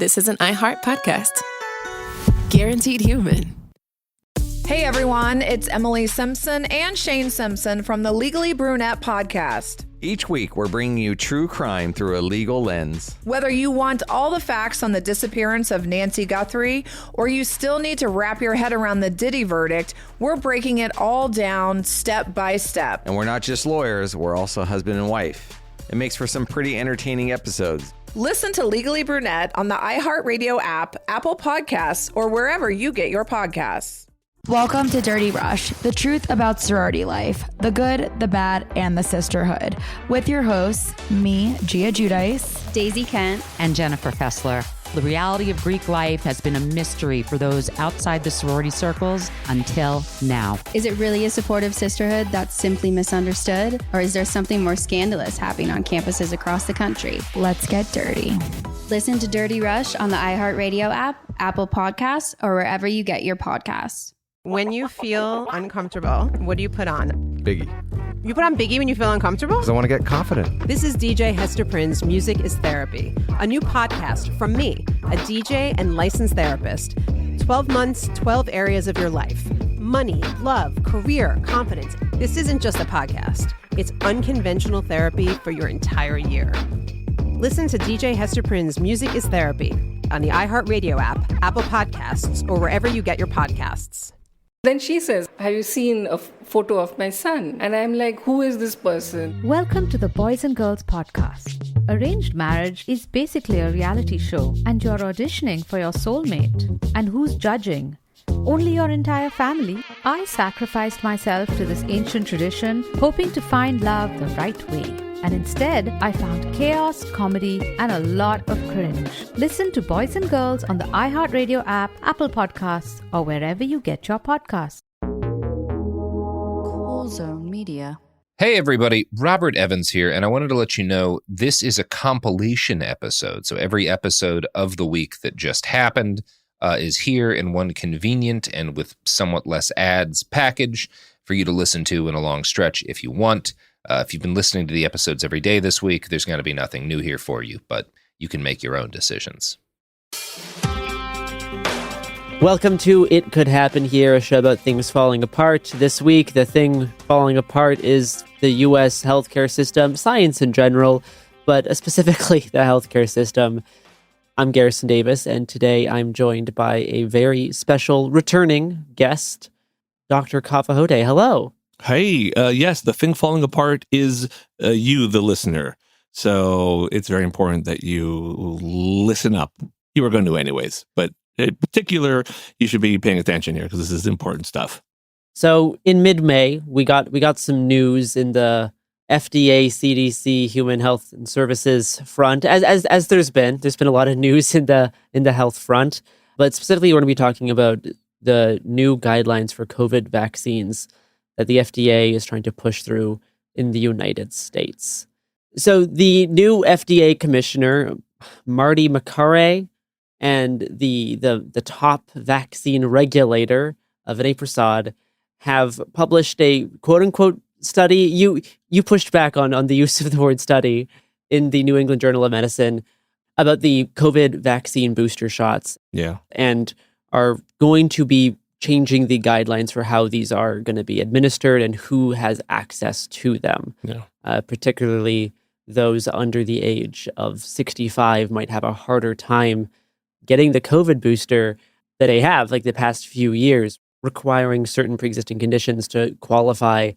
this is an iHeart podcast. Guaranteed human. Hey everyone, it's Emily Simpson and Shane Simpson from the Legally Brunette podcast. Each week, we're bringing you true crime through a legal lens. Whether you want all the facts on the disappearance of Nancy Guthrie, or you still need to wrap your head around the Diddy verdict, we're breaking it all down step by step. And we're not just lawyers, we're also husband and wife. It makes for some pretty entertaining episodes. Listen to Legally Brunette on the iHeartRadio app, Apple Podcasts, or wherever you get your podcasts. Welcome to Dirty Rush, the truth about sorority life, the good, the bad, and the sisterhood. With your hosts, me, Gia Giudice, Daisy Kent, and Jennifer Fessler. The reality of Greek life has been a mystery for those outside the sorority circles until now. Is it really a supportive sisterhood that's simply misunderstood? Or is there something more scandalous happening on campuses across the country? Let's get dirty. Listen to Dirty Rush on the iHeartRadio app, Apple Podcasts, or wherever you get your podcasts. When you feel uncomfortable, what do you put on? Biggie. You put on Biggie when you feel uncomfortable? Because I want to get confident. This is DJ Hester Prynne's Music is Therapy, a new podcast from me, a DJ and licensed therapist. 12 months, 12 areas of your life. Money, love, career, confidence. This isn't just a podcast. It's unconventional therapy for your entire year. Listen to DJ Hester Prynne's Music is Therapy on the iHeartRadio app, Apple Podcasts, or wherever you get your podcasts. Then she says, have you seen a photo of my son? And I'm like, who is this person? Welcome to the Boys and Girls Podcast. Arranged marriage is basically a reality show, and you're auditioning for your soulmate. And who's judging? Only your entire family. I sacrificed myself to this ancient tradition, hoping to find love the right way. And instead, I found chaos, comedy, and a lot of cringe. Listen to Boys and Girls on the iHeartRadio app, Apple Podcasts, or wherever you get your podcasts. Cool Zone Media. Hey everybody, Robert Evans here, and I wanted to let you know this is a compilation episode. So every episode of the week that just happened is here in one convenient and with somewhat less ads package for you to listen to in a long stretch if you want. If you've been listening to the episodes every day this week, there's going to be nothing new here for you, but you can make your own decisions. Welcome to It Could Happen Here, a show about things falling apart. This week, the thing falling apart is the U.S. healthcare system, science in general, but specifically the healthcare system. I'm Garrison Davis, and today I'm joined by a very special returning guest, Dr. Kaveh Hoda. Hello. Hey, yes, the thing falling apart is you, the listener. So it's very important that you listen up. You are going to anyways, but in particular, you should be paying attention here because this is important stuff. So in mid-May, we got some news in the FDA, CDC, Human Health and Services front, as there's been a lot of news in the health front, but specifically we're going to be talking about the new guidelines for COVID vaccines that the FDA is trying to push through in the United States. So the new FDA commissioner, Marty Makary, and the top vaccine regulator, Vinay Prasad, have published a quote-unquote study. You pushed back on the use of the word study in the New England Journal of Medicine about the COVID vaccine booster shots. Yeah. And are going to be changing the guidelines for how these are going to be administered and who has access to them. Yeah. Particularly those under the age of 65 might have a harder time getting the COVID booster that they have, like the past few years, requiring certain pre-existing conditions to qualify.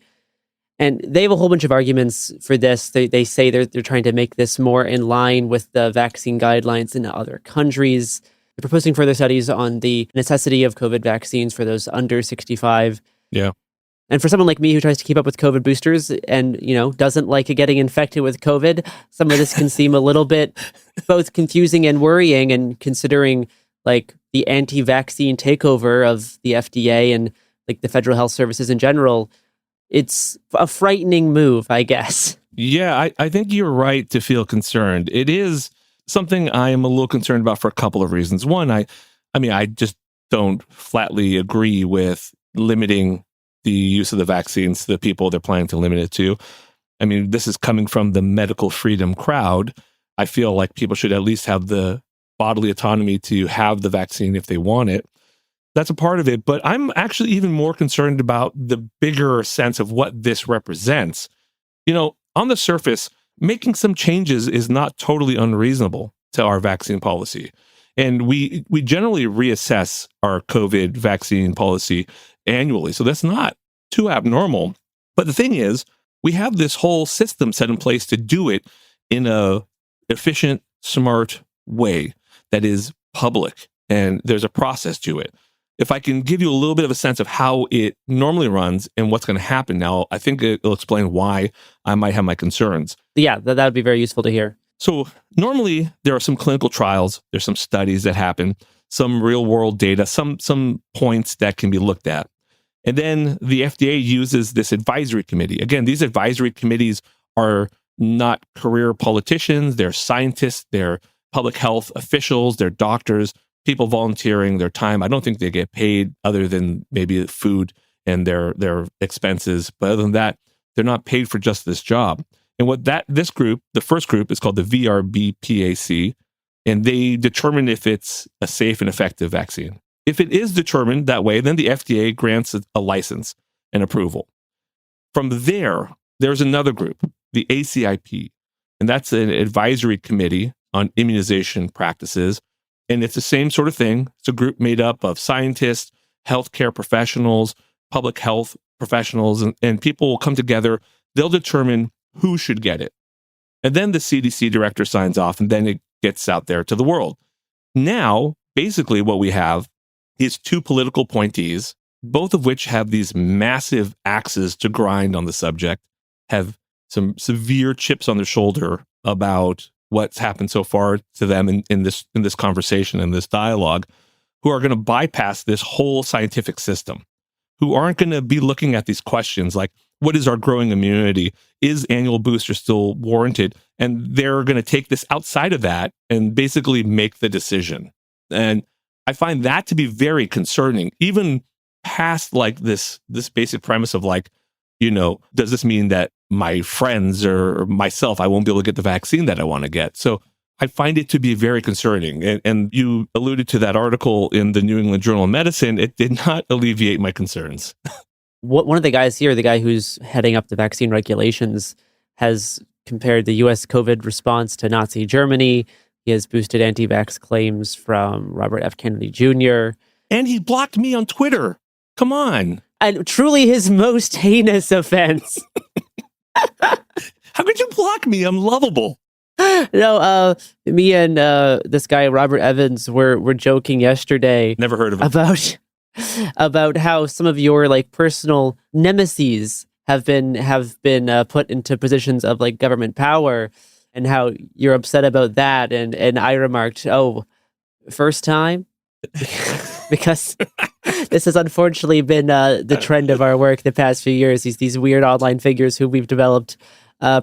And they have a whole bunch of arguments for this. They say they're trying to make this more in line with the vaccine guidelines in other countries. They're proposing further studies on the necessity of COVID vaccines for those under 65. Yeah. And for someone like me who tries to keep up with COVID boosters and, doesn't like getting infected with COVID, some of this can seem a little bit both confusing and worrying, and considering like the anti-vaccine takeover of the FDA and like the federal health services in general, it's a frightening move, I guess. Yeah, I think you're right to feel concerned. It is something I am a little concerned about for a couple of reasons. One, I just don't flatly agree with limiting the use of the vaccines to the people they're planning to limit it to. I mean, this is coming from the medical freedom crowd. I feel like people should at least have the bodily autonomy to have the vaccine if they want it. That's a part of it. But I'm actually even more concerned about the bigger sense of what this represents. On the surface, making some changes is not totally unreasonable to our vaccine policy. And we generally reassess our COVID vaccine policy annually. So that's not too abnormal. But the thing is, we have this whole system set in place to do it in a efficient, smart way that is public. And there's a process to it. If I can give you a little bit of a sense of how it normally runs and what's going to happen now, I think it'll explain why I might have my concerns. Yeah, that would be very useful to hear. So normally there are some clinical trials, there's some studies that happen, some real world data, some points that can be looked at. And then the FDA uses this advisory committee. Again, these advisory committees are not career politicians, they're scientists, they're public health officials, they're doctors, people volunteering their time. I don't think they get paid other than maybe food and their expenses. But other than that, they're not paid for just this job. And this group, the first group, is called the VRBPAC, and they determine if it's a safe and effective vaccine. If it is determined that way, then the FDA grants a license and approval. From there's another group, the ACIP, and that's an advisory committee on immunization practices. And it's the same sort of thing. It's a group made up of scientists, healthcare professionals, public health professionals, and people will come together. They'll determine who should get it. And then the CDC director signs off, and then it gets out there to the world. Now, basically what we have is two political appointees, both of which have these massive axes to grind on the subject, have some severe chips on their shoulder about what's happened so far to them in this conversation, in this dialogue, who are going to bypass this whole scientific system, who aren't going to be looking at these questions like, what is our growing immunity? Is annual booster still warranted? And they're going to take this outside of that and basically make the decision. And I find that to be very concerning, even past like this basic premise of like, does this mean that my friends or myself, I won't be able to get the vaccine that I want to get? So I find it to be very concerning. And you alluded to that article in the New England Journal of Medicine. It did not alleviate my concerns. One of the guys here, the guy who's heading up the vaccine regulations, has compared the U.S. COVID response to Nazi Germany. He has boosted anti-vax claims from Robert F. Kennedy Jr. And he blocked me on Twitter. Come on. And truly his most heinous offense. How could you block me? I'm lovable. No, me and this guy, Robert Evans, were joking yesterday. Never heard of him. About how some of your like personal nemeses have been put into positions of like government power, and how you're upset about that. And I remarked, first time? Because this has unfortunately been the trend of our work the past few years. These weird online figures who we've developed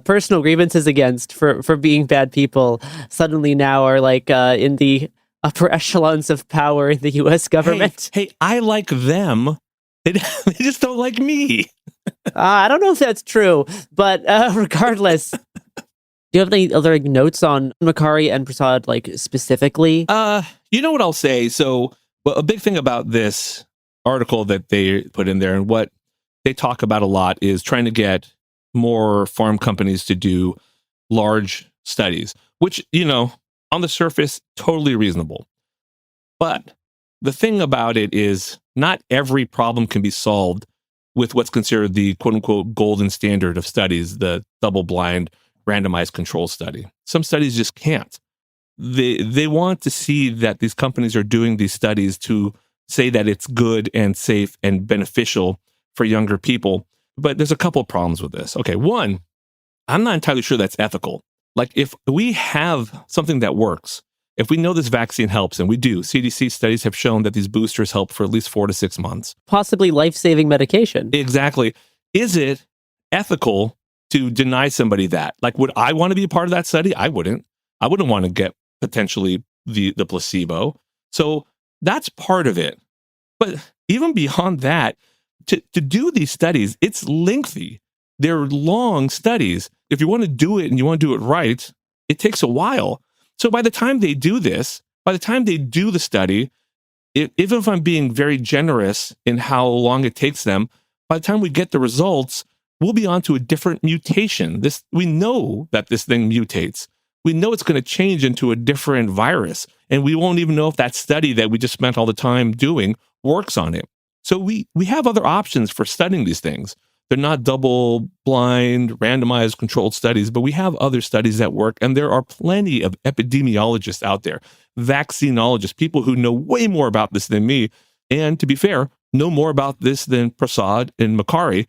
personal grievances against for being bad people suddenly now are like in the upper echelons of power in the U.S. government. Hey, I like them. They just don't like me. I don't know if that's true, but regardless, do you have any other notes on Makary and Prasad, like specifically? You know what I'll say? So a big thing about this article that they put in there and what they talk about a lot is trying to get more farm companies to do large studies, which, on the surface, totally reasonable. But the thing about it is not every problem can be solved with what's considered the quote unquote golden standard of studies, the double-blind randomized control study. Some studies just can't. They want to see that these companies are doing these studies to say that it's good and safe and beneficial for younger people. But there's a couple of problems with this. Okay, one, I'm not entirely sure that's ethical. Like if we have something that works, if we know this vaccine helps, and we do, CDC studies have shown that these boosters help for at least 4 to 6 months. Possibly life-saving medication. Exactly. Is it ethical to deny somebody that? Like, would I want to be a part of that study? I wouldn't. I wouldn't want to get potentially the placebo. So that's part of it. But even beyond that, to do these studies, it's lengthy. They're long studies. If you want to do it and you want to do it right, it takes a while. So by the time they do this, by the time they do the study, even if I'm being very generous in how long it takes them, by the time we get the results, we'll be onto a different mutation. We know that this thing mutates. We know it's going to change into a different virus, and we won't even know if that study that we just spent all the time doing works on it. So we have other options for studying these things. They're not double-blind, randomized, controlled studies, but we have other studies that work, and there are plenty of epidemiologists out there, vaccinologists, people who know way more about this than me, and to be fair, know more about this than Prasad and Makari.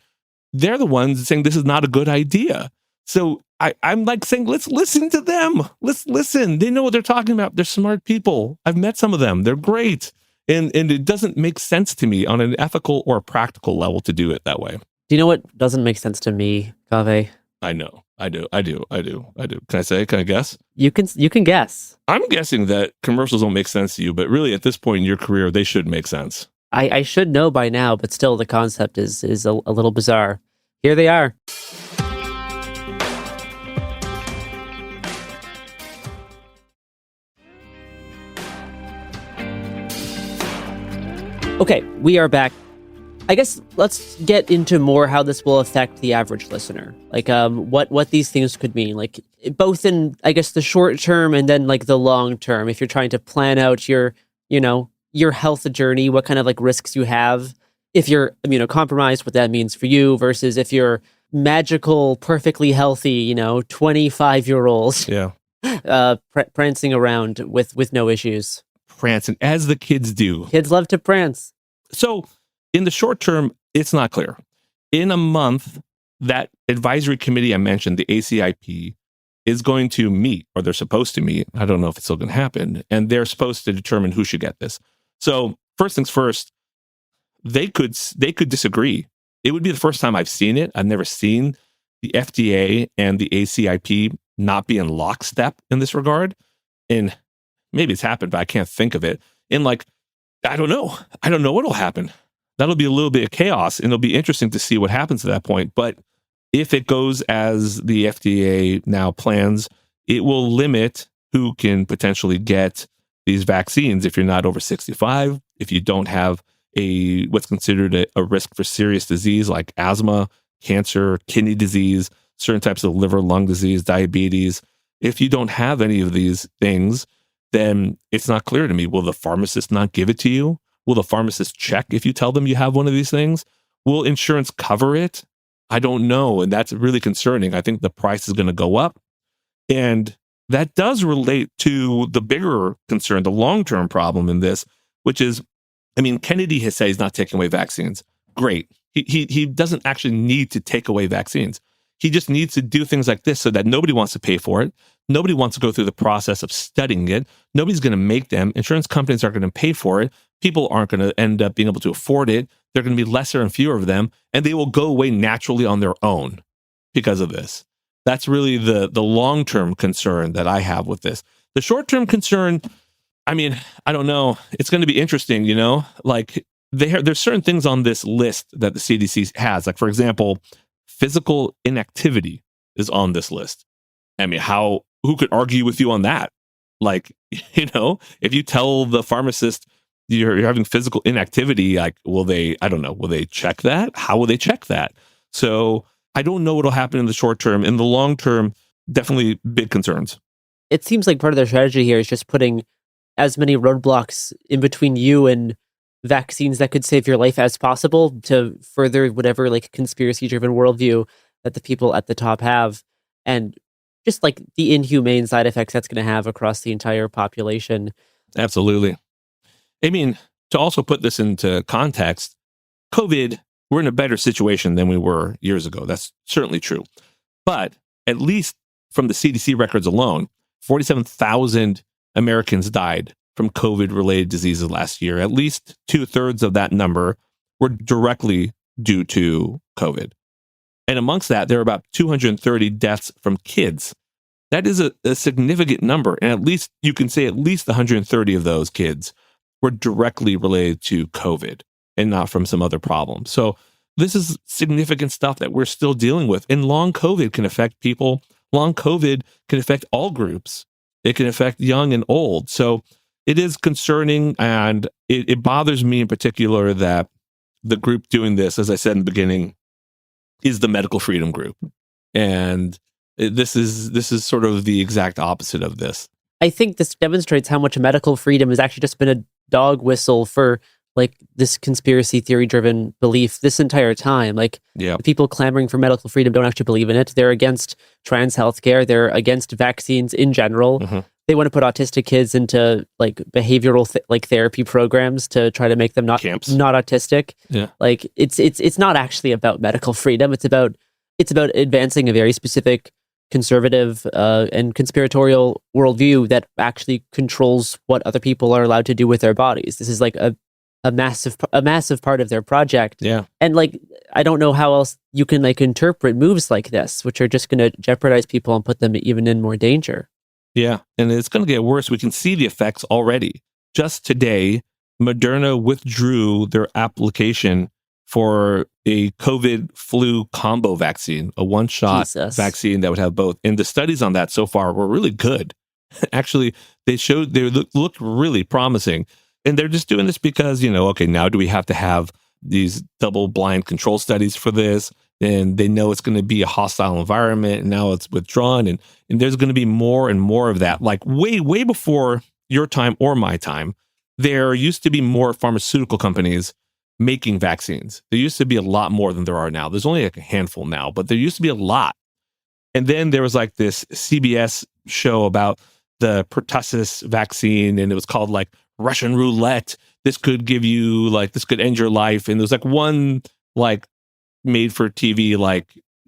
They're the ones saying this is not a good idea. So I'm like saying, let's listen to them. Let's listen. They know what they're talking about. They're smart people. I've met some of them. They're great. And it doesn't make sense to me on an ethical or practical level to do it that way. Do you know what doesn't make sense to me, Kaveh? I know. I do. Can I guess? You can guess. I'm guessing that commercials don't make sense to you, but really at this point in your career, they should make sense. I should know by now, but still the concept is a little bizarre. Here they are. Okay, we are back. I guess let's get into more how this will affect the average listener. Like, what these things could mean, like both in, I guess, the short term and then like the long term. If you're trying to plan out your health journey, what kind of like risks you have. If you're immunocompromised, what that means for you versus if you're magical, perfectly healthy, 25-year-olds, prancing around with no issues. Prancing, as the kids do. Kids love to prance. So in the short term, it's not clear. In a month, that advisory committee I mentioned, the ACIP, is going to meet, or they're supposed to meet. I don't know if it's still going to happen. And they're supposed to determine who should get this. So first things first, they could disagree. It would be the first time I've seen it. I've never seen the FDA and the ACIP not be in lockstep in this regard. And maybe it's happened, but I can't think of it. And I don't know. I don't know what'll happen. That'll be a little bit of chaos, and it'll be interesting to see what happens at that point. But if it goes as the FDA now plans, it will limit who can potentially get these vaccines if you're not over 65, if you don't have what's considered a risk for serious disease like asthma, cancer, kidney disease, certain types of liver, lung disease, diabetes. If you don't have any of these things, then it's not clear to me. Will the pharmacist not give it to you? Will the pharmacist check if you tell them you have one of these things? Will insurance cover it? I don't know. And that's really concerning. I think the price is going to go up. And that does relate to the bigger concern, the long-term problem in this, which is, Kennedy has said he's not taking away vaccines. Great. He doesn't actually need to take away vaccines. He just needs to do things like this so that nobody wants to pay for it. Nobody wants to go through the process of studying it. Nobody's going to make them. Insurance companies aren't going to pay for it. People aren't going to end up being able to afford it. There are going to be lesser and fewer of them, and they will go away naturally on their own because of this. That's really the long-term concern that I have with this. The short-term concern, I don't know. It's going to be interesting, there's certain things on this list that the CDC has. Like, for example, physical inactivity is on this list. Who could argue with you on that? If you tell the pharmacist you're having physical inactivity, will they check that? How will they check that? So I don't know what'll happen in the short term. In the long term, definitely big concerns. It seems like part of their strategy here is just putting as many roadblocks in between you and vaccines that could save your life as possible to further whatever conspiracy-driven worldview that the people at the top have. And just the inhumane side effects that's going to have across the entire population. Absolutely. To also put this into context, COVID, we're in a better situation than we were years ago. That's certainly true. But at least from the CDC records alone, 47,000 Americans died from COVID-related diseases last year. At least 2/3 of that number were directly due to COVID. And amongst that, there are about 230 deaths from kids. That is a significant number. And at least you can say at least 130 of those kids were directly related to COVID and not from some other problem. So this is significant stuff that we're still dealing with. And long COVID can affect people. Long COVID can affect all groups. It can affect young and old. So it is concerning, and it bothers me in particular that the group doing this, as I said in the beginning, is the medical freedom group. And this is sort of the exact opposite of this. I think this demonstrates how much medical freedom has actually just been a dog whistle for like this conspiracy theory driven belief this entire time. Like the people clamoring for medical freedom don't actually believe in it. They're against trans healthcare. They're against vaccines in general. Mm-hmm. They want to put autistic kids into like behavioral therapy programs to try to make them not autistic. Yeah. Like it's not actually about medical freedom. It's about advancing a very specific conservative and conspiratorial worldview that actually controls what other people are allowed to do with their bodies. This is like a massive part of their project. Yeah. And like, I don't know how else you can like interpret moves like this, which are just going to jeopardize people and put them even in more danger. Yeah. And it's going to get worse. We can see the effects already. Just today, Moderna withdrew their application for a COVID flu combo vaccine, a one-shot vaccine that would have both. And the studies on that so far were really good. Actually, they looked really promising. And they're just doing this because, okay, now do we have to have these double-blind control studies for this? And they know it's going to be a hostile environment, and now it's withdrawn. And there's going to be more and more of that. Like way, way before your time or my time, there used to be more pharmaceutical companies making vaccines. There used to be a lot more than there are now. There's only like a handful now, but there used to be a lot. And then there was like this CBS show about the pertussis vaccine, and it was called like Russian roulette. This could give you this could end your life. And there was like one like made for TV like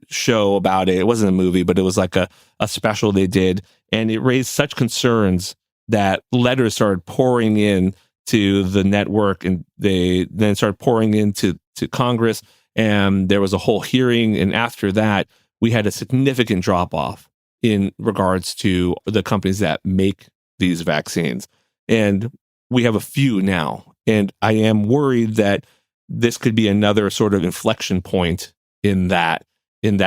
show about it. It wasn't a movie, but it was like a special they did. And it raised such concerns that letters started pouring in to the network, and they then started pouring into Congress. And there was a whole hearing. And after that, we had a significant drop off in regards to the companies that make these vaccines. And we have a few now. And I am worried that this could be another sort of inflection point in that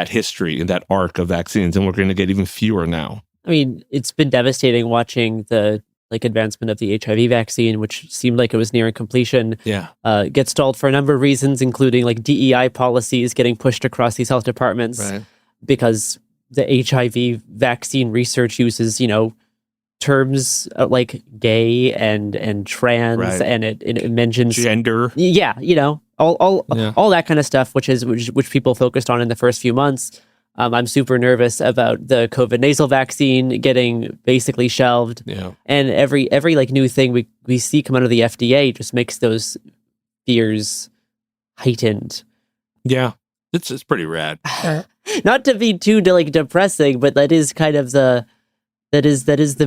history, in that arc of vaccines. And we're going to get even fewer now. I mean, it's been devastating watching the advancement of the HIV vaccine, which seemed like it was nearing completion. Yeah. Get stalled for a number of reasons, including like DEI policies getting pushed across these health departments, right, because the HIV vaccine research uses, terms like gay and trans, right, and it mentions gender. Yeah, all that kind of stuff, which people focused on in the first few months. I'm super nervous about the COVID nasal vaccine getting basically shelved. Yeah. And every like new thing we see come out of the FDA just makes those fears heightened. Yeah. It's pretty rad. Not to be too depressing, but that is kind of the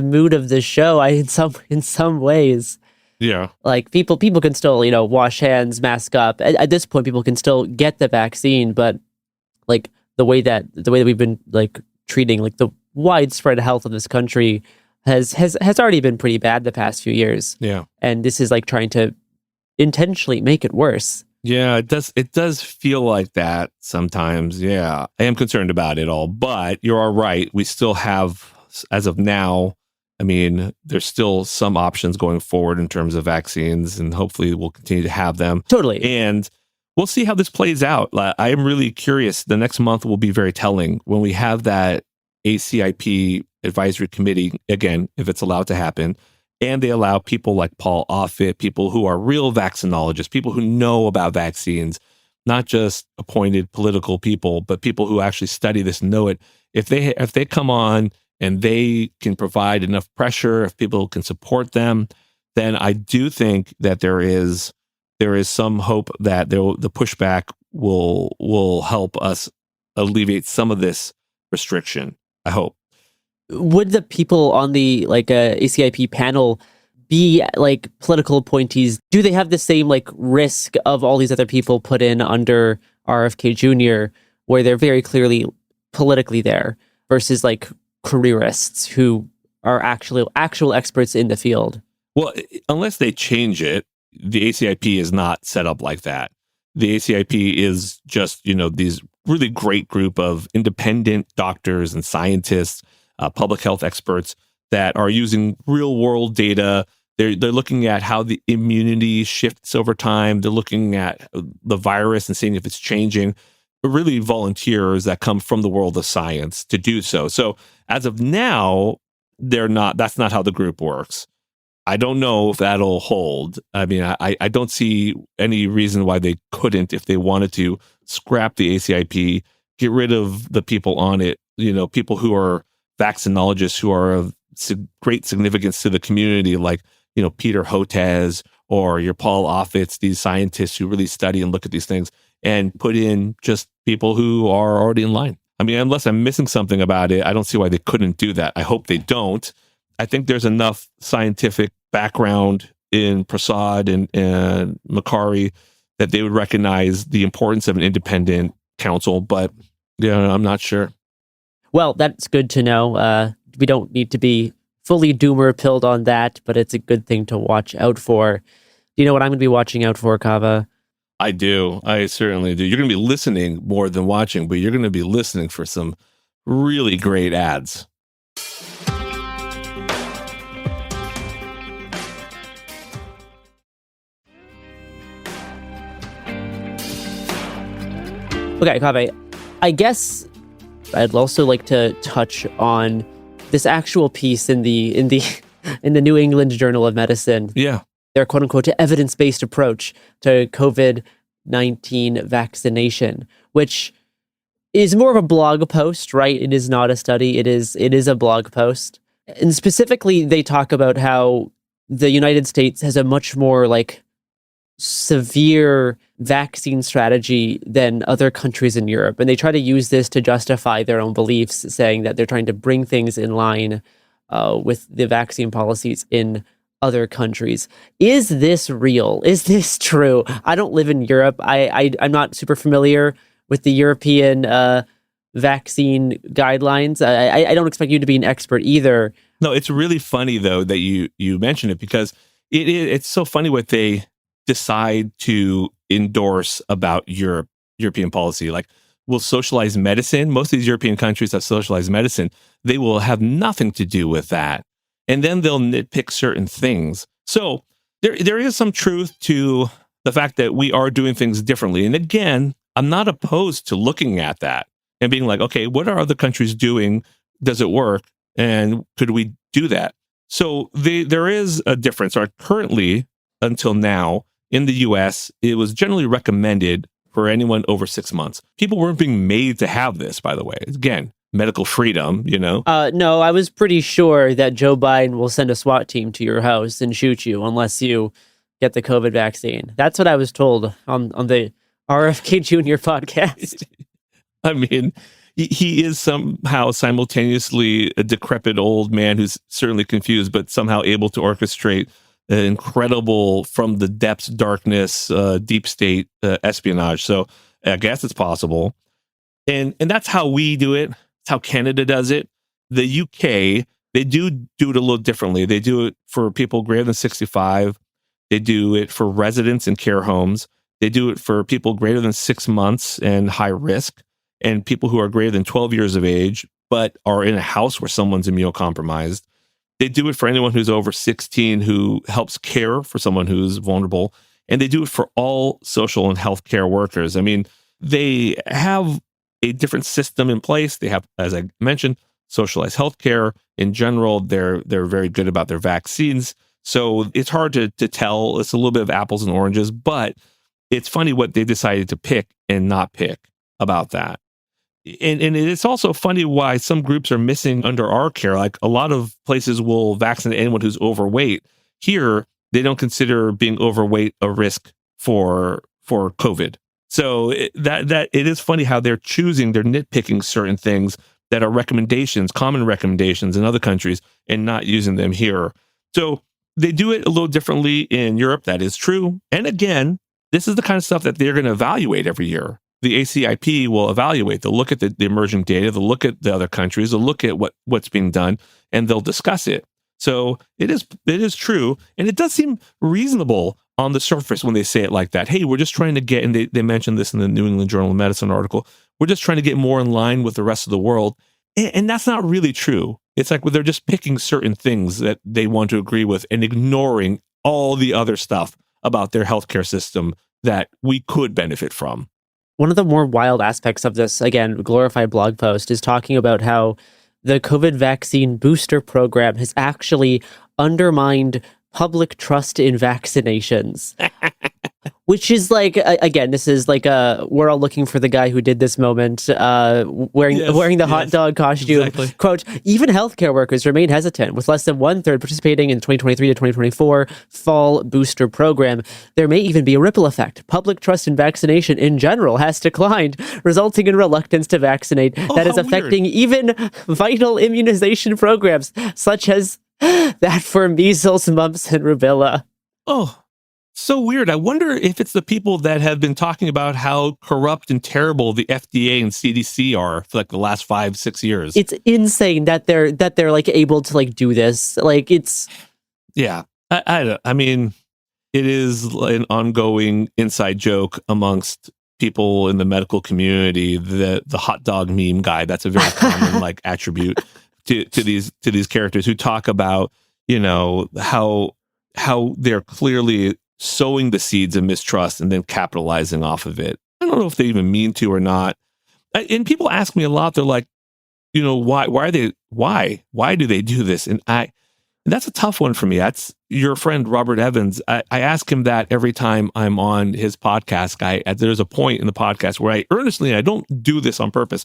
mood of the show. In some ways. Yeah. Like people can still, wash hands, mask up. At this point, people can still get the vaccine, but like the way that we've been like treating like the widespread health of this country has already been pretty bad the past few years. Yeah. And this is like trying to intentionally make it worse. Yeah, it does feel like that sometimes. Yeah. I am concerned about it all, but you're all right. We still have, as of now, I mean, there's still some options going forward in terms of vaccines, and hopefully we'll continue to have them. Totally. And we'll see how this plays out. I am really curious. The next month will be very telling when we have that ACIP advisory committee, again, if it's allowed to happen, and they allow people like Paul Offit, people who are real vaccinologists, people who know about vaccines, not just appointed political people, but people who actually study this and know it. If they come on and they can provide enough pressure, if people can support them, then I do think that there is some hope that the pushback will help us alleviate some of this restriction. I hope. Would the people on the ACIP panel be like political appointees? Do they have the same like risk of all these other people put in under RFK Jr., where they're very clearly politically there, versus like careerists who are actual experts in the field? Well, unless they change it, the ACIP is not set up like that. The ACIP is just, these really great group of independent doctors and scientists, public health experts that are using real world data They're looking at how the immunity shifts over time. They're looking at the virus and seeing if it's changing. But really volunteers that come from the world of science to do so. So as of now, that's not how the group works. I don't know if that'll hold. I mean, I don't see any reason why they couldn't, if they wanted to, scrap the ACIP, get rid of the people on it, people who are vaccinologists who are of great significance to the community, like, Peter Hotez or your Paul Offits, these scientists who really study and look at these things, and put in just people who are already in line. I mean, unless I'm missing something about it, I don't see why they couldn't do that. I hope they don't. I think there's enough scientific background in Prasad and Makari that they would recognize the importance of an independent council, but I'm not sure. Well, that's good to know. We don't need to be fully doomer-pilled on that, but it's a good thing to watch out for. Do you know what I'm going to be watching out for, Kaveh? I do. I certainly do. You're going to be listening more than watching, but you're going to be listening for some really great ads. Okay, Kaveh, I guess I'd also like to touch on this actual piece in the New England Journal of Medicine. Yeah. Their quote unquote evidence-based approach to COVID-19 vaccination, which is more of a blog post, right? It is not a study. It is a blog post. And specifically, they talk about how the United States has a much more severe vaccine strategy than other countries in Europe. And they try to use this to justify their own beliefs, saying that they're trying to bring things in line with the vaccine policies in other countries. Is this real? Is this true? I don't live in Europe. I'm not super familiar with the European vaccine guidelines. I don't expect you to be an expert either. No, it's really funny, though, that you mention it, because it's so funny what they decide to endorse about European policy. Like, we'll socialize medicine. Most of these European countries have socialized medicine. They will have nothing to do with that. And then they'll nitpick certain things. So there is some truth to the fact that we are doing things differently. And again, I'm not opposed to looking at that and being like, okay, what are other countries doing? Does it work? And could we do that? So there is a difference. Currently, until now, in the US, it was generally recommended for anyone over 6 months. People weren't being made to have this, by the way. Again, medical freedom, No, I was pretty sure that Joe Biden will send a SWAT team to your house and shoot you unless you get the COVID vaccine. That's what I was told on the RFK Jr. podcast. I mean, he is somehow simultaneously a decrepit old man who's certainly confused, but somehow able to orchestrate incredible, from the depths, darkness, deep state espionage. So I guess it's possible. And that's how we do it. It's how Canada does it. The UK, they do it a little differently. They do it for people greater than 65. They do it for residents in care homes. They do it for people greater than 6 months and high risk, and people who are greater than 12 years of age, but are in a house where someone's immunocompromised. They do it for anyone who's over 16 who helps care for someone who's vulnerable. And they do it for all social and healthcare workers. I mean, they have a different system in place. They have, as I mentioned, socialized healthcare. In general, they're very good about their vaccines. So it's hard to tell. It's a little bit of apples and oranges, but it's funny what they decided to pick and not pick about that. And it's also funny why some groups are missing under our care. Like, a lot of places will vaccinate anyone who's overweight. Here, they don't consider being overweight a risk for COVID. So it is funny how they're nitpicking certain things that are recommendations, common recommendations in other countries, and not using them here. So they do it a little differently in Europe. That is true. And again, this is the kind of stuff that they're going to evaluate every year. The ACIP will evaluate. They'll look at the emerging data. They'll look at the other countries. They'll look at what's being done, and they'll discuss it. So it is true, and it does seem reasonable on the surface when they say it like that. Hey, we're just trying to get, and they mentioned this in the New England Journal of Medicine article, we're just trying to get more in line with the rest of the world. And that's not really true. It's like they're just picking certain things that they want to agree with and ignoring all the other stuff about their healthcare system that we could benefit from. One of the more wild aspects of this, again, glorified blog post, is talking about how the COVID vaccine booster program has actually undermined public trust in vaccinations. Which is like, again, this is like we're all looking for the guy who did this moment, wearing the hot dog costume. Exactly. Quote, even healthcare workers remain hesitant, with less than 1/3 participating in 2023 to 2024 fall booster program. There may even be a ripple effect. Public trust in vaccination in general has declined, resulting in reluctance to vaccinate that is affecting even vital immunization programs, such as that for measles, mumps, and rubella. Oh, so weird. I wonder if it's the people that have been talking about how corrupt and terrible the FDA and CDC are for like the last 5-6 years. It's insane that they're like able to like do this. Like it's I mean, it is an ongoing inside joke amongst people in the medical community. The hot dog meme guy. That's a very common like attribute to these characters who talk about, you know, how they're clearly sowing the seeds of mistrust and then capitalizing off of it. I don't know if they even mean to or not. And people ask me a lot. They're like, you know, why do they do this? And that's a tough one for me. That's your friend, Robert Evans. I ask him that every time I'm on his podcast. There's a point in the podcast where I don't do this on purpose,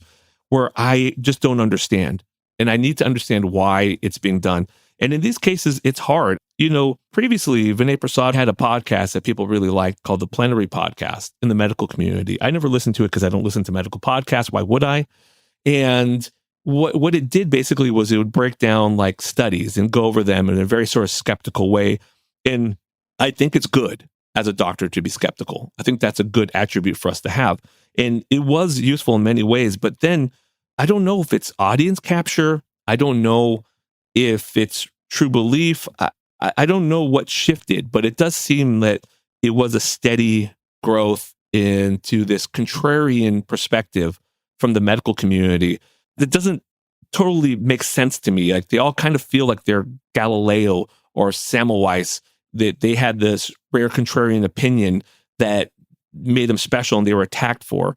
where I just don't understand. And I need to understand why it's being done. And in these cases, it's hard. You know, previously, Vinay Prasad had a podcast that people really liked called the Plenary Podcast in the medical community. I never listened to it because I don't listen to medical podcasts. Why would I? And what it did basically was it would break down like studies and go over them in a very sort of skeptical way. And I think it's good as a doctor to be skeptical. I think that's a good attribute for us to have. And it was useful in many ways. But then I don't know if it's audience capture. I don't know if it's true belief. I don't know what shifted, but it does seem that it was a steady growth into this contrarian perspective from the medical community that doesn't totally make sense to me. Like they all kind of feel like they're Galileo or Semmelweis, that they had this rare contrarian opinion that made them special and they were attacked for.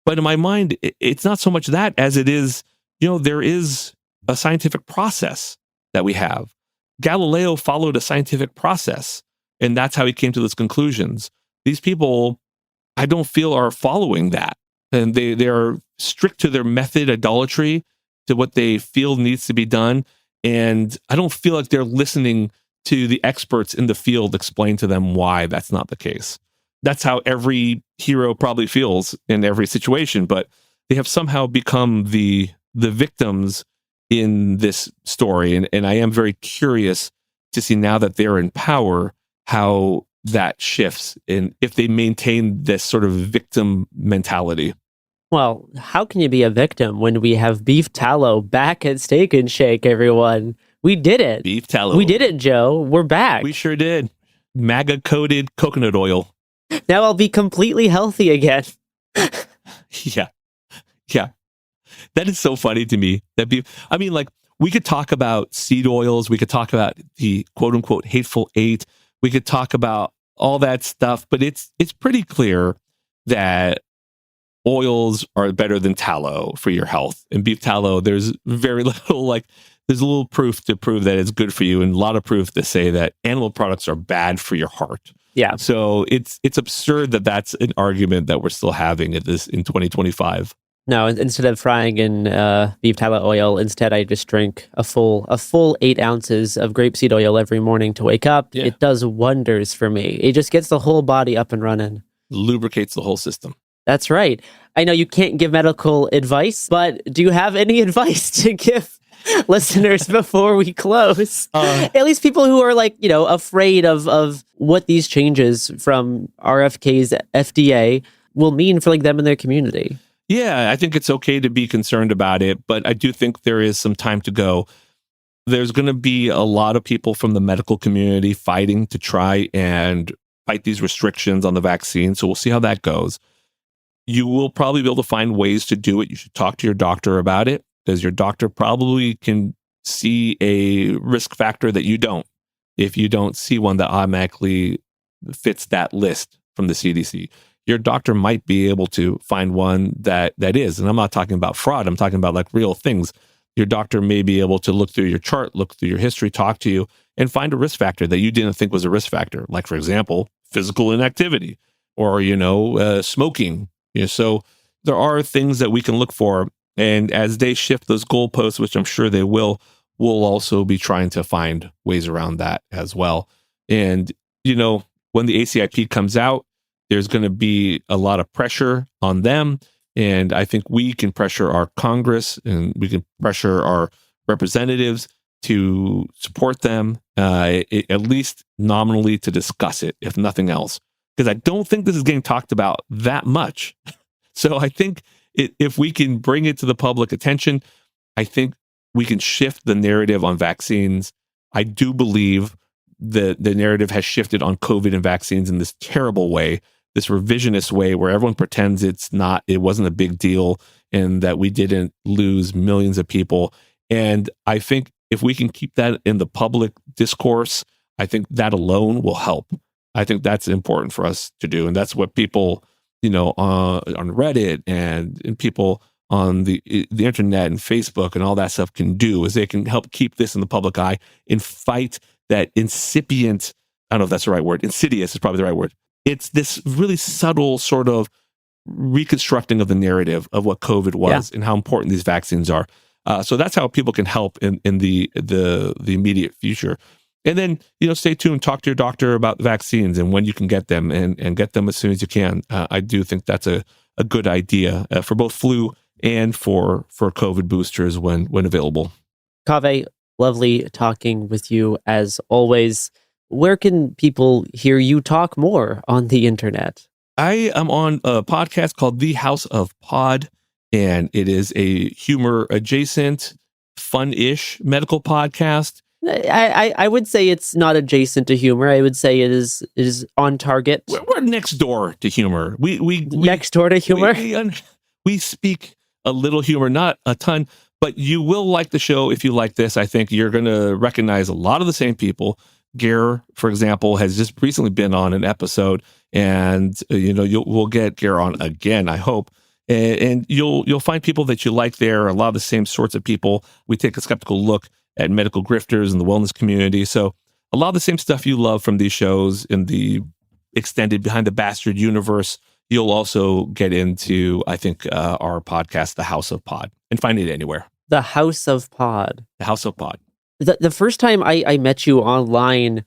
But in my mind, it's not so much that as it is, you know, there is a scientific process that we have. Galileo followed a scientific process, and that's how he came to those conclusions. These people, I don't feel, are following that. And they are strict to their method, idolatry, to what they feel needs to be done. And I don't feel like they're listening to the experts in the field explain to them why that's not the case. That's how every hero probably feels in every situation, but they have somehow become the victims in this story. And I am very curious to see, now that they're in power, how that shifts and if they maintain this sort of victim mentality. Well, how can you be a victim when we have beef tallow back at Steak and Shake, everyone? We did it. Beef tallow. We did it, Joe. We're back. We sure did. MAGA-coated coconut oil. Now I'll be completely healthy again. Yeah. That is so funny to me. I mean, like, we could talk about seed oils. We could talk about the quote unquote hateful eight. We could talk about all that stuff, but it's pretty clear that oils are better than tallow for your health. And beef tallow, there's very little, there's a little proof to prove that it's good for you, and a lot of proof to say that animal products are bad for your heart. Yeah. So it's absurd that that's an argument that we're still having in 2025. No, instead of frying in beef tallow oil, instead I just drink a full 8 ounces of grapeseed oil every morning to wake up. Yeah. It does wonders for me. It just gets the whole body up and running. Lubricates the whole system. That's right. I know you can't give medical advice, but do you have any advice to give listeners before we close? At least people who are afraid of what these changes from RFK's FDA will mean for them and their community. Yeah, I think it's okay to be concerned about it, but I do think there is some time to go. There's going to be a lot of people from the medical community fighting to try and fight these restrictions on the vaccine, so we'll see how that goes. You will probably be able to find ways to do it. You should talk to your doctor about it. because your doctor probably can see a risk factor that you don't, if you don't see one that automatically fits that list from the CDC. Your doctor might be able to find one that is, and I'm not talking about fraud, I'm talking about like real things. Your doctor may be able to look through your chart, look through your history, talk to you, and find a risk factor that you didn't think was a risk factor. Like, for example, physical inactivity or, smoking. So there are things that we can look for. And as they shift those goalposts, which I'm sure they will, we'll also be trying to find ways around that as well. And, when the ACIP comes out, there's going to be a lot of pressure on them. And I think we can pressure our Congress and we can pressure our representatives to support them, at least nominally, to discuss it, if nothing else. Because I don't think this is getting talked about that much. So I think if we can bring it to the public attention, I think we can shift the narrative on vaccines. I do believe that the narrative has shifted on COVID and vaccines in this terrible way, this revisionist way where everyone pretends it wasn't a big deal and that we didn't lose millions of people. And I think if we can keep that in the public discourse, I think that alone will help. I think that's important for us to do. And that's what people, on Reddit and people on the internet and Facebook and all that stuff can do, is they can help keep this in the public eye and fight that incipient, I don't know if that's the right word, insidious is probably the right word. It's this really subtle sort of reconstructing of the narrative of what COVID was and how important these vaccines are. So that's how people can help in the immediate future. And then, stay tuned, talk to your doctor about vaccines and when you can get them and get them as soon as you can. I do think that's a good idea for both flu and for COVID boosters when available. Kaveh, lovely talking with you as always. Where can people hear you talk more on the internet? I am on a podcast called The House of Pod, and it is a humor adjacent, fun-ish medical podcast. I would say it's not adjacent to humor. I would say it is on target. We're next door to humor. We next door to humor. We speak a little humor, not a ton, but you will like the show if you like this. I think you're going to recognize a lot of the same people. Gare, for example, has just recently been on an episode, and we'll get Gare on again, I hope. And you'll find people that you like there. A lot of the same sorts of people. We take a skeptical look at medical grifters in the wellness community. So a lot of the same stuff you love from these shows in the extended Behind the Bastard universe, you'll also get into, I think, our podcast, The House of Pod, and find it anywhere. The House of Pod. The House of Pod. The first time I met you online,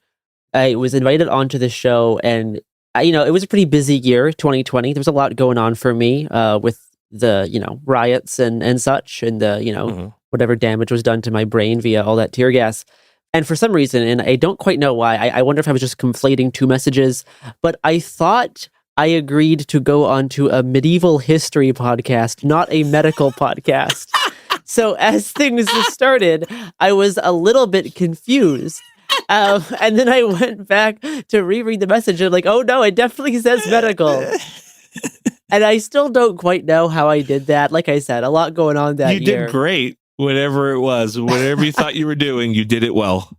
I was invited onto the show, and it was a pretty busy year, 2020. There was a lot going on for me with the riots and such, and the whatever damage was done to my brain via all that tear gas. And for some reason, and I don't quite know why, I wonder if I was just conflating two messages, but I thought I agreed to go onto a medieval history podcast, not a medical podcast. So as things started, I was a little bit confused. And then I went back to reread the message and oh no, it definitely says medical. And I still don't quite know how I did that. Like I said, a lot going on that year. You did great. Whatever it was, whatever you thought you were doing, you did it well.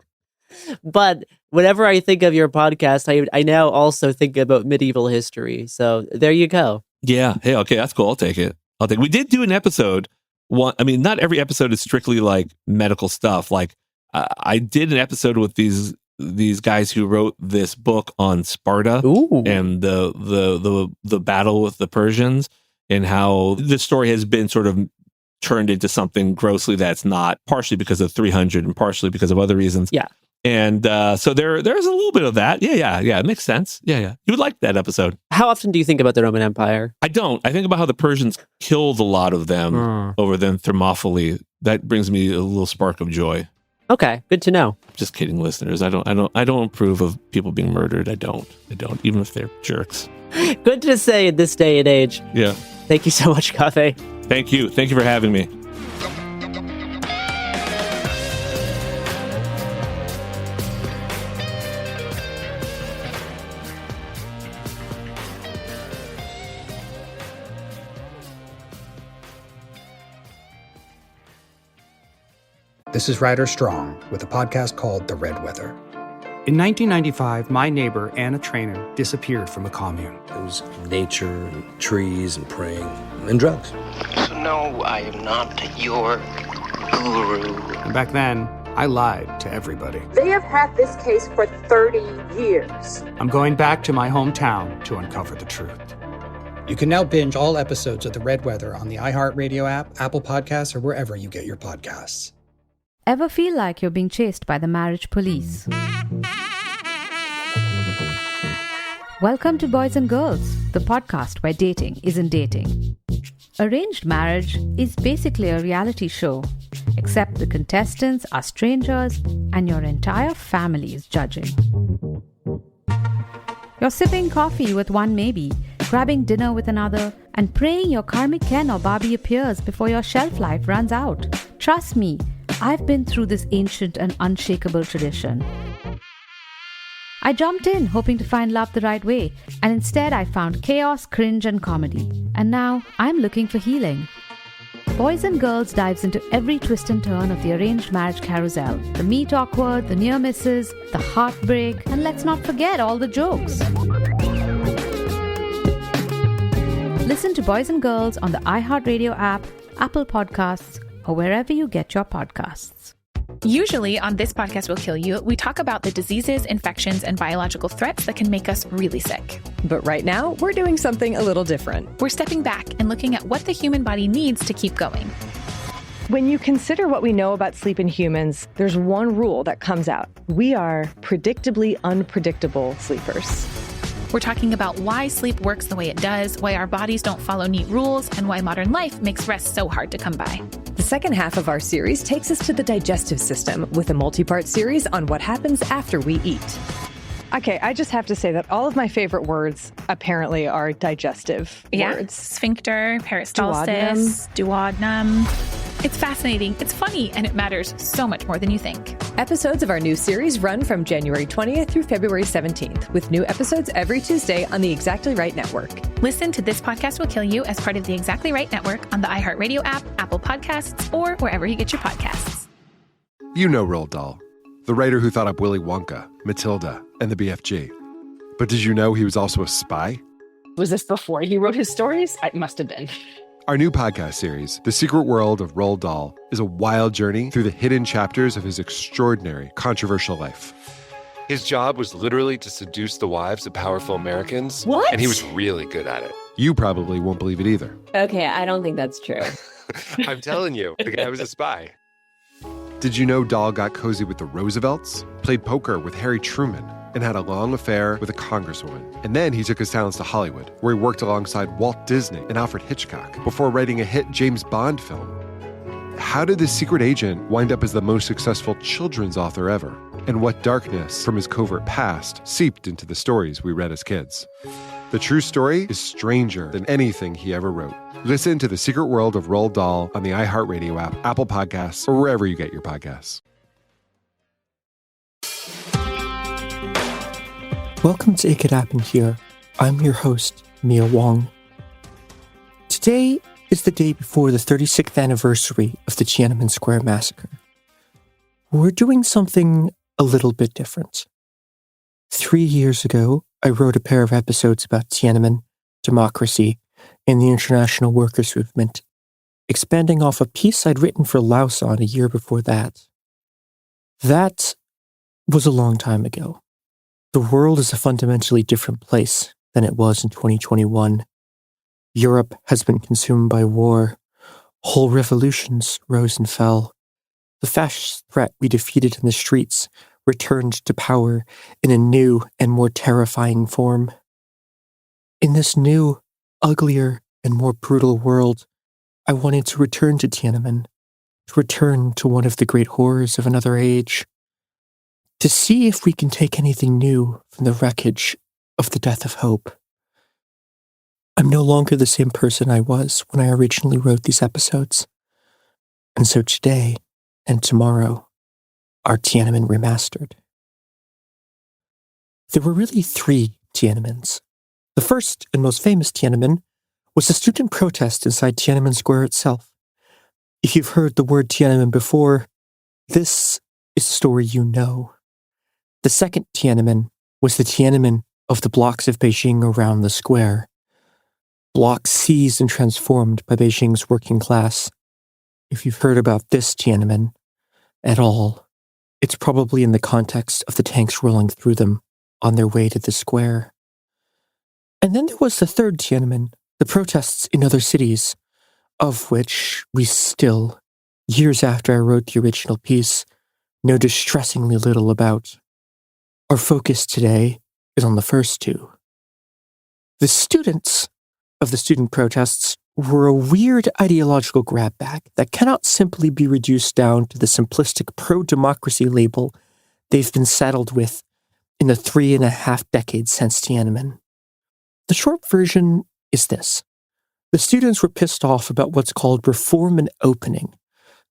But whenever I think of your podcast, I now also think about medieval history. So there you go. Yeah. Hey, okay, that's cool. I'll take it. We did do an episode. Not every episode is strictly like medical stuff. I did an episode with these guys who wrote this book on Sparta and the battle with the Persians, and how this story has been sort of turned into something grossly that's not, partially because of 300 and partially because of other reasons. Yeah. And so there's a little bit of that. Yeah. It makes sense. Yeah. You would like that episode. How often do you think about the Roman Empire? I don't. I think about how the Persians killed a lot of them over the Thermopylae. That brings me a little spark of joy. Okay, good to know. Just kidding, listeners. I don't approve of people being murdered. I don't, even if they're jerks. Good to say in this day and age. Yeah. Thank you so much, Kaveh. Thank you for having me. This is Ryder Strong with a podcast called The Red Weather. In 1995, my neighbor, Anna Trainer, disappeared from a commune. It was nature and trees and praying and drugs. So no, I am not your guru. And back then, I lied to everybody. They have had this case for 30 years. I'm going back to my hometown to uncover the truth. You can now binge all episodes of The Red Weather on the iHeartRadio app, Apple Podcasts, or wherever you get your podcasts. Ever feel like you're being chased by the marriage police? Welcome to Boys and Girls, the podcast where dating isn't dating. Arranged marriage is basically a reality show, except the contestants are strangers and your entire family is judging. You're sipping coffee with one maybe, grabbing dinner with another, and praying your karmic Ken or Barbie appears before your shelf life runs out. Trust me, I've been through this ancient and unshakable tradition. I jumped in hoping to find love the right way, and instead I found chaos, cringe, and comedy. And now I'm looking for healing. Boys and Girls dives into every twist and turn of the arranged marriage carousel. The meet awkward, the near misses, the heartbreak, and let's not forget all the jokes. Listen to Boys and Girls on the iHeartRadio app, Apple Podcasts, or wherever you get your podcasts. Usually on This Podcast Will Kill You, we talk about the diseases, infections, and biological threats that can make us really sick. But right now, we're doing something a little different. We're stepping back and looking at what the human body needs to keep going. When you consider what we know about sleep in humans, there's one rule that comes out. We are predictably unpredictable sleepers. We're talking about why sleep works the way it does, why our bodies don't follow neat rules, and why modern life makes rest so hard to come by. The second half of our series takes us to the digestive system with a multi-part series on what happens after we eat. Okay, I just have to say that all of my favorite words apparently are digestive words. Sphincter, peristalsis, duodenum. It's fascinating, it's funny, and it matters so much more than you think. Episodes of our new series run from January 20th through February 17th, with new episodes every Tuesday on the Exactly Right Network. Listen to This Podcast Will Kill You as part of the Exactly Right Network on the iHeartRadio app, Apple Podcasts, or wherever you get your podcasts. You know Roald Dahl, the writer who thought up Willy Wonka, Matilda, and the BFG. But did you know he was also a spy? Was this before he wrote his stories? It must have been. Our new podcast series, The Secret World of Roald Dahl, is a wild journey through the hidden chapters of his extraordinary, controversial life. His job was literally to seduce the wives of powerful Americans. What? And he was really good at it. You probably won't believe it either. Okay, I don't think that's true. I'm telling you, the guy was a spy. Did you know Dahl got cozy with the Roosevelts, played poker with Harry Truman, and had a long affair with a congresswoman? And then he took his talents to Hollywood, where he worked alongside Walt Disney and Alfred Hitchcock before writing a hit James Bond film. How did this secret agent wind up as the most successful children's author ever? And what darkness from his covert past seeped into the stories we read as kids? The true story is stranger than anything he ever wrote. Listen to The Secret World of Roald Dahl on the iHeartRadio app, Apple Podcasts, or wherever you get your podcasts. Welcome to It Could Happen Here. I'm your host, Mia Wong. Today is the day before the 36th anniversary of the Tiananmen Square massacre. We're doing something a little bit different. 3 years ago, I wrote a pair of episodes about Tiananmen, democracy, and the international workers' movement, expanding off a piece I'd written for Lausan a year before that. That was a long time ago. The world is a fundamentally different place than it was in 2021. Europe has been consumed by war. Whole revolutions rose and fell. The fascist threat we defeated in the streets returned to power in a new and more terrifying form. In this new, uglier, and more brutal world, I wanted to return to Tiananmen, to return to one of the great horrors of another age, to see if we can take anything new from the wreckage of the death of hope. I'm no longer the same person I was when I originally wrote these episodes, and so today and tomorrow are Tiananmen Remastered. There were really 3 Tiananmens. The first and most famous Tiananmen was a student protest inside Tiananmen Square itself. If you've heard the word Tiananmen before, This is a story you know. The second Tiananmen was the Tiananmen of the blocks of Beijing around the square. Blocks seized and transformed by Beijing's working class. If you've heard about this Tiananmen at all, it's probably in the context of the tanks rolling through them on their way to the square. And then there was the third Tiananmen, the protests in other cities, of which we still, years after I wrote the original piece, know distressingly little about. Our focus today is on the first two. The students of the student protests were a weird ideological grab bag that cannot simply be reduced down to the simplistic pro-democracy label they've been saddled with in the 3.5 decades since Tiananmen. The short version is this. The students were pissed off about what's called reform and opening,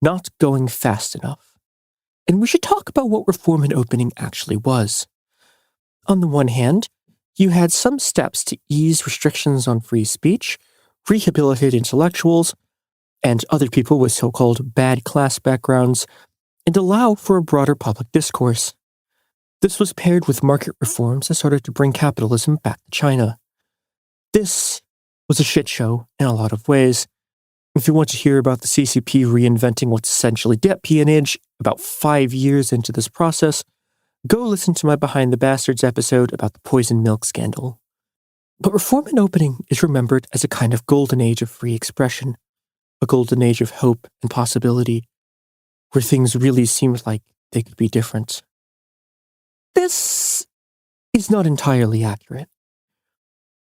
not going fast enough. And we should talk about what reform and opening actually was. On the one hand, you had some steps to ease restrictions on free speech, rehabilitate intellectuals, and other people with so-called bad class backgrounds, and allow for a broader public discourse. This was paired with market reforms that started to bring capitalism back to China. This was a shit show in a lot of ways. If you want to hear about the CCP reinventing what's essentially debt peonage about 5 years into this process, go listen to my Behind the Bastards episode about the poison milk scandal. But reform and opening is remembered as a kind of golden age of free expression, a golden age of hope and possibility, where things really seemed like they could be different. This is not entirely accurate.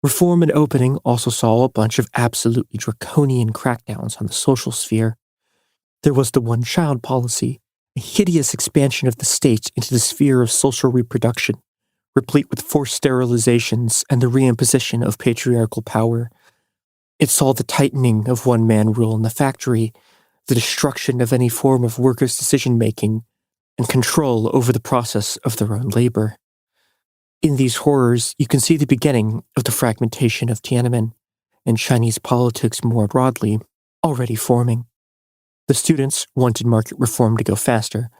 Reform and opening also saw a bunch of absolutely draconian crackdowns on the social sphere. There was the one-child policy, a hideous expansion of the state into the sphere of social reproduction, replete with forced sterilizations and the reimposition of patriarchal power. It saw the tightening of one-man rule in the factory, the destruction of any form of workers' decision-making, and control over the process of their own labor. In these horrors, you can see the beginning of the fragmentation of Tiananmen and Chinese politics more broadly already forming. The students wanted market reform to go faster.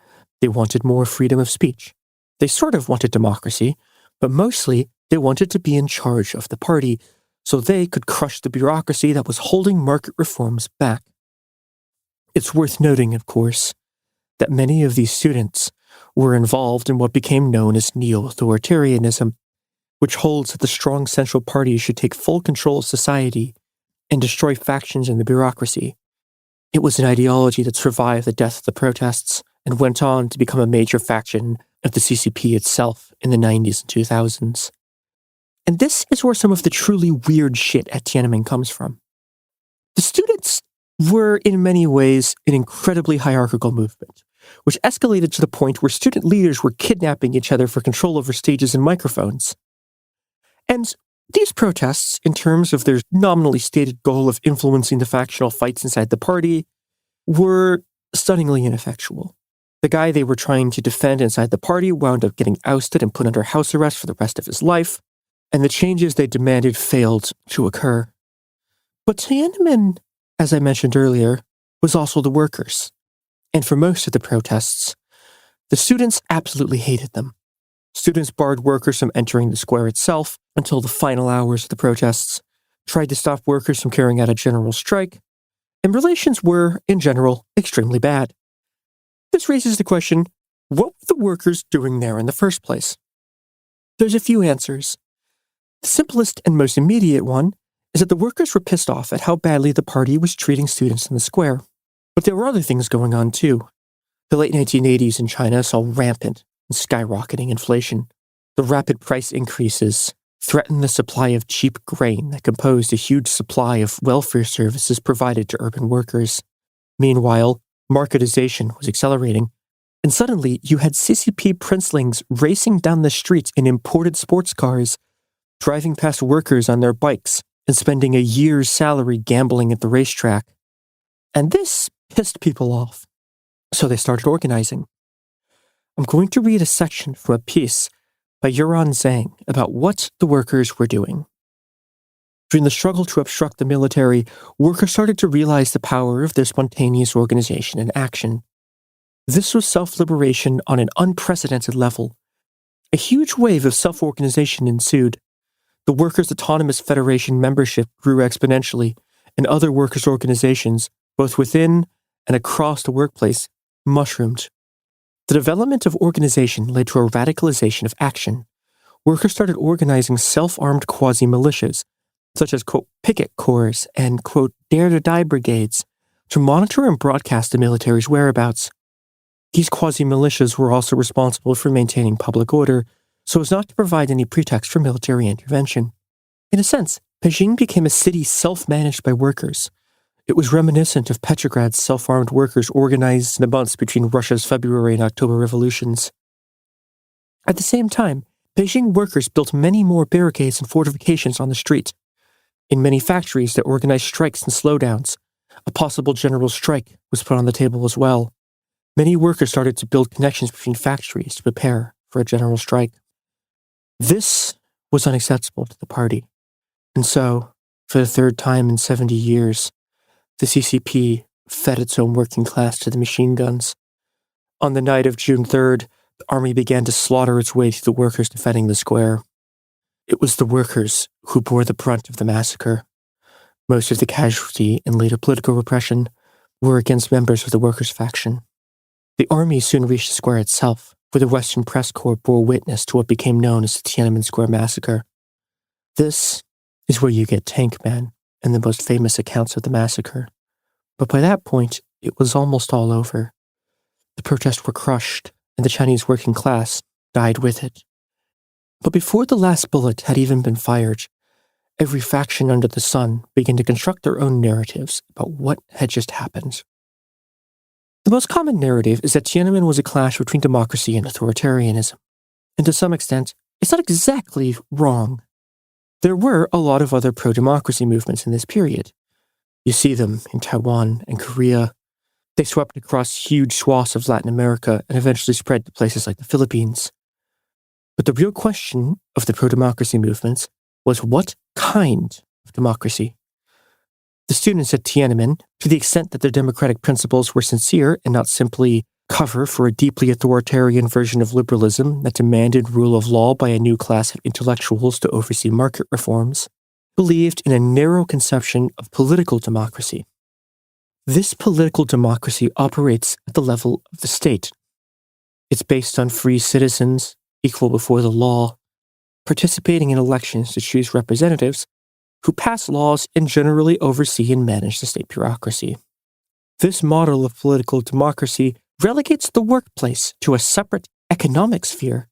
They wanted more freedom of speech. They sort of wanted democracy, but mostly they wanted to be in charge of the party so they could crush the bureaucracy that was holding market reforms back. It's worth noting, of course, that many of these students were involved in what became known as neo-authoritarianism, which holds that the strong central party should take full control of society and destroy factions in the bureaucracy. It was an ideology that survived the death of the protests and went on to become a major faction of the CCP itself in the 90s and 2000s. And this is where some of the truly weird shit at Tiananmen comes from. The students were, in many ways, an incredibly hierarchical movement, which escalated to the point where student leaders were kidnapping each other for control over stages and microphones. And these protests, in terms of their nominally stated goal of influencing the factional fights inside the party, were stunningly ineffectual. The guy they were trying to defend inside the party wound up getting ousted and put under house arrest for the rest of his life, and the changes they demanded failed to occur. But Tiananmen, as I mentioned earlier, was also the workers. And for most of the protests, the students absolutely hated them. Students barred workers from entering the square itself until the final hours of the protests, tried to stop workers from carrying out a general strike, and relations were, in general, extremely bad. This raises the question, what were the workers doing there in the first place? There's a few answers. The simplest and most immediate one is that the workers were pissed off at how badly the party was treating students in the square. But there were other things going on too. The late 1980s in China saw rampant and skyrocketing inflation. The rapid price increases threatened the supply of cheap grain that composed a huge supply of welfare services provided to urban workers. Meanwhile, marketization was accelerating, and suddenly you had CCP princelings racing down the streets in imported sports cars, driving past workers on their bikes and spending a year's salary gambling at the racetrack. And this pissed people off, so they started organizing. I'm going to read a section from a piece by Yuran Zhang about what the workers were doing. During the struggle to obstruct the military, workers started to realize the power of their spontaneous organization and action. This was self-liberation on an unprecedented level. A huge wave of self-organization ensued. The Workers' Autonomous Federation membership grew exponentially, and other workers' organizations, both within and across the workplace, mushroomed. The development of organization led to a radicalization of action. Workers started organizing self-armed quasi-militias, such as, quote, picket corps and, quote, dare-to-die brigades, to monitor and broadcast the military's whereabouts. These quasi-militias were also responsible for maintaining public order, so as not to provide any pretext for military intervention. In a sense, Beijing became a city self-managed by workers. It was reminiscent of Petrograd's self-armed workers organized in the months between Russia's February and October revolutions. At the same time, Beijing workers built many more barricades and fortifications on the street. In many factories that organized strikes and slowdowns, a possible general strike was put on the table as well. Many workers started to build connections between factories to prepare for a general strike. This was unacceptable to the party. And so, for the third time in 70 years, the CCP fed its own working class to the machine guns. On the night of June 3rd, the army began to slaughter its way through the workers defending the square. It was the workers who bore the brunt of the massacre. Most of the casualty and later political repression were against members of the workers' faction. The army soon reached the square itself, where the Western Press Corps bore witness to what became known as the Tiananmen Square Massacre. This is where you get Tank Man and the most famous accounts of the massacre. But by that point, it was almost all over. The protests were crushed, and the Chinese working class died with it. But before the last bullet had even been fired, every faction under the sun began to construct their own narratives about what had just happened. The most common narrative is that Tiananmen was a clash between democracy and authoritarianism. And to some extent, it's not exactly wrong. There were a lot of other pro-democracy movements in this period. You see them in Taiwan and Korea. They swept across huge swaths of Latin America and eventually spread to places like the Philippines. But the real question of the pro-democracy movements was what kind of democracy? The students at Tiananmen, to the extent that their democratic principles were sincere and not simply cover for a deeply authoritarian version of liberalism that demanded rule of law by a new class of intellectuals to oversee market reforms, believed in a narrow conception of political democracy. This political democracy operates at the level of the state. It's based on free citizens, equal before the law, participating in elections to choose representatives who pass laws and generally oversee and manage the state bureaucracy. This model of political democracy relegates the workplace to a separate economic sphere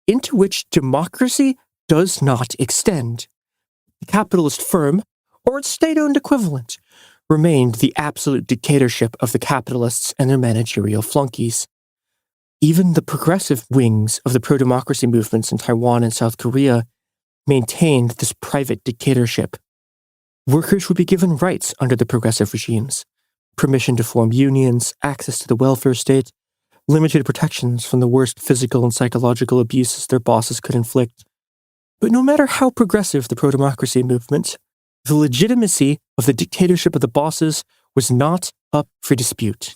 into which democracy does not extend. The capitalist firm, or its state-owned equivalent, remained the absolute dictatorship of the capitalists and their managerial flunkies. Even the progressive wings of the pro-democracy movements in Taiwan and South Korea maintained this private dictatorship. Workers would be given rights under the progressive regimes: permission to form unions, access to the welfare state, limited protections from the worst physical and psychological abuses their bosses could inflict. But no matter how progressive the pro-democracy movement, the legitimacy of the dictatorship of the bosses was not up for dispute.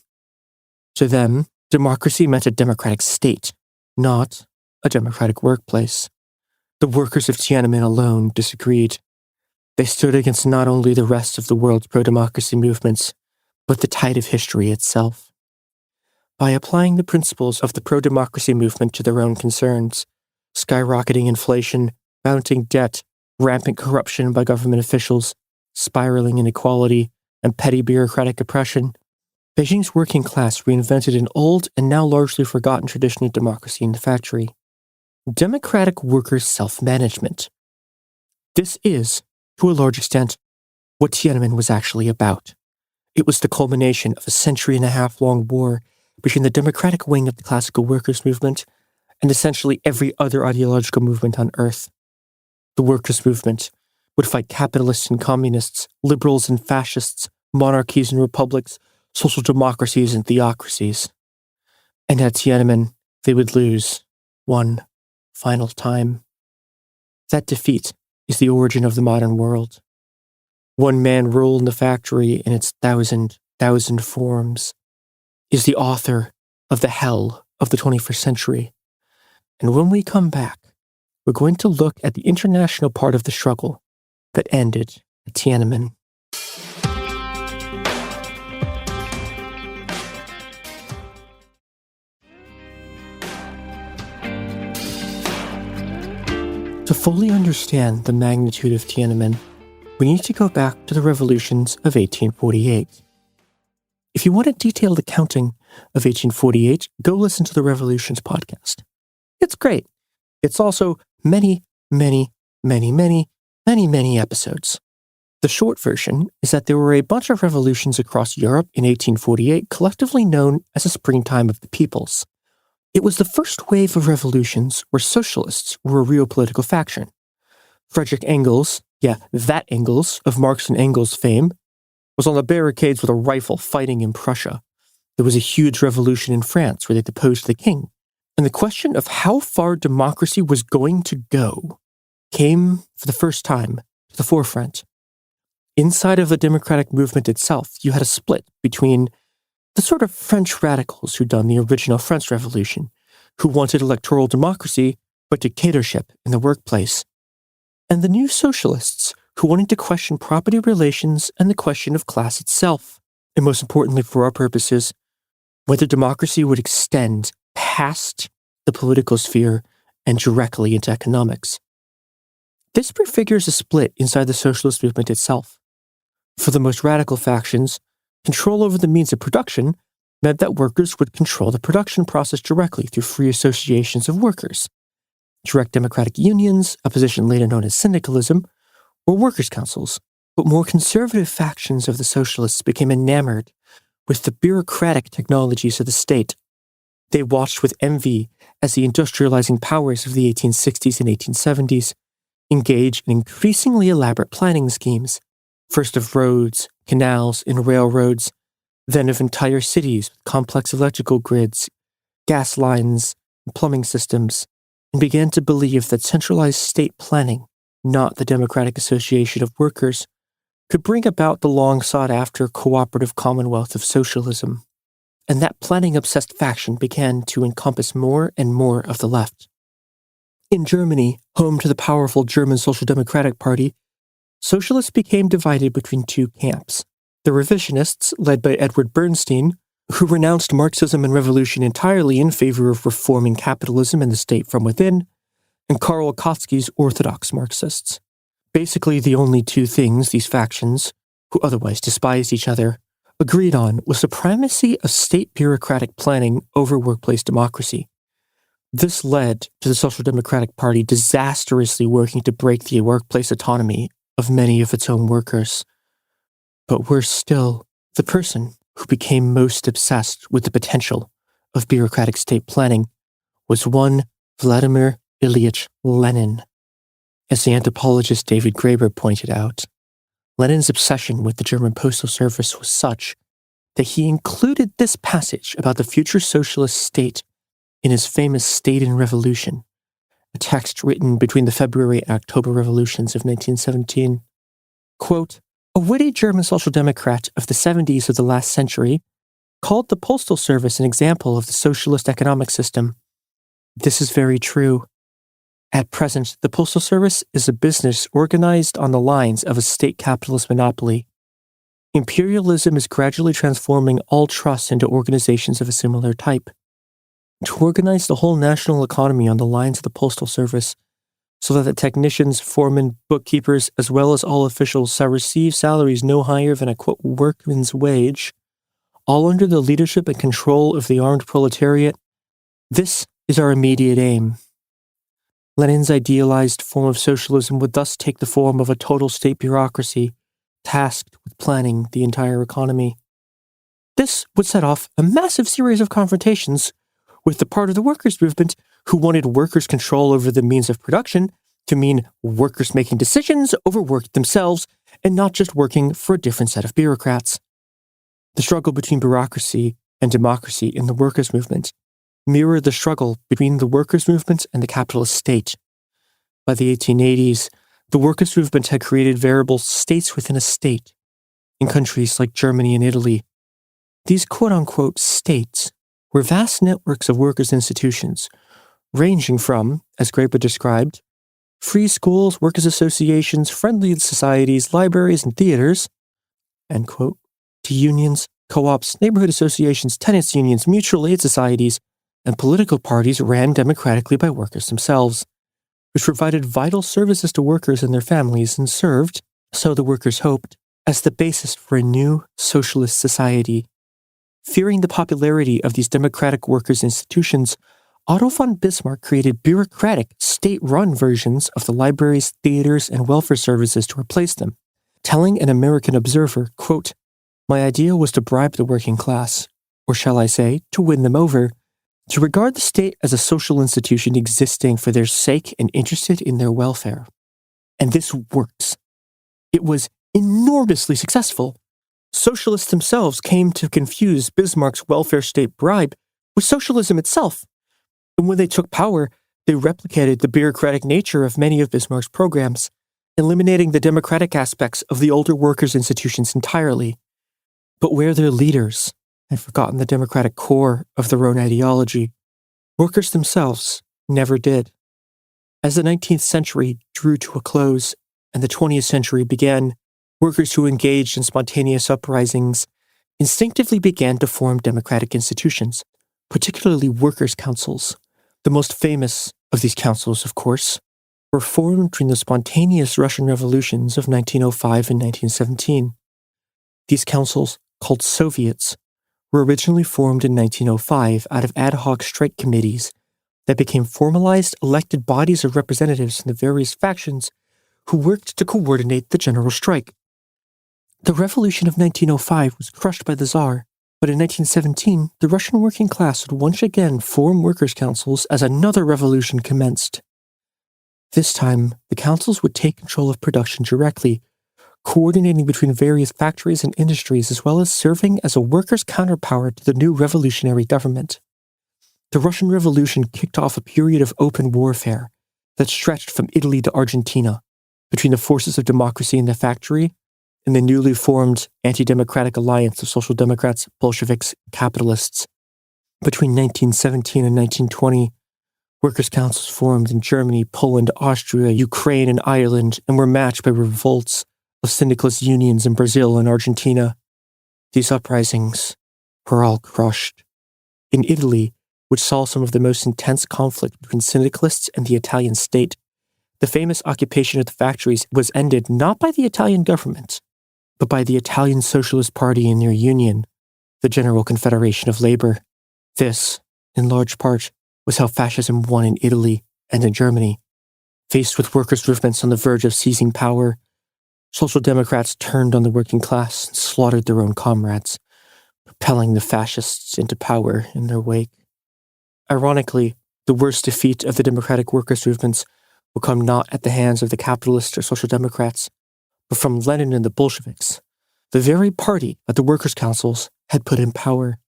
To them, democracy meant a democratic state, not a democratic workplace. The workers of Tiananmen alone disagreed. They stood against not only the rest of the world's pro-democracy movements, but the tide of history itself. By applying the principles of the pro-democracy movement to their own concerns, skyrocketing inflation, mounting debt, rampant corruption by government officials, spiraling inequality, and petty bureaucratic oppression, Beijing's working class reinvented an old and now largely forgotten tradition of democracy in the factory: democratic workers' self-management. This is, to a large extent, what Tiananmen was actually about. It was the culmination of a century-and-a-half-long war between the democratic wing of the classical workers' movement and essentially every other ideological movement on Earth. The workers' movement would fight capitalists and communists, liberals and fascists, monarchies and republics, social democracies and theocracies. And at Tiananmen, they would lose one final time. That defeat is the origin of the modern world. One-man rule in the factory in its thousand forms is the author of the hell of the 21st century. And when we come back, we're going to look at the international part of the struggle that ended at Tiananmen. To fully understand the magnitude of Tiananmen, we need to go back to the revolutions of 1848. If you want a detailed accounting of 1848, go listen to the Revolutions podcast. It's great. It's also many episodes. The short version is that there were a bunch of revolutions across Europe in 1848, collectively known as the Springtime of the Peoples. It was the first wave of revolutions where socialists were a real political faction. Friedrich Engels, that Engels of Marx and Engels fame, was on the barricades with a rifle fighting in Prussia. There was a huge revolution in France where they deposed the king. And the question of how far democracy was going to go came for the first time to the forefront. Inside of the democratic movement itself, you had a split between the sort of French radicals who'd done the original French Revolution, who wanted electoral democracy but dictatorship in the workplace, and the new socialists who wanted to question property relations and the question of class itself, and most importantly for our purposes, whether democracy would extend past the political sphere and directly into economics. This prefigures a split inside the socialist movement itself. For the most radical factions, control over the means of production meant that workers would control the production process directly through free associations of workers, direct democratic unions, a position later known as syndicalism, or workers' councils. But more conservative factions of the socialists became enamored with the bureaucratic technologies of the state. They watched with envy as the industrializing powers of the 1860s and 1870s engage in increasingly elaborate planning schemes, first of roads, canals, and railroads, then of entire cities with complex electrical grids, gas lines, and plumbing systems, and began to believe that centralized state planning, not the democratic association of workers, could bring about the long-sought-after cooperative commonwealth of socialism. And that planning-obsessed faction began to encompass more and more of the left. In Germany, home to the powerful German Social Democratic Party, socialists became divided between two camps. The revisionists, led by Edward Bernstein, who renounced Marxism and revolution entirely in favor of reforming capitalism and the state from within, and Karl Kautsky's orthodox Marxists. Basically, the only two things these factions, who otherwise despised each other, agreed on was the primacy of state bureaucratic planning over workplace democracy. This led to the Social Democratic Party disastrously working to break the workplace autonomy of many of its own workers. But worse still, the person who became most obsessed with the potential of bureaucratic state planning was one Vladimir Ilyich Lenin. As the anthropologist David Graeber pointed out, Lenin's obsession with the German postal service was such that he included this passage about the future socialist state in his famous State and Revolution, a text written between the February and October revolutions of 1917. Quote, "A witty German social democrat of the 70s of the last century called the postal service an example of the socialist economic system. This is very true. At present, the postal service is a business organized on the lines of a state capitalist monopoly. Imperialism is gradually transforming all trusts into organizations of a similar type. To organize the whole national economy on the lines of the postal service, so that the technicians, foremen, bookkeepers, as well as all officials shall receive salaries no higher than a, quote, workman's wage, all under the leadership and control of the armed proletariat, this is our immediate aim." Lenin's idealized form of socialism would thus take the form of a total state bureaucracy tasked with planning the entire economy. This would set off a massive series of confrontations with the part of the workers' movement who wanted workers' control over the means of production to mean workers making decisions over work themselves and not just working for a different set of bureaucrats. The struggle between bureaucracy and democracy in the workers' movement mirrored the struggle between the workers' movement and the capitalist state. By the 1880s, the workers' movement had created veritable states within a state in countries like Germany and Italy. These quote-unquote states were vast networks of workers' institutions, ranging from, as Graeber described, free schools, workers' associations, friendly societies, libraries, and theaters, end quote, to unions, co-ops, neighborhood associations, tenants unions, mutual aid societies, and political parties ran democratically by workers themselves, which provided vital services to workers and their families and served, so the workers hoped, as the basis for a new socialist society. Fearing the popularity of these democratic workers' institutions, Otto von Bismarck created bureaucratic, state-run versions of the libraries, theaters, and welfare services to replace them, telling an American observer, quote, "My idea was to bribe the working class, or shall I say, to win them over, to regard the state as a social institution existing for their sake and interested in their welfare." And this works. It was enormously successful. Socialists themselves came to confuse Bismarck's welfare state bribe with socialism itself. And when they took power, they replicated the bureaucratic nature of many of Bismarck's programs, eliminating the democratic aspects of the older workers' institutions entirely. But where their leaders had forgotten the democratic core of their own ideology, workers themselves never did. As the 19th century drew to a close and the 20th century began, workers who engaged in spontaneous uprisings instinctively began to form democratic institutions, particularly workers' councils. The most famous of these councils, of course, were formed during the spontaneous Russian revolutions of 1905 and 1917. These councils, called Soviets, were originally formed in 1905 out of ad hoc strike committees that became formalized elected bodies of representatives from the various factions who worked to coordinate the general strike. The revolution of 1905 was crushed by the Tsar, but in 1917, the Russian working class would once again form workers' councils as another revolution commenced. This time, the councils would take control of production directly, coordinating between various factories and industries as well as serving as a workers' counterpower to the new revolutionary government. The Russian Revolution kicked off a period of open warfare that stretched from Italy to Argentina between the forces of democracy in the factory and the newly formed anti-democratic alliance of Social Democrats, Bolsheviks, and capitalists. Between 1917 and 1920, workers' councils formed in Germany, Poland, Austria, Ukraine, and Ireland, and were matched by revolts of syndicalist unions in Brazil and Argentina. These uprisings were all crushed. In Italy, which saw some of the most intense conflict between syndicalists and the Italian state, the famous occupation of the factories was ended not by the Italian government, but by the Italian Socialist Party and their union, the General Confederation of Labor. This, in large part, was how fascism won in Italy and in Germany. Faced with workers' movements on the verge of seizing power, Social Democrats turned on the working class and slaughtered their own comrades, propelling the fascists into power in their wake. Ironically, the worst defeat of the democratic workers' movements will come not at the hands of the capitalists or Social Democrats, but from Lenin and the Bolsheviks, the very party that the workers' councils had put in power.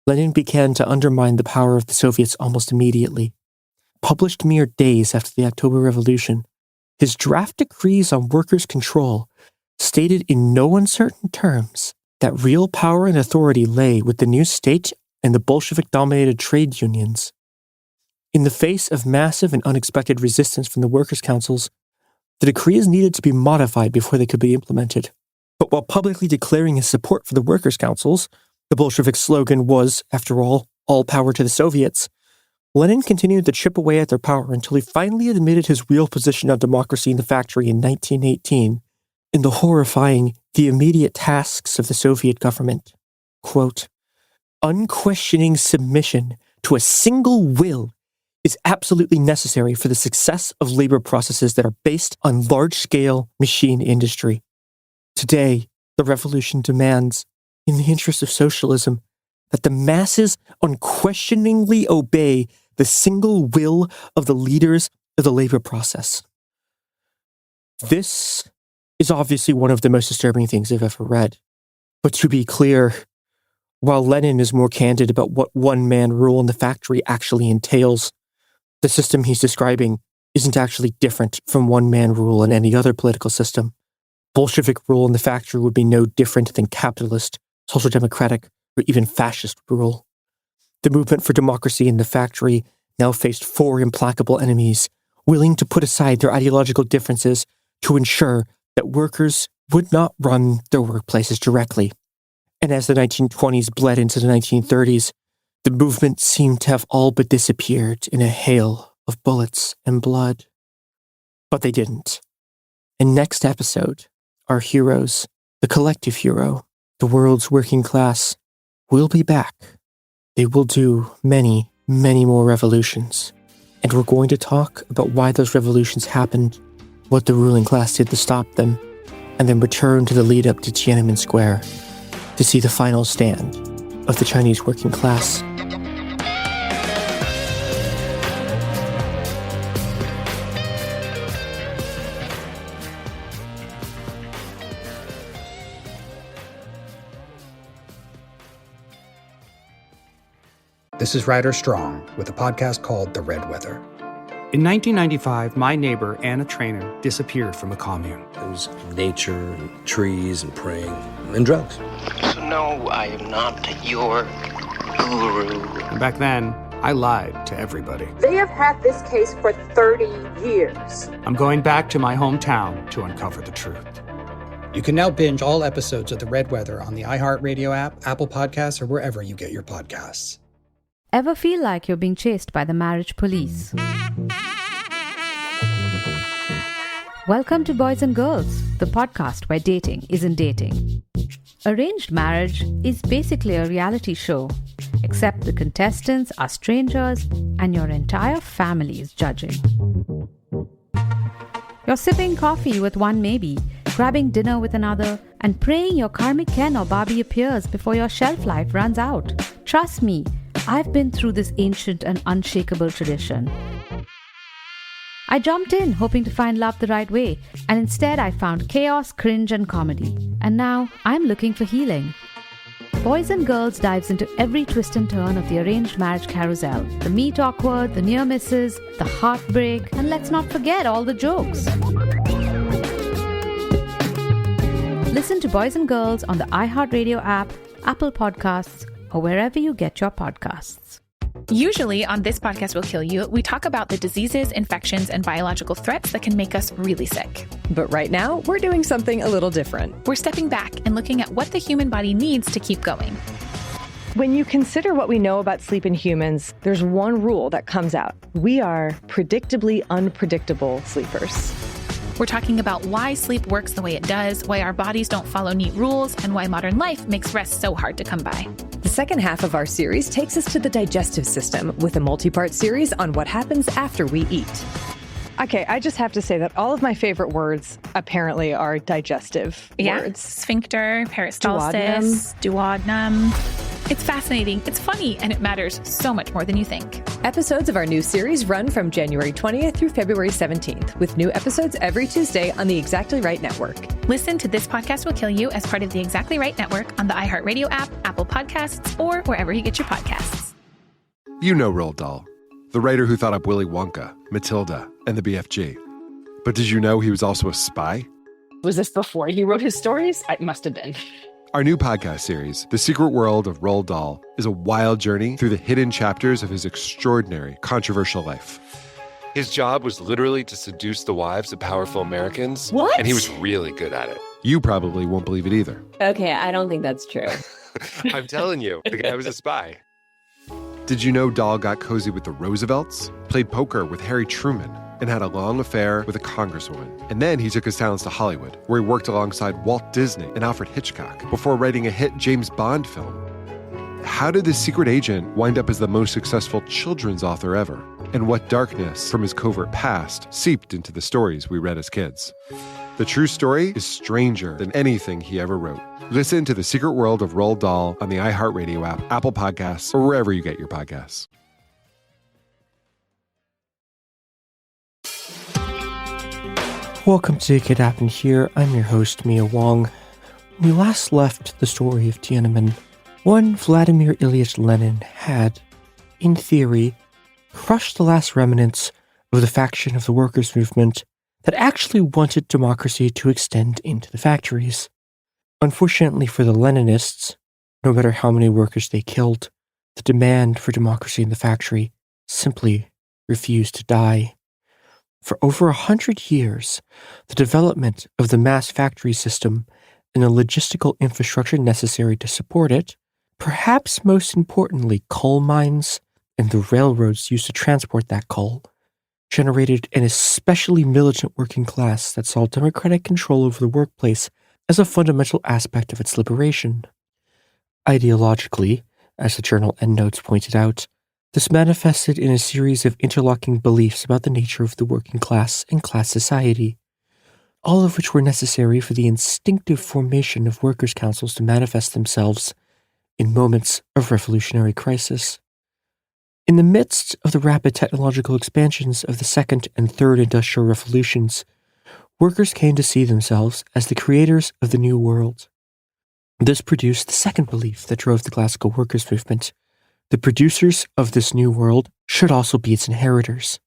Lenin began to undermine the power of the Soviets almost immediately. Published mere days after the October Revolution, his draft decrees on workers' control stated in no uncertain terms that real power and authority lay with the new state and the Bolshevik-dominated trade unions. In the face of massive and unexpected resistance from the workers' councils, the decrees needed to be modified before they could be implemented. But while publicly declaring his support for the workers' councils, the Bolshevik slogan was, after all power to the Soviets, Lenin continued to chip away at their power until he finally admitted his real position on democracy in the factory in 1918, in the horrifying, the immediate tasks of the Soviet government. Quote, "Unquestioning submission to a single will is absolutely necessary for the success of labor processes that are based on large-scale machine industry. Today, the revolution demands, in the interest of socialism, that the masses unquestioningly obey the single will of the leaders of the labor process." This is obviously one of the most disturbing things I've ever read. But to be clear, while Lenin is more candid about what one-man rule in the factory actually entails, the system he's describing isn't actually different from one-man rule in any other political system. Bolshevik rule in the factory would be no different than capitalist, social democratic, or even fascist rule. The movement for democracy in the factory now faced 4 implacable enemies, willing to put aside their ideological differences to ensure that workers would not run their workplaces directly. And as the 1920s bled into the 1930s, the movement seemed to have all but disappeared in a hail of bullets and blood. But they didn't. In next episode, our heroes, the collective hero, the world's working class, will be back. They will do many, many more revolutions. And we're going to talk about why those revolutions happened, what the ruling class did to stop them, and then return to the lead up to Tiananmen Square to see the final stand of the Chinese working class. This is Ryder Strong with a podcast called The Red Weather. In 1995, my neighbor, Anna Trainer, disappeared from a commune. It was nature and trees and praying and drugs. So no, I am not your guru. And back then, I lied to everybody. They have had this case for 30 years. I'm going back to my hometown to uncover the truth. You can now binge all episodes of The Red Weather on the iHeartRadio app, Apple Podcasts, or wherever you get your podcasts. Ever feel like you're being chased by the marriage police? Welcome to Boys and Girls, the podcast where dating isn't dating. Arranged marriage is basically a reality show, except the contestants are strangers and your entire family is judging. You're sipping coffee with one maybe, grabbing dinner with another, and praying your karmic Ken or Barbie appears before your shelf life runs out. Trust me, I've been through this ancient and unshakable tradition. I jumped in hoping to find love the right way, and instead I found chaos, cringe, and comedy. And now I'm looking for healing. Boys and Girls dives into every twist and turn of the arranged marriage carousel. The meet awkward, the near misses, the heartbreak, and let's not forget all the jokes. Listen to Boys and Girls on the iHeartRadio app, Apple Podcasts, or wherever you get your podcasts. Usually on This Podcast Will Kill You, we talk about the diseases, infections, and biological threats that can make us really sick. But right now, we're doing something a little different. We're stepping back and looking at what the human body needs to keep going. When you consider what we know about sleep in humans, there's one rule that comes out. We are predictably unpredictable sleepers. We're talking about why sleep works the way it does, why our bodies don't follow neat rules, and why modern life makes rest so hard to come by. The second half of our series takes us to the digestive system with a multi-part series on what happens after we eat. Okay, I just have to say that all of my favorite words apparently are digestive words. Sphincter, peristalsis, duodenum. It's fascinating, it's funny, and it matters so much more than you think. Episodes of our new series run from January 20th through February 17th, with new episodes every Tuesday on the Exactly Right Network. Listen to This Podcast Will Kill You as part of the Exactly Right Network on the iHeartRadio app, Apple Podcasts, or wherever you get your podcasts. You know Roald Dahl, the writer who thought up Willy Wonka, Matilda, and the BFG. But did you know he was also a spy? Was this before he wrote his stories? It must have been. Our new podcast series, The Secret World of Roald Dahl, is a wild journey through the hidden chapters of his extraordinary, controversial life. His job was literally to seduce the wives of powerful Americans. What? And he was really good at it. You probably won't believe it either. Okay, I don't think that's true. I'm telling you, the guy was a spy. Did you know Dahl got cozy with the Roosevelts, played poker with Harry Truman, and had a long affair with a congresswoman? And then he took his talents to Hollywood, where he worked alongside Walt Disney and Alfred Hitchcock before writing a hit James Bond film. How did this secret agent wind up as the most successful children's author ever? And what darkness from his covert past seeped into the stories we read as kids? The true story is stranger than anything he ever wrote. Listen to The Secret World of Roald Dahl on the iHeartRadio app, Apple Podcasts, or wherever you get your podcasts. Welcome to It Could Happen Here. I'm your host, Mia Wong. When we last left the story of Tiananmen, one Vladimir Ilyich Lenin had, in theory, crushed the last remnants of the faction of the workers' movement that actually wanted democracy to extend into the factories. Unfortunately for the Leninists, no matter how many workers they killed, the demand for democracy in the factory simply refused to die. For over 100 years, the development of the mass factory system and the logistical infrastructure necessary to support it, perhaps most importantly coal mines and the railroads used to transport that coal, generated an especially militant working class that saw democratic control over the workplace as a fundamental aspect of its liberation. Ideologically, as the journal endnotes pointed out, this manifested in a series of interlocking beliefs about the nature of the working class and class society, all of which were necessary for the instinctive formation of workers' councils to manifest themselves in moments of revolutionary crisis. In the midst of the rapid technological expansions of the Second and Third Industrial Revolutions, workers came to see themselves as the creators of the New World. This produced the second belief that drove the classical workers' movement. The producers of this new world should also be its inheritors.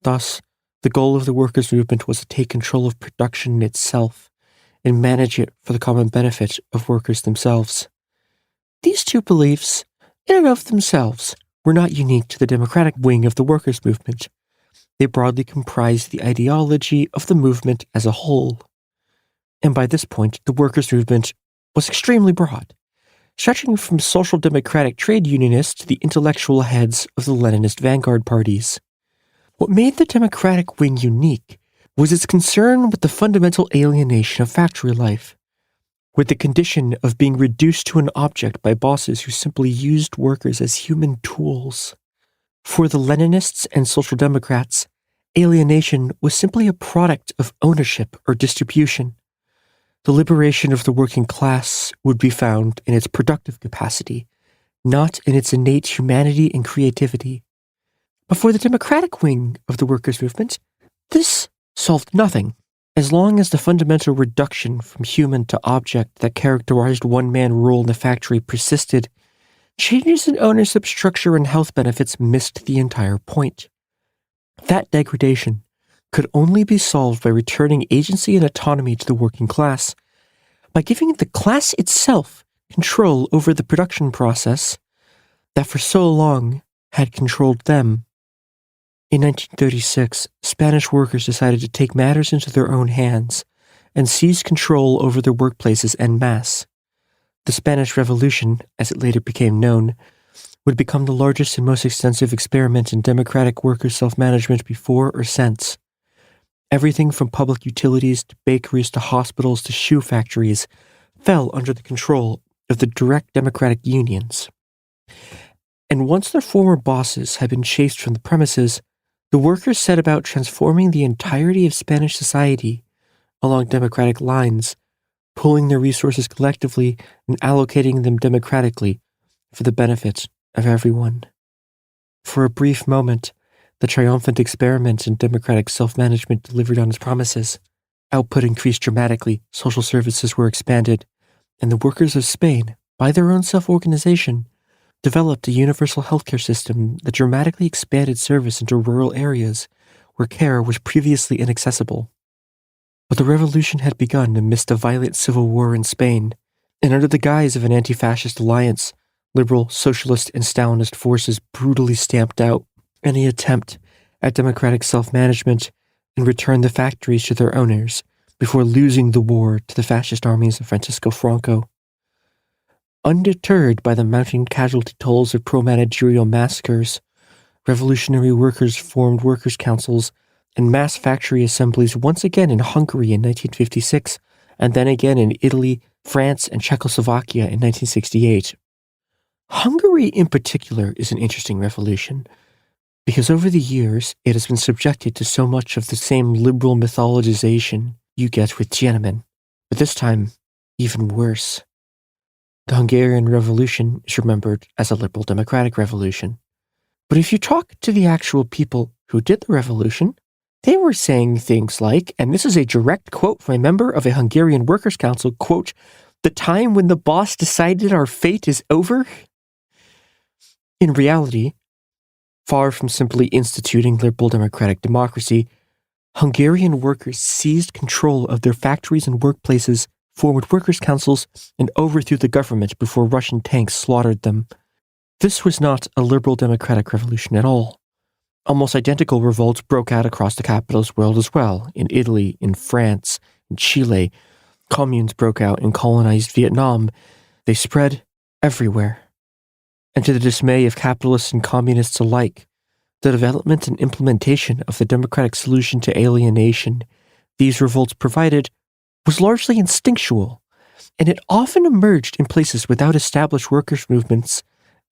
Thus, the goal of the workers' movement was to take control of production itself and manage it for the common benefit of workers themselves. These two beliefs, in and of themselves, were not unique to the democratic wing of the workers' movement. They broadly comprised the ideology of the movement as a whole. And by this point, the workers' movement was extremely broad, stretching from social democratic trade unionists to the intellectual heads of the Leninist vanguard parties. What made the democratic wing unique was its concern with the fundamental alienation of factory life, with the condition of being reduced to an object by bosses who simply used workers as human tools. For the Leninists and Social Democrats, alienation was simply a product of ownership or distribution. The liberation of the working class would be found in its productive capacity, not in its innate humanity and creativity. But for the democratic wing of the workers' movement, this solved nothing. As long as the fundamental reduction from human to object that characterized one-man rule in the factory persisted, changes in ownership structure and health benefits missed the entire point. That degradation could only be solved by returning agency and autonomy to the working class, by giving the class itself control over the production process that for so long had controlled them. In 1936, Spanish workers decided to take matters into their own hands and seize control over their workplaces en masse. The Spanish Revolution, as it later became known, would become the largest and most extensive experiment in democratic workers' self-management before or since. Everything from public utilities to bakeries to hospitals to shoe factories fell under the control of the direct democratic unions. And once their former bosses had been chased from the premises, the workers set about transforming the entirety of Spanish society along democratic lines, pooling their resources collectively and allocating them democratically for the benefit of everyone. For a brief moment, the triumphant experiment in democratic self-management delivered on its promises. Output increased dramatically, social services were expanded, and the workers of Spain, by their own self-organization, developed a universal healthcare system that dramatically expanded service into rural areas where care was previously inaccessible. But the revolution had begun amidst a violent civil war in Spain, and under the guise of an anti-fascist alliance, liberal, socialist, and Stalinist forces brutally stamped out any attempt at democratic self-management and returned the factories to their owners before losing the war to the fascist armies of Francisco Franco. Undeterred by the mounting casualty tolls of pro-managerial massacres, revolutionary workers formed workers' councils and mass factory assemblies once again in Hungary in 1956, and then again in Italy, France, and Czechoslovakia in 1968. Hungary in particular is an interesting revolution, because over the years it has been subjected to so much of the same liberal mythologization you get with Tiananmen, but this time even worse. The Hungarian Revolution is remembered as a liberal democratic revolution. But if you talk to the actual people who did the revolution, they were saying things like, and this is a direct quote from a member of a Hungarian workers' council, quote, "The time when the boss decided our fate is over." In reality, far from simply instituting liberal democratic democracy, Hungarian workers seized control of their factories and workplaces, formed workers' councils, and overthrew the government before Russian tanks slaughtered them. This was not a liberal democratic revolution at all. Almost identical revolts broke out across the capitalist world as well. In Italy, in France, in Chile, communes broke out in colonized Vietnam. They spread everywhere. And to the dismay of capitalists and communists alike, the development and implementation of the democratic solution to alienation these revolts provided was largely instinctual, and it often emerged in places without established workers' movements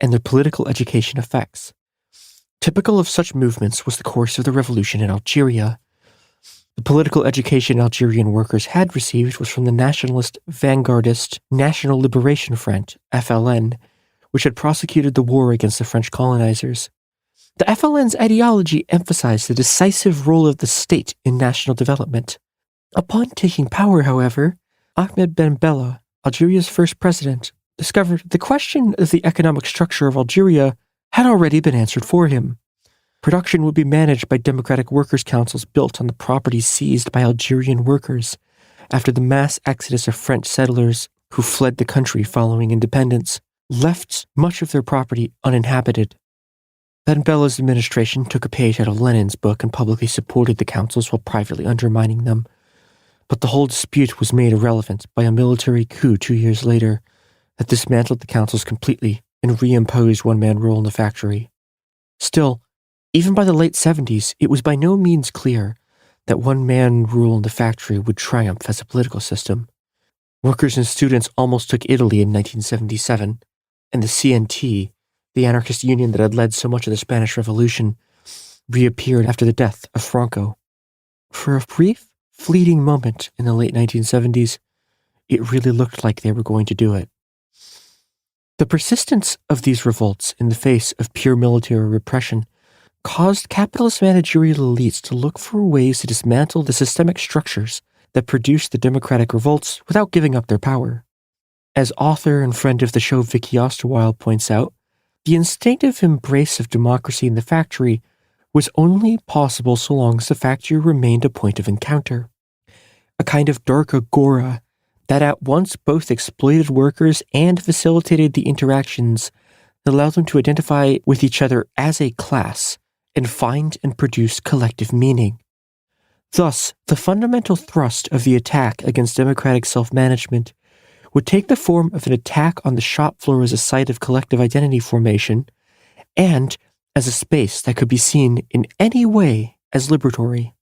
and their political education effects. Typical of such movements was the course of the revolution in Algeria. The political education Algerian workers had received was from the nationalist, vanguardist National Liberation Front, FLN, which had prosecuted the war against the French colonizers. The FLN's ideology emphasized the decisive role of the state in national development. Upon taking power, however, Ahmed Ben Bella, Algeria's first president, discovered the question of the economic structure of Algeria had already been answered for him. Production would be managed by democratic workers' councils built on the property seized by Algerian workers after the mass exodus of French settlers who fled the country following independence left much of their property uninhabited. Ben Bella's administration took a page out of Lenin's book and publicly supported the councils while privately undermining them. But the whole dispute was made irrelevant by a military coup 2 years later that dismantled the councils completely and reimposed one-man rule in the factory. Still, even by the late 70s, it was by no means clear that one-man rule in the factory would triumph as a political system. Workers and students almost took Italy in 1977, and the CNT, the anarchist union that had led so much of the Spanish Revolution, reappeared after the death of Franco. For a brief, fleeting moment in the late 1970s, it really looked like they were going to do it. The persistence of these revolts in the face of pure military repression caused capitalist managerial elites to look for ways to dismantle the systemic structures that produced the democratic revolts without giving up their power. As author and friend of the show Vicky Osterwile points out, the instinctive embrace of democracy in the factory was only possible so long as the factory remained a point of encounter, a kind of dark agora that at once both exploited workers and facilitated the interactions that allowed them to identify with each other as a class and find and produce collective meaning. Thus, the fundamental thrust of the attack against democratic self-management would take the form of an attack on the shop floor as a site of collective identity formation and as a space that could be seen in any way as liberatory.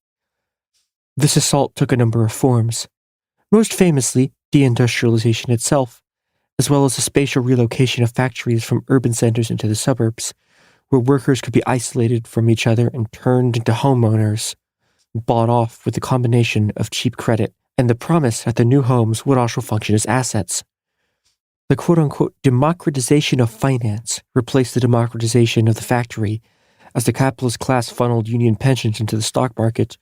This assault took a number of forms, most famously deindustrialization itself, as well as the spatial relocation of factories from urban centers into the suburbs, where workers could be isolated from each other and turned into homeowners, bought off with a combination of cheap credit and the promise that the new homes would also function as assets. The quote-unquote democratization of finance replaced the democratization of the factory as the capitalist class funneled union pensions into the stock market,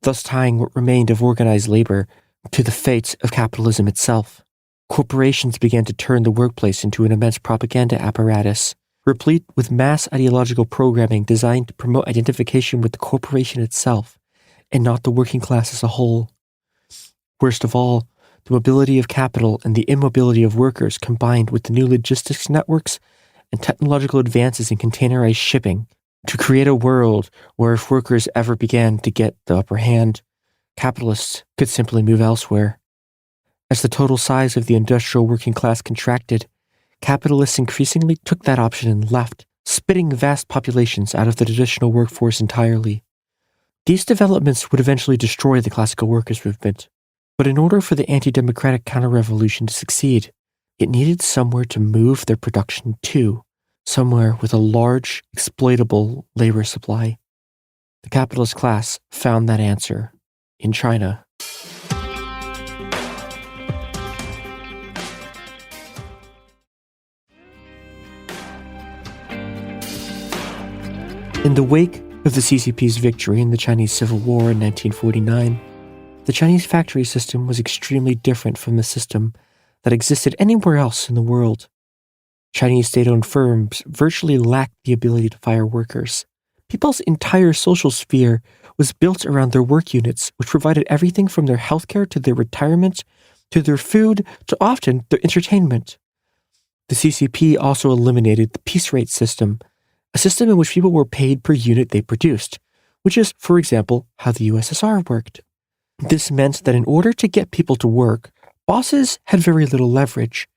thus tying what remained of organized labor to the fate of capitalism itself. Corporations began to turn the workplace into an immense propaganda apparatus, replete with mass ideological programming designed to promote identification with the corporation itself, and not the working class as a whole. Worst of all, the mobility of capital and the immobility of workers combined with the new logistics networks and technological advances in containerized shipping to create a world where if workers ever began to get the upper hand, capitalists could simply move elsewhere. As the total size of the industrial working class contracted, capitalists increasingly took that option and left, spitting vast populations out of the traditional workforce entirely. These developments would eventually destroy the classical workers' movement, but in order for the anti-democratic counter-revolution to succeed, it needed somewhere to move their production to, somewhere with a large, exploitable labor supply. The capitalist class found that answer in China. In the wake of the CCP's victory in the Chinese Civil War in 1949, the Chinese factory system was extremely different from the system that existed anywhere else in the world. Chinese state-owned firms virtually lacked the ability to fire workers. People's entire social sphere was built around their work units, which provided everything from their healthcare to their retirement, to their food, to often their entertainment. The The CCP also eliminated the piece rate system, a system in which people were paid per unit they produced, which is, for example, how the USSR worked. This meant that in order to get people to work, bosses had very little leverage.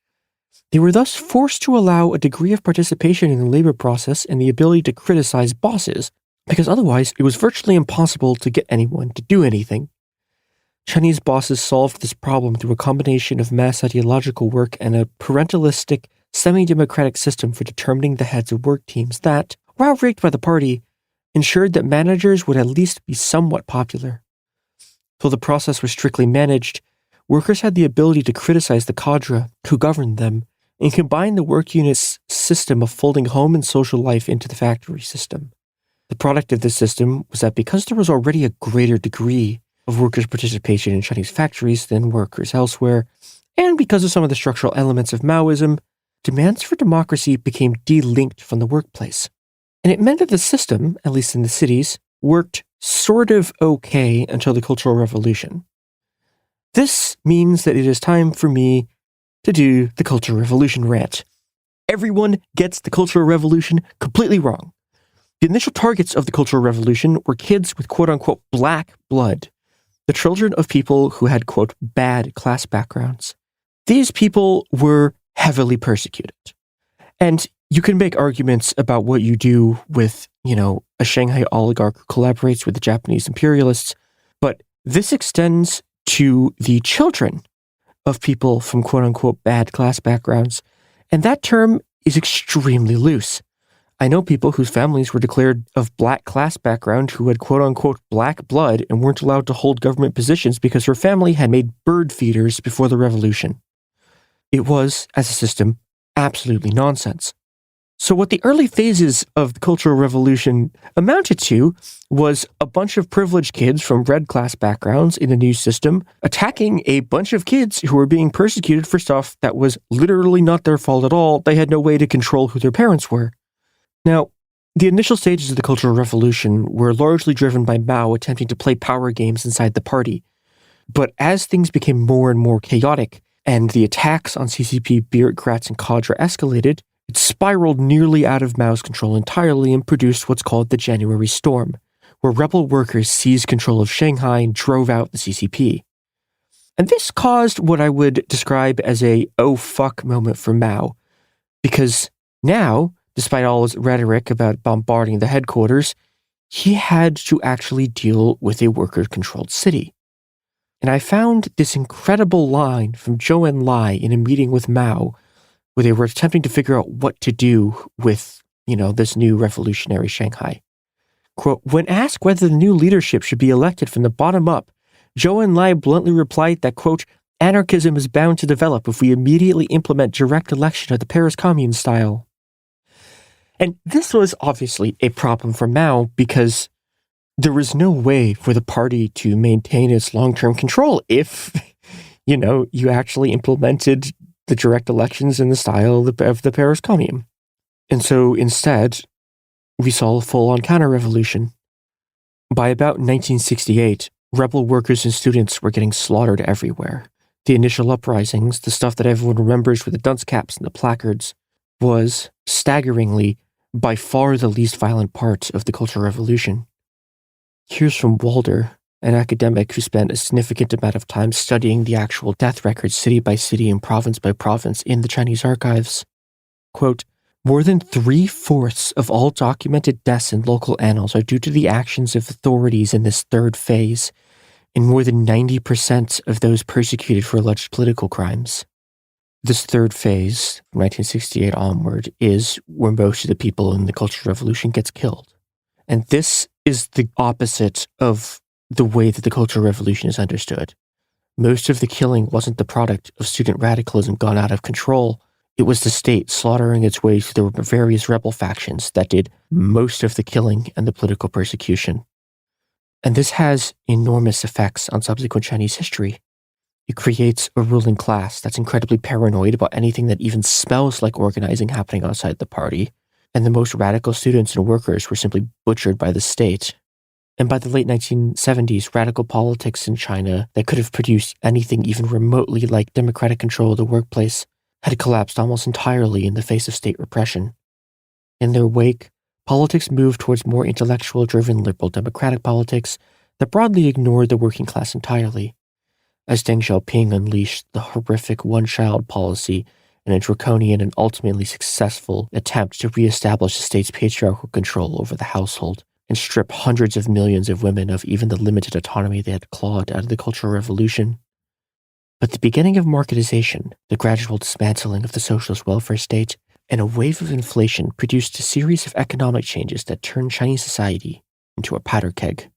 They were thus forced to allow a degree of participation in the labor process and the ability to criticize bosses, because otherwise it was virtually impossible to get anyone to do anything. Chinese bosses solved this problem through a combination of mass ideological work and a parentalistic, semi-democratic system for determining the heads of work teams that, while rigged by the party, ensured that managers would at least be somewhat popular. Though the process was strictly managed, workers had the ability to criticize the cadre who governed them and combine the work unit's system of folding home and social life into the factory system. The product of this system was that because there was already a greater degree of workers' participation in Chinese factories than workers elsewhere, and because of some of the structural elements of Maoism, demands for democracy became de-linked from the workplace. And it meant that the system, at least in the cities, worked sort of okay until the Cultural Revolution. This means that it is time for me to do the Cultural Revolution rant. Everyone gets the Cultural Revolution completely wrong. The initial targets of the Cultural Revolution were kids with quote-unquote black blood, the children of people who had, quote, bad class backgrounds. These people were heavily persecuted. And you can make arguments about what you do with, a Shanghai oligarch who collaborates with the Japanese imperialists, but this extends to the children of people from quote-unquote bad class backgrounds, and that term is extremely loose. I know people whose families were declared of black class background who had quote-unquote black blood and weren't allowed to hold government positions because her family had made bird feeders before the revolution. It was, as a system, absolutely nonsense. So what the early phases of the Cultural Revolution amounted to was a bunch of privileged kids from red class backgrounds in the new system attacking a bunch of kids who were being persecuted for stuff that was literally not their fault at all. They had no way to control who their parents were. Now, the initial stages of the Cultural Revolution were largely driven by Mao attempting to play power games inside the party. But as things became more and more chaotic, and the attacks on CCP bureaucrats and cadre escalated, it spiraled nearly out of Mao's control entirely and produced what's called the January Storm, where rebel workers seized control of Shanghai and drove out the CCP. And this caused what I would describe as a oh fuck moment for Mao, because now, despite all his rhetoric about bombarding the headquarters, he had to actually deal with a worker-controlled city. And I found this incredible line from Zhou Enlai in a meeting with Mao, where they were attempting to figure out what to do with, this new revolutionary Shanghai. Quote, when asked whether the new leadership should be elected from the bottom up, Zhou Enlai bluntly replied that, quote, anarchism is bound to develop if we immediately implement direct election of the Paris Commune style. And this was obviously a problem for Mao because there was no way for the party to maintain its long-term control if, you actually implemented the direct elections in the style of the Paris Commune. And so instead, we saw a full-on counter-revolution. By about 1968, rebel workers and students were getting slaughtered everywhere. The initial uprisings, the stuff that everyone remembers with the dunce caps and the placards, was, staggeringly, by far the least violent part of the Cultural Revolution. Here's from Walder, an academic who spent a significant amount of time studying the actual death records city by city and province by province in the Chinese archives. Quote, more than 3/4 of all documented deaths in local annals are due to the actions of authorities in this third phase, and more than 90% of those persecuted for alleged political crimes. This third phase, from 1968 onward, is where most of the people in the Cultural Revolution gets killed. And this is the opposite of the way that the Cultural Revolution is understood. Most of the killing wasn't the product of student radicalism gone out of control. It was the state slaughtering its way through the various rebel factions that did most of the killing and the political persecution. And this has enormous effects on subsequent Chinese history. It creates a ruling class that's incredibly paranoid about anything that even smells like organizing happening outside the party, and the most radical students and workers were simply butchered by the state. And by the late 1970s, radical politics in China that could have produced anything even remotely like democratic control of the workplace had collapsed almost entirely in the face of state repression. In their wake, politics moved towards more intellectual-driven liberal democratic politics that broadly ignored the working class entirely, as Deng Xiaoping unleashed the horrific one-child policy in a draconian and ultimately successful attempt to reestablish the state's patriarchal control over the household and strip hundreds of millions of women of even the limited autonomy they had clawed out of the Cultural Revolution. But the beginning of marketization, the gradual dismantling of the socialist welfare state, and a wave of inflation produced a series of economic changes that turned Chinese society into a powder keg.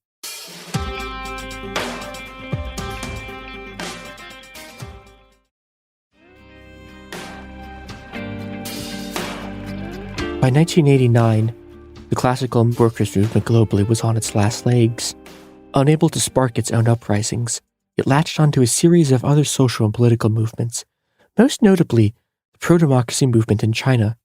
By 1989, the classical workers' movement globally was on its last legs. Unable to spark its own uprisings, it latched onto a series of other social and political movements, most notably the pro-democracy movement in China.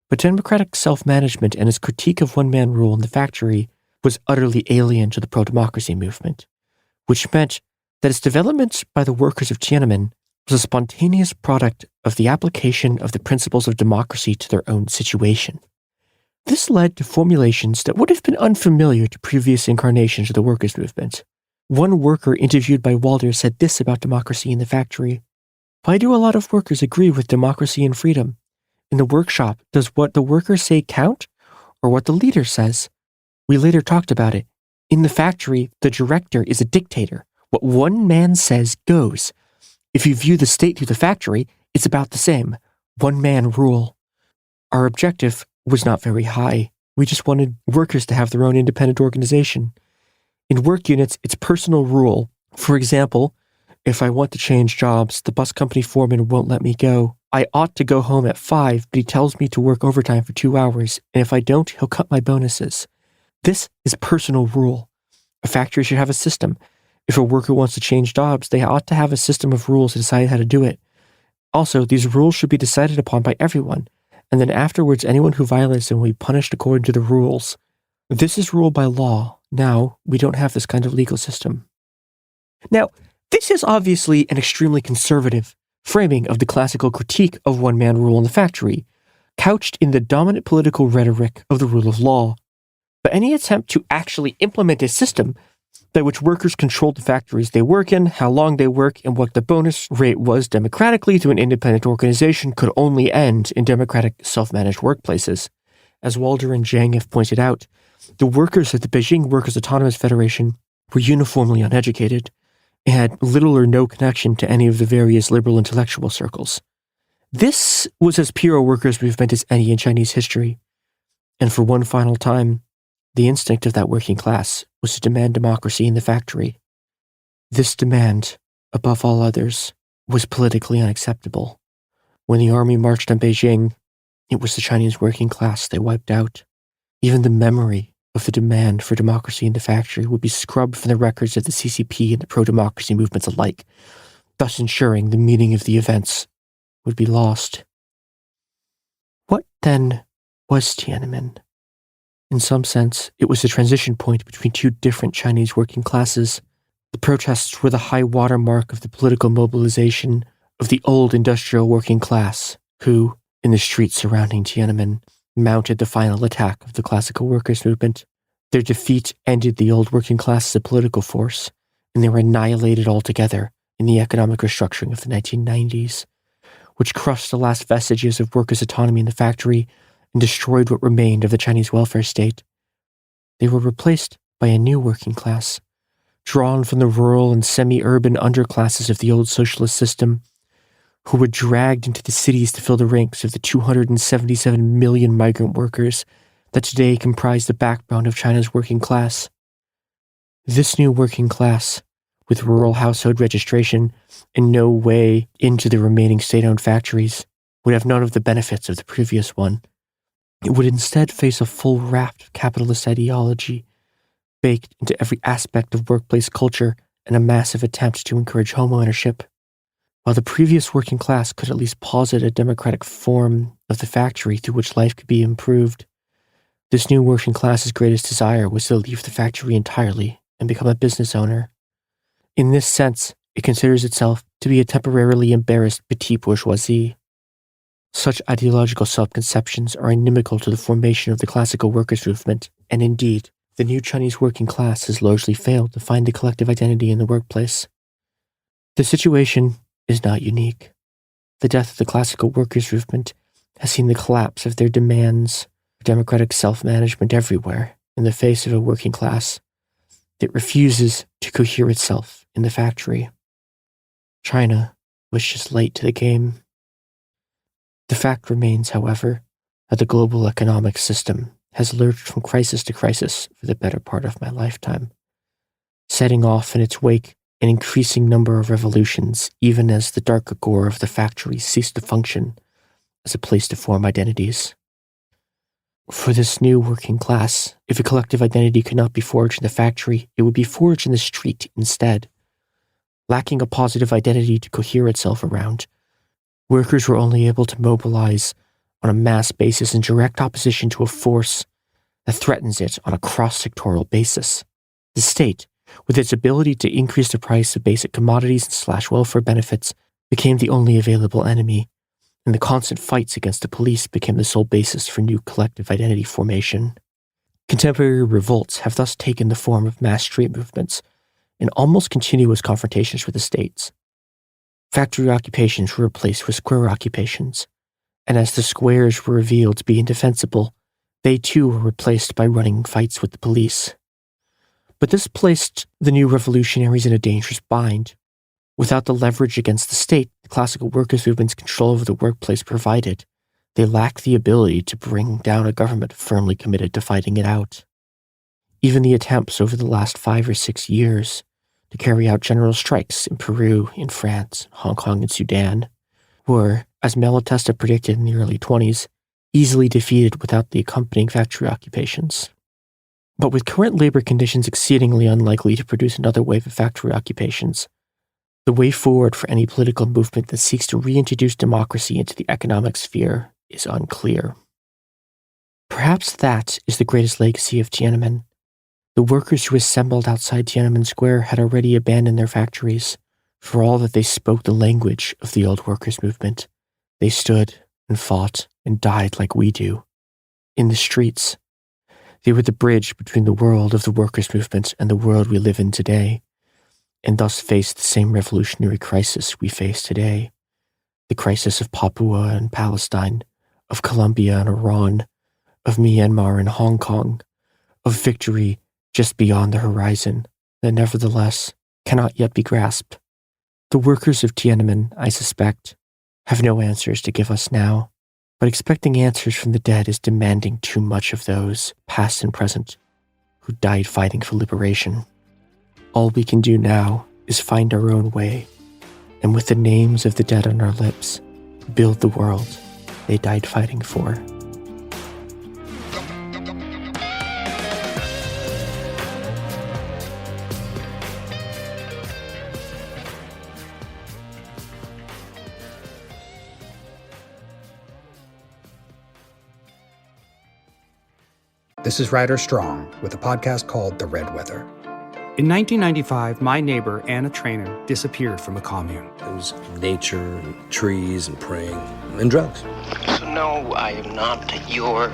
But democratic self-management and its critique of one-man rule in the factory was utterly alien to the pro-democracy movement, which meant that its development by the workers of Tiananmen was a spontaneous product of the application of the principles of democracy to their own situation. This led to formulations that would have been unfamiliar to previous incarnations of the workers' movement. One worker interviewed by Walder said this about democracy in the factory: "Why do a lot of workers agree with democracy and freedom? In the workshop, does what the workers say count, or what the leader says? We later talked about it. In the factory, the director is a dictator. What one man says goes. If you view the state through the factory, it's about the same. One-man rule." Our objective was not very high. We just wanted workers to have their own independent organization. In work units, it's personal rule. For example, if I want to change jobs, the bus company foreman won't let me go. I ought to go home at 5, but he tells me to work overtime for 2 hours, and if I don't, he'll cut my bonuses. This is personal rule. A factory should have a system. If a worker wants to change jobs, they ought to have a system of rules to decide how to do it. Also, these rules should be decided upon by everyone, and then afterwards anyone who violates them will be punished according to the rules. This is ruled by law. Now, we don't have this kind of legal system. Now, this is obviously an extremely conservative framing of the classical critique of one-man rule in the factory, couched in the dominant political rhetoric of the rule of law. But any attempt to actually implement a system by which workers controlled the factories they work in, how long they work, and what the bonus rate was democratically through an independent organization could only end in democratic self-managed workplaces. As Walder and Zhang have pointed out, the workers at the Beijing Workers' Autonomous Federation were uniformly uneducated and had little or no connection to any of the various liberal intellectual circles. This was as pure a workers' movement as any in Chinese history, and for one final time, the instinct of that working class was to demand democracy in the factory. This demand, above all others, was politically unacceptable. When the army marched on Beijing, it was the Chinese working class they wiped out. Even the memory of the demand for democracy in the factory would be scrubbed from the records of the CCP and the pro-democracy movements alike, thus ensuring the meaning of the events would be lost. What, then, was Tiananmen? In some sense, it was a transition point between two different Chinese working classes. The protests were the high water mark of the political mobilization of the old industrial working class, who, in the streets surrounding Tiananmen, mounted the final attack of the classical workers' movement. Their defeat ended the old working class as a political force, and they were annihilated altogether in the economic restructuring of the 1990s, which crushed the last vestiges of workers' autonomy in the factory and destroyed what remained of the Chinese welfare state. They were replaced by a new working class, drawn from the rural and semi-urban underclasses of the old socialist system, who were dragged into the cities to fill the ranks of the 277 million migrant workers that today comprise the backbone of China's working class. This new working class, with rural household registration and no way into the remaining state-owned factories, would have none of the benefits of the previous one. It would instead face a full raft of capitalist ideology, baked into every aspect of workplace culture and a massive attempt to encourage homeownership. While the previous working class could at least posit a democratic form of the factory through which life could be improved, this new working class's greatest desire was to leave the factory entirely and become a business owner. In this sense, it considers itself to be a temporarily embarrassed petite bourgeoisie. Such ideological self-conceptions are inimical to the formation of the classical workers' movement, and indeed, the new Chinese working class has largely failed to find a collective identity in the workplace. The situation is not unique. The death of the classical workers' movement has seen the collapse of their demands for democratic self-management everywhere in the face of a working class that refuses to cohere itself in the factory. China was just late to the game. The fact remains, however, that the global economic system has lurched from crisis to crisis for the better part of my lifetime, setting off in its wake an increasing number of revolutions, even as the dark agora of the factory ceased to function as a place to form identities. For this new working class, if a collective identity could not be forged in the factory, it would be forged in the street instead. Lacking a positive identity to cohere itself around, workers were only able to mobilize on a mass basis in direct opposition to a force that threatens it on a cross-sectoral basis. The state, with its ability to increase the price of basic commodities and slash welfare benefits, became the only available enemy, and the constant fights against the police became the sole basis for new collective identity formation. Contemporary revolts have thus taken the form of mass street movements and almost continuous confrontations with the states. Factory occupations were replaced with square occupations, and as the squares were revealed to be indefensible, they too were replaced by running fights with the police. But this placed the new revolutionaries in a dangerous bind. Without the leverage against the state the classical workers' movement's control over the workplace provided, they lacked the ability to bring down a government firmly committed to fighting it out. Even the attempts over the last 5 or 6 years to carry out general strikes in Peru, in France, Hong Kong, and Sudan were, as Malatesta predicted in the early 1920s, easily defeated without the accompanying factory occupations. But with current labor conditions exceedingly unlikely to produce another wave of factory occupations, the way forward for any political movement that seeks to reintroduce democracy into the economic sphere is unclear. Perhaps that is the greatest legacy of Tiananmen. The workers who assembled outside Tiananmen Square had already abandoned their factories. For all that they spoke the language of the old workers' movement, they stood and fought and died like we do, in the streets. They were the bridge between the world of the workers' movement and the world we live in today, and thus faced the same revolutionary crisis we face today, the crisis of Papua and Palestine, of Colombia and Iran, of Myanmar and Hong Kong, of victory just beyond the horizon that nevertheless cannot yet be grasped. The workers of Tiananmen, I suspect, have no answers to give us now, but expecting answers from the dead is demanding too much of those, past and present, who died fighting for liberation. All we can do now is find our own way, and with the names of the dead on our lips, build the world they died fighting for. This is Ryder Strong with a podcast called The Red Weather. In 1995, my neighbor, Anna Trainer, disappeared from a commune. It was nature and trees and praying and drugs. So no, I am not your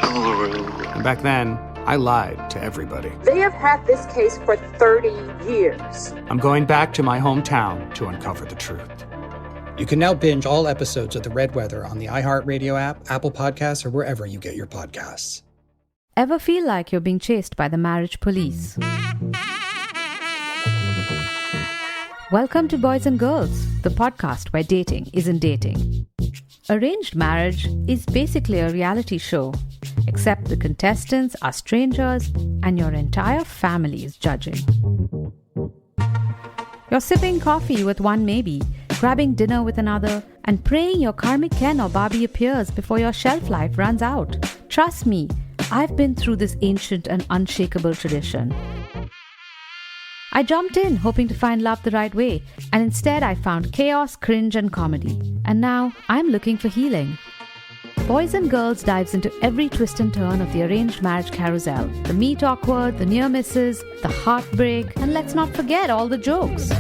guru. And back then, I lied to everybody. They have had this case for 30 years. I'm going back to my hometown to uncover the truth. You can now binge all episodes of The Red Weather on the iHeartRadio app, Apple Podcasts, or wherever you get your podcasts. Ever feel like you're being chased by the marriage police? Welcome to Boys and Girls, the podcast where dating isn't dating. Arranged marriage is basically a reality show, except the contestants are strangers and your entire family is judging. You're sipping coffee with one maybe, grabbing dinner with another, and praying your karmic Ken or Barbie appears before your shelf life runs out. Trust me, I've been through this ancient and unshakable tradition. I jumped in hoping to find love the right way, and instead I found chaos, cringe, and comedy. And now I'm looking for healing. Boys and Girls dives into every twist and turn of the arranged marriage carousel. The meet awkward, the near misses, the heartbreak, and let's not forget all the jokes.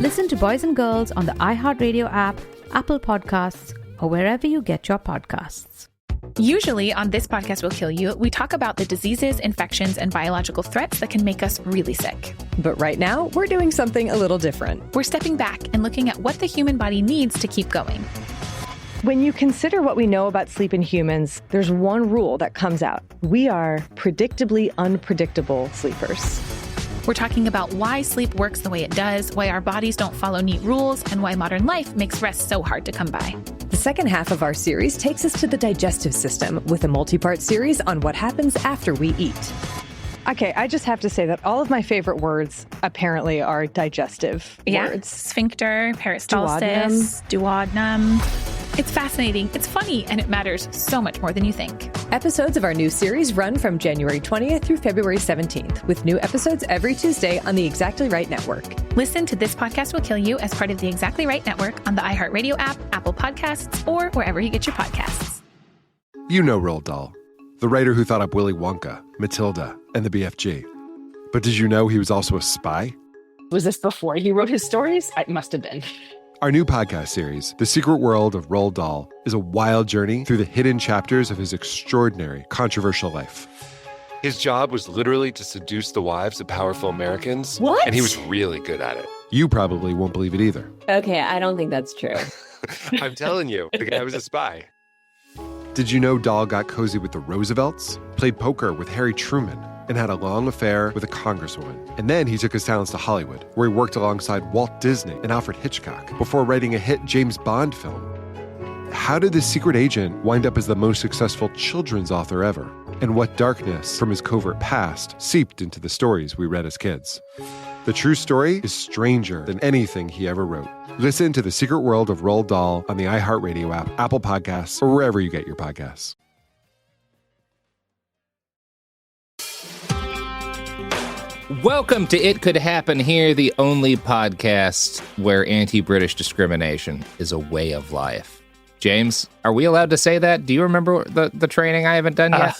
Listen to Boys and Girls on the iHeartRadio app, Apple Podcasts, or wherever you get your podcasts. Usually on This Podcast Will Kill You, we talk about the diseases, infections, and biological threats that can make us really sick. But right now, we're doing something a little different. We're stepping back and looking at what the human body needs to keep going. When you consider what we know about sleep in humans, there's one rule that comes out. We are predictably unpredictable sleepers. We're talking about why sleep works the way it does, why our bodies don't follow neat rules, and why modern life makes rest so hard to come by. The second half of our series takes us to the digestive system with a multi-part series on what happens after we eat. Okay, I just have to say that all of my favorite words apparently are digestive words. Sphincter, peristalsis, duodenum. It's fascinating, it's funny, and it matters so much more than you think. Episodes of our new series run from January 20th through February 17th, with new episodes every Tuesday on the Exactly Right Network. Listen to This Podcast Will Kill You as part of the Exactly Right Network on the iHeartRadio app, Apple Podcasts, or wherever you get your podcasts. You know Roald Dahl, the writer who thought up Willy Wonka, Matilda, and the BFG. But did you know he was also a spy? Was this before he wrote his stories? It must have been. Our new podcast series, The Secret World of Roald Dahl, is a wild journey through the hidden chapters of his extraordinary, controversial life. His job was literally to seduce the wives of powerful Americans. What? And he was really good at it. You probably won't believe it either. Okay, I don't think that's true. I'm telling you, the guy was a spy. Did you know Dahl got cozy with the Roosevelts, played poker with Harry Truman, and had a long affair with a congresswoman? And then he took his talents to Hollywood, where he worked alongside Walt Disney and Alfred Hitchcock before writing a hit James Bond film. How did this secret agent wind up as the most successful children's author ever? And what darkness from his covert past seeped into the stories we read as kids? The true story is stranger than anything he ever wrote. Listen to The Secret World of Roald Dahl on the iHeartRadio app, Apple Podcasts, or wherever you get your podcasts. Welcome to It Could Happen Here, the only podcast where anti-British discrimination is a way of life. James, are we allowed to say that? Do you remember the training I haven't done yet?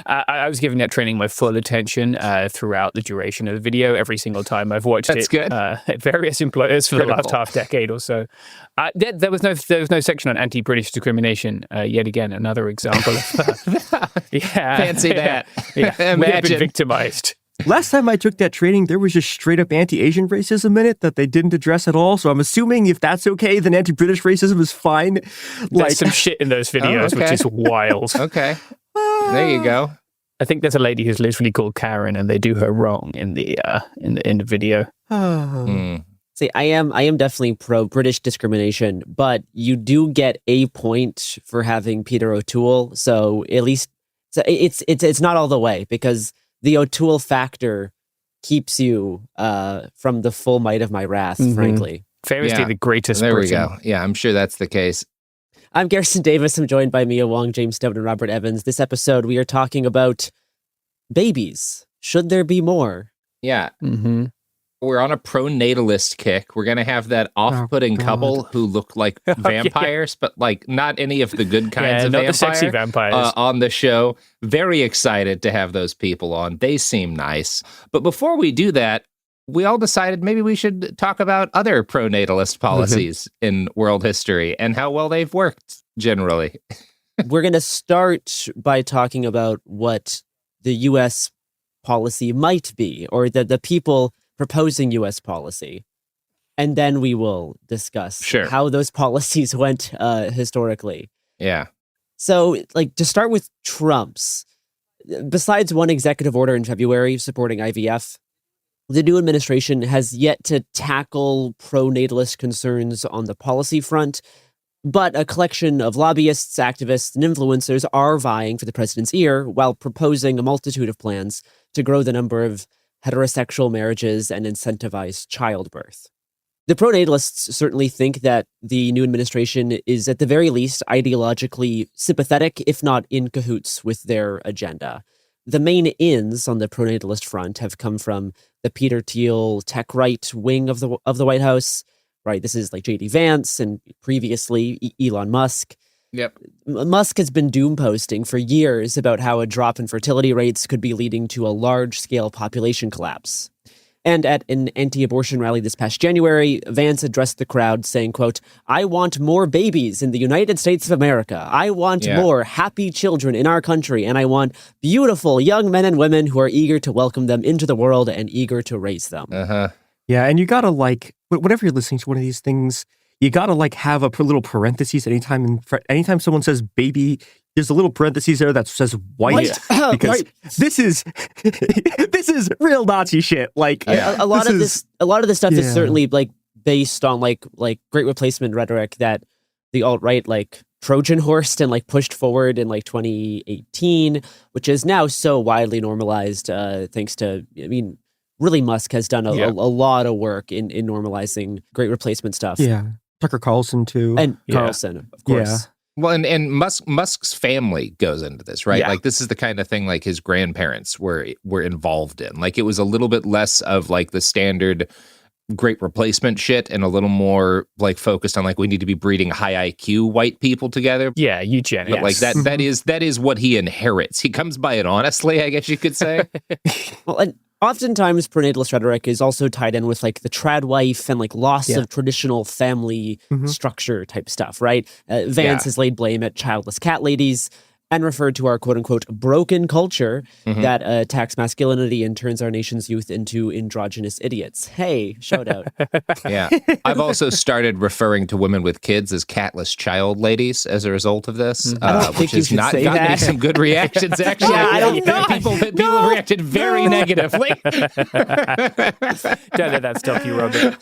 I was giving that training my full attention throughout the duration of the video. Every single time I've watched That's it, good. At various employers for the last half decade or so. There was no section on anti-British discrimination. Yet again, another example of Fancy that. Yeah, we have been victimized. Last time I took that training, there was just straight up anti-Asian racism in it that they didn't address at all. So I'm assuming if that's okay, then anti-British racism is fine. There's some shit in those videos, which is wild. Okay. There you go. I think there's a lady who's literally called Karen, and they do her wrong in the video. See, I am definitely pro British discrimination, but you do get a point for having Peter O'Toole. So at least it's not all the way, because the O'Toole factor keeps you from the full might of my wrath, frankly. Famously the greatest There Briton. we go. Yeah, I'm sure that's the case. I'm Garrison Davis. I'm joined by Mia Wong, James Stone, and Robert Evans. This episode, we are talking about babies. Should there be more? Yeah. We're on a pronatalist kick. We're going to have that off-putting couple who look like vampires, but like not any of the good kinds of not vampire, the sexy vampires. on the show. Very excited to have those people on. They seem nice. But before we do that, we all decided maybe we should talk about other pronatalist policies in world history and how well they've worked generally. We're going to start by talking about what the U.S. policy might be, or the people proposing U.S. policy. And then we will discuss how those policies went historically. Yeah. So, to start with Trump's, besides one executive order in February supporting IVF, the new administration has yet to tackle pro-natalist concerns on the policy front, but a collection of lobbyists, activists, and influencers are vying for the president's ear while proposing a multitude of plans to grow the number of heterosexual marriages and incentivize childbirth. The pronatalists certainly think that the new administration is at the very least ideologically sympathetic, if not in cahoots with their agenda. The main ins on the pronatalist front have come from the Peter Thiel tech right wing of the White House. Right, this is like J.D. Vance and previously Elon Musk. Yep. Musk has been doom posting for years about how a drop in fertility rates could be leading to a large-scale population collapse. And at an anti-abortion rally this past January, Vance addressed the crowd saying, quote, "I want more babies in the United States of America. I want more happy children in our country. And I want beautiful young men and women who are eager to welcome them into the world and eager to raise them." Yeah, and you gotta whenever you're listening to one of these things, you gotta have a little parentheses anytime someone says baby. There's a little parentheses there that says white because this is real Nazi shit. A lot of this stuff is certainly based on great replacement rhetoric that the alt-right Trojan horsed and pushed forward in 2018, which is now so widely normalized thanks to, really Musk has done a lot of work in normalizing great replacement stuff. Yeah. Tucker Carlson too. And Carlson, of course. Yeah. Well, and Musk's family goes into this, right? Yeah. This is the kind of thing his grandparents were involved in. It was a little bit less of the standard great replacement shit and a little more focused on we need to be breeding high IQ white people together. Yeah, eugenics. But that is what he inherits. He comes by it honestly, I guess you could say. Well, and oftentimes pronatalist rhetoric is also tied in with the trad wife and loss of traditional family structure type stuff, right? Vance has laid blame at childless cat ladies and referred to our quote-unquote broken culture that attacks masculinity and turns our nation's youth into androgynous idiots. Hey, shout out. Yeah. I've also started referring to women with kids as catless child ladies as a result of this, which has not gotten me some good reactions, actually. Yeah, I don't know. People have reacted very negatively. Don't let that stop you, Robert.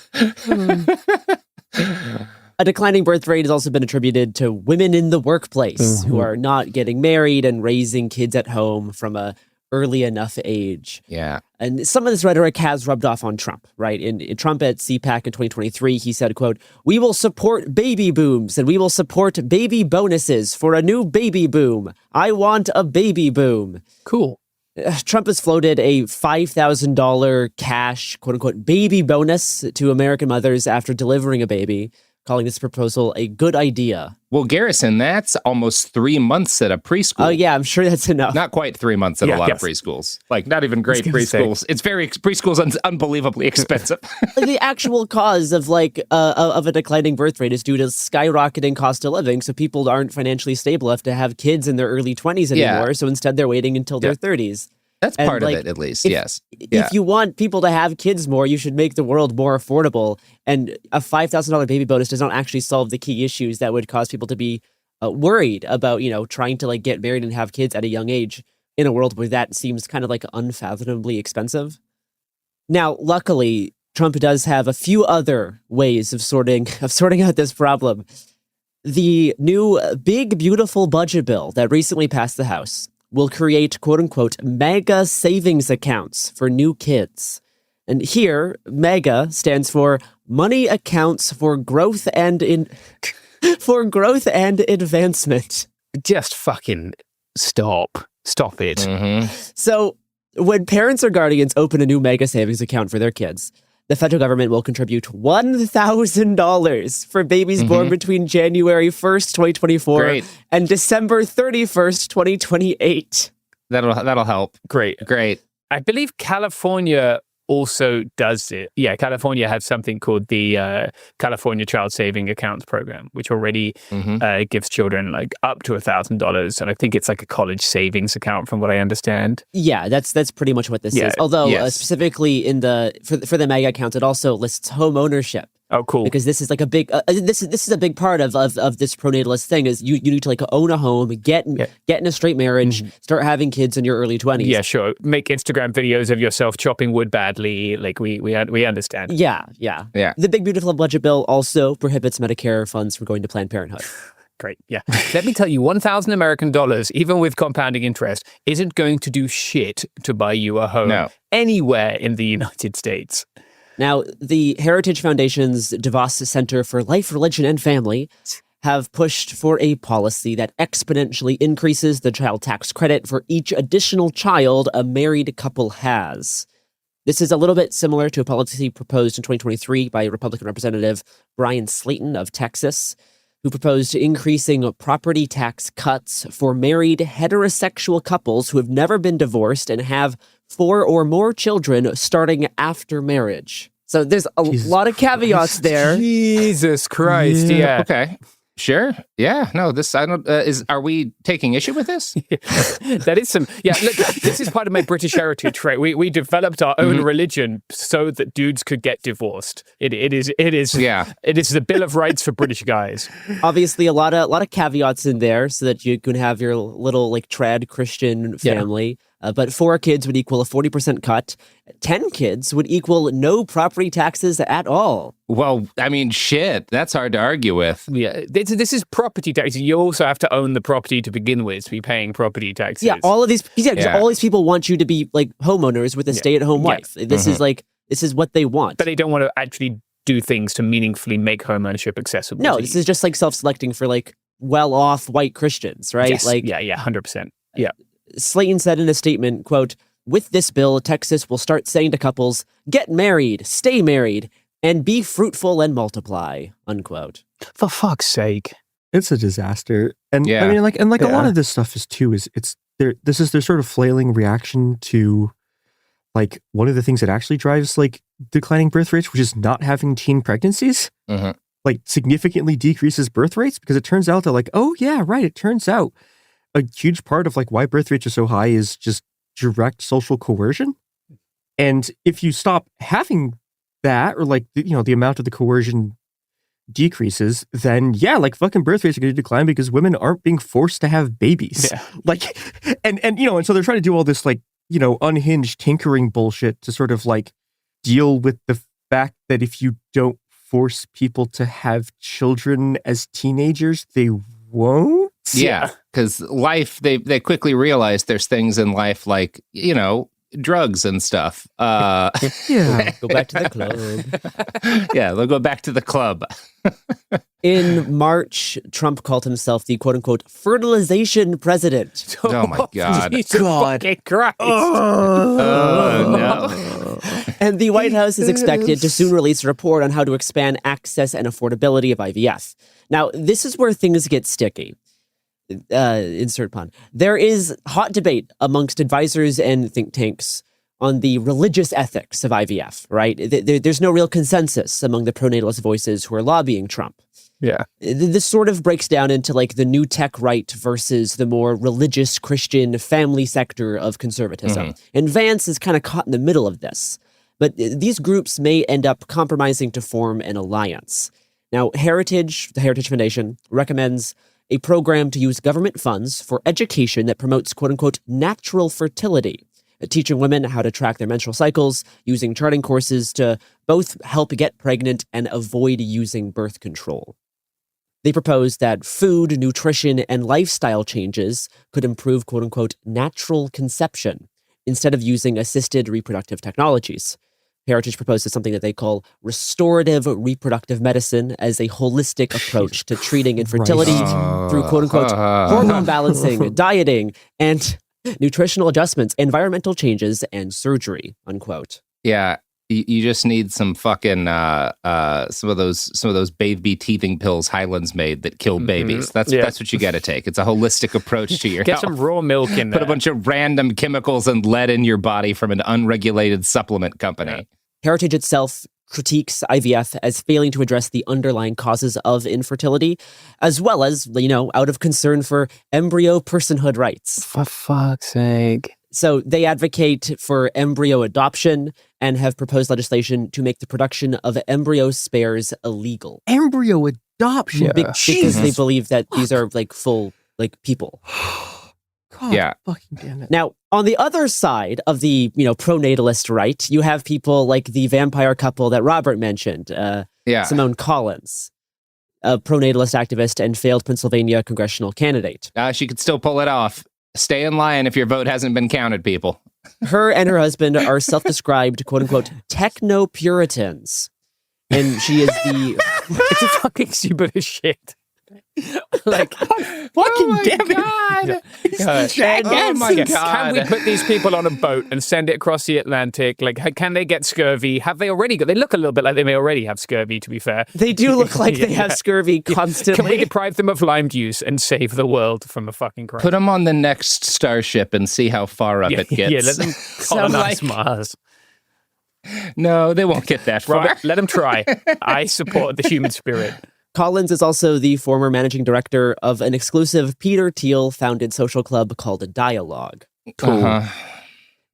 A declining birth rate has also been attributed to women in the workplace who are not getting married and raising kids at home from a early enough age. Yeah. And some of this rhetoric has rubbed off on Trump, right? In Trump at CPAC in 2023, he said, quote, "We will support baby booms and we will support baby bonuses for a new baby boom. I want a baby boom." Cool. Trump has floated a $5,000 cash, quote unquote, baby bonus to American mothers after delivering a baby, calling this proposal a good idea. Well, Garrison, that's almost 3 months at a preschool. Oh, yeah, I'm sure that's enough. Not quite 3 months at a lot of preschools. Not even great preschools. It's preschool's unbelievably expensive. The actual cause of a declining birth rate is due to skyrocketing cost of living. So people aren't financially stable enough to have kids in their early 20s anymore. So instead they're waiting until their 30s. That's part of it, at least, yes. If you want people to have kids more, you should make the world more affordable. And a $5,000 baby bonus does not actually solve the key issues that would cause people to be worried about, trying to get married and have kids at a young age in a world where that seems kind of unfathomably expensive. Now, luckily, Trump does have a few other ways of sorting out this problem. The new big, beautiful budget bill that recently passed the House will create, quote unquote, mega savings accounts for new kids. And here, MEGA stands for Money Accounts for Growth and Advancement. Just fucking stop it. So when parents or guardians open a new MEGA savings account for their kids, the federal government will contribute $1,000 for babies born between January 1st, 2024 and December 31st, 2028. That'll help. Great. I believe California also does it. Yeah, California has something called the California Child Saving Accounts Program, which already gives children up to $1,000, and I think it's a college savings account, from what I understand. Yeah, that's pretty much what this is. Although specifically for the MEGA accounts, it also lists home ownership. Oh, cool! Because this is a big this is a big part of this pronatalist thing. Is you need to own a home, get in a straight marriage, start having kids in your early 20s. Yeah, sure. Make Instagram videos of yourself chopping wood badly. We understand. Yeah. The big beautiful budget bill also prohibits Medicare funds from going to Planned Parenthood. Great. Yeah. Let me tell you, $1,000 American dollars, even with compounding interest, isn't going to do shit to buy you a home anywhere in the United States. Now, the Heritage Foundation's DeVos Center for Life, Religion, and Family have pushed for a policy that exponentially increases the child tax credit for each additional child a married couple has. This is a little bit similar to a policy proposed in 2023 by Republican Representative Brian Slayton of Texas, who proposed increasing property tax cuts for married heterosexual couples who have never been divorced and have 4 or more children starting after marriage. So there's a lot of caveats there. Jesus Christ. Yeah. Okay. Sure. Yeah. No, this, I don't, are we taking issue with this? That is some, look, this is part of my British heritage, right? We developed our own religion so that dudes could get divorced. It is the Bill of Rights for British guys. Obviously, a lot of caveats in there so that you can have your little like trad Christian family. But 4 kids would equal a 40% cut. 10 kids would equal no property taxes at all. Well, I mean, shit, that's hard to argue with. Yeah, this is property taxes. You also have to own the property to begin with to be paying property taxes. Yeah, all these people want you to be like homeowners with a stay-at-home wife. This is what they want. But they don't want to actually do things to meaningfully make home ownership accessible. No, this is just like self-selecting for like well-off white Christians, right? Yes. Like 100%. Yeah. Slayton said in a statement, quote, "With this bill, Texas will start saying to couples, get married, stay married, and be fruitful and multiply," unquote. For fuck's sake. It's a disaster. And I mean, a lot of this stuff is this is their sort of flailing reaction to like one of the things that actually drives like declining birth rates, which is not having teen pregnancies. Like significantly decreases birth rates because it turns out that like, oh yeah, right. It turns out a huge part of like why birth rates are so high is just direct social coercion. And if you stop having that, or like, the amount of the coercion decreases, then like fucking birth rates are going to decline because women aren't being forced to have babies. Yeah. Like, and so they're trying to do all this like, unhinged tinkering bullshit to sort of like deal with the fact that if you don't force people to have children as teenagers, they won't. Yeah, because life, they quickly realize there's things in life like, drugs and stuff. Go back to the club. Yeah, they'll go back to the club. In March, Trump called himself the quote-unquote fertilization president. Oh my God. God. Christ. Oh, no. And the White House is expected to soon release a report on how to expand access and affordability of IVF. Now, this is where things get sticky. Insert pun. There is hot debate amongst advisors and think tanks on the religious ethics of IVF, right? There's no real consensus among the pronatalist voices who are lobbying Trump. Yeah. This sort of breaks down into like the new tech right versus the more religious Christian family sector of conservatism. And Vance is kind of caught in the middle of this. But these groups may end up compromising to form an alliance. Now, the Heritage Foundation recommends a program to use government funds for education that promotes quote-unquote natural fertility, teaching women how to track their menstrual cycles, using charting courses to both help get pregnant and avoid using birth control. They propose that food, nutrition, and lifestyle changes could improve quote-unquote natural conception instead of using assisted reproductive technologies. Heritage proposes something that they call restorative reproductive medicine as a holistic approach to treating infertility through quote-unquote hormone balancing, dieting, and nutritional adjustments, environmental changes, and surgery, unquote. Yeah, you just need some fucking some of those baby teething pills Highlands made that kill babies. That's what you got to take. It's a holistic approach to your health. Get some raw milk in there. Put a bunch of random chemicals and lead in your body from an unregulated supplement company. Yeah. Heritage itself critiques IVF as failing to address the underlying causes of infertility, as well as, out of concern for embryo personhood rights. For fuck's sake. So they advocate for embryo adoption and have proposed legislation to make the production of embryo spares illegal. Embryo adoption? Because they believe that these are like full people. God, fucking damn it. Now, on the other side of the, pronatalist right, you have people like the vampire couple that Robert mentioned, Simone Collins, a pronatalist activist and failed Pennsylvania congressional candidate. She could still pull it off. Stay in line if your vote hasn't been counted, people. Her and her husband are self-described, quote-unquote, techno-Puritans. And she is the... It's a fucking stupid as shit. Like, fucking damn it. Oh my God. Can we put these people on a boat and send it across the Atlantic? Like, can they get scurvy? Have they already got? They look a little bit like they may already have scurvy, to be fair. They do look like they have scurvy constantly. Can we deprive them of lime juice and save the world from a fucking crisis? Put them on the next starship and see how far up it gets. Yeah, let them colonize Mars. No, they won't get that far. Robert, let them try. I support the human spirit. Collins is also the former managing director of an exclusive Peter Thiel-founded social club called Dialogue. Cool.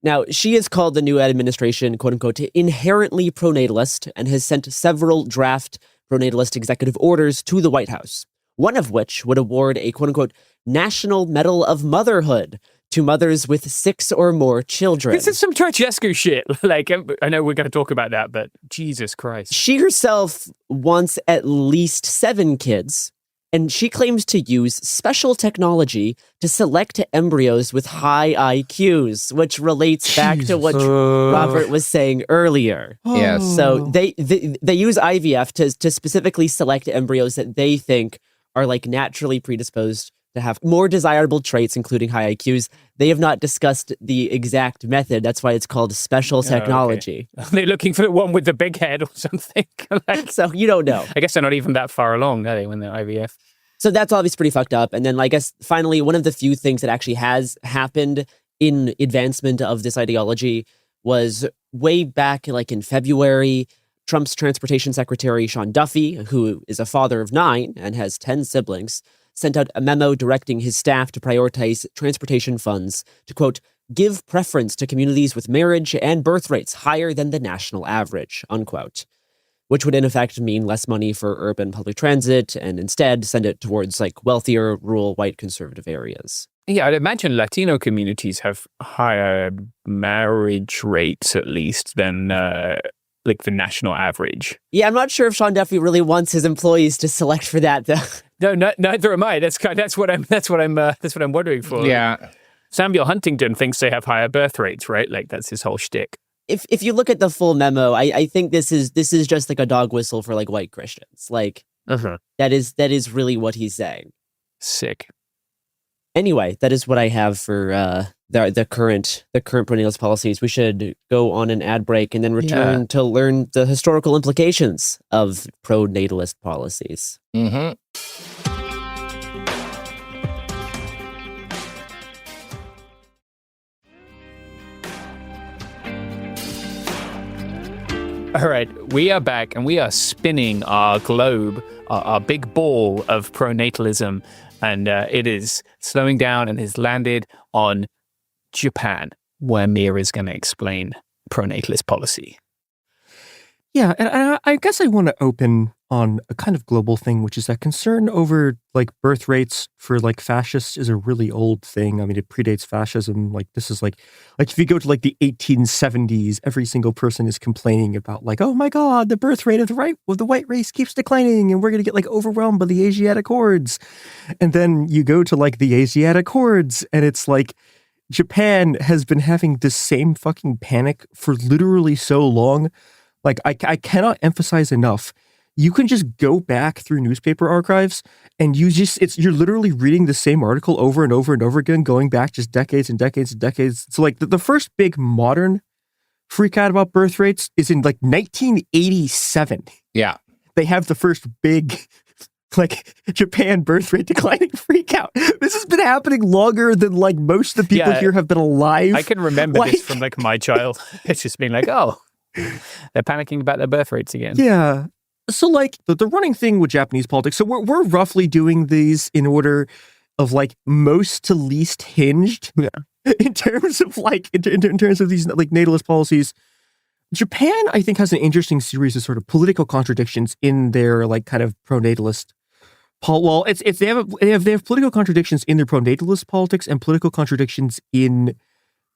Now, she has called the new administration, quote-unquote, inherently pronatalist and has sent several draft pronatalist executive orders to the White House, one of which would award a, quote-unquote, National Medal of Motherhood to mothers with 6 or more children. This is some Ceausescu shit. Like, I know we're going to talk about that, but Jesus Christ. She herself wants at least 7 kids, and she claims to use special technology to select embryos with high IQs, which relates back to what Robert was saying earlier. Yes. So they use IVF to specifically select embryos that they think are like naturally predisposed to have more desirable traits, including high IQs. They have not discussed the exact method. That's why it's called special technology. Okay. Are they looking for the one with the big head or something? Like, so you don't know. I guess they're not even that far along, are they, when they're IVF? So that's obviously pretty fucked up. And then I guess finally, one of the few things that actually has happened in advancement of this ideology was way back like in February, Trump's transportation secretary, Sean Duffy, who is a father of 9 and has 10 siblings, sent out a memo directing his staff to prioritize transportation funds to, quote, give preference to communities with marriage and birth rates higher than the national average, unquote, which would in effect mean less money for urban public transit and instead send it towards like wealthier, rural, white conservative areas. Yeah, I'd imagine Latino communities have higher marriage rates, at least, than like the national average. Yeah, I'm not sure if Sean Duffy really wants his employees to select for that, though. No, neither am I. That's what I'm wondering for. Yeah, Samuel Huntington thinks they have higher birth rates, right? Like that's his whole shtick. If you look at the full memo, I think this is just like a dog whistle for like white Christians. Like that is really what he's saying. Sick. Anyway, that is what I have for the current pronatalist policies. We should go on an ad break and then return to learn the historical implications of pronatalist policies. Mm-hmm. All right, we are back and we are spinning our globe, our big ball of pronatalism, and it is slowing down and has landed on Japan, where Mia is going to explain pronatalist policy. Yeah, and I guess I want to open on a kind of global thing, which is that concern over like birth rates for like fascists is a really old thing. I mean, it predates fascism. Like this is like if you go to like the 1870s, every single person is complaining about like, oh my God, the birth rate of the white race keeps declining, and we're gonna get like overwhelmed by the Asiatic hordes. And then you go to like the Asiatic hordes, and it's like Japan has been having this same fucking panic for literally so long. Like I cannot emphasize enough. You can just go back through newspaper archives and you're literally reading the same article over and over and over again, going back just decades and decades and decades. So like the first big modern freak out about birth rates is in like 1987. Yeah. They have the first big like Japan birth rate declining freak out. This has been happening longer than like most of the people here have been alive. I can remember this from like my child. It's just been like, oh, they're panicking about their birth rates again. Yeah. So like the running thing with Japanese politics, so we're roughly doing these in order of like most to least hinged in terms of like in terms of these like natalist policies. Japan, I think, has an interesting series of sort of political contradictions in their like kind of pronatalist. Well, they have political contradictions in their pronatalist politics and political contradictions in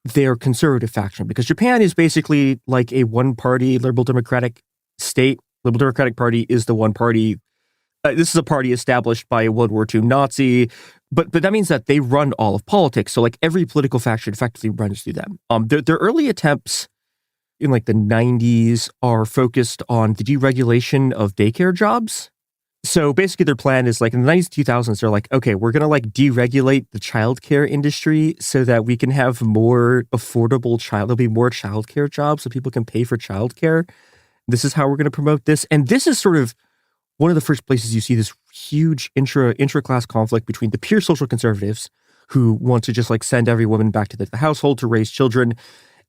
their conservative faction, because Japan is basically like a one-party liberal democratic state. Liberal Democratic Party is the one party. This is a party established by a World War II Nazi, but that means that they run all of politics. So like every political faction effectively runs through them. Their early attempts in like the 90s are focused on the deregulation of daycare jobs. So basically their plan is like in the 90s, 2000s, they're like, okay, we're going to like deregulate the childcare industry so that we can have more affordable there'll be more childcare jobs so people can pay for childcare. This is how we're going to promote this. And this is sort of one of the first places you see this huge intra-class conflict between the pure social conservatives who want to just like send every woman back to the household to raise children,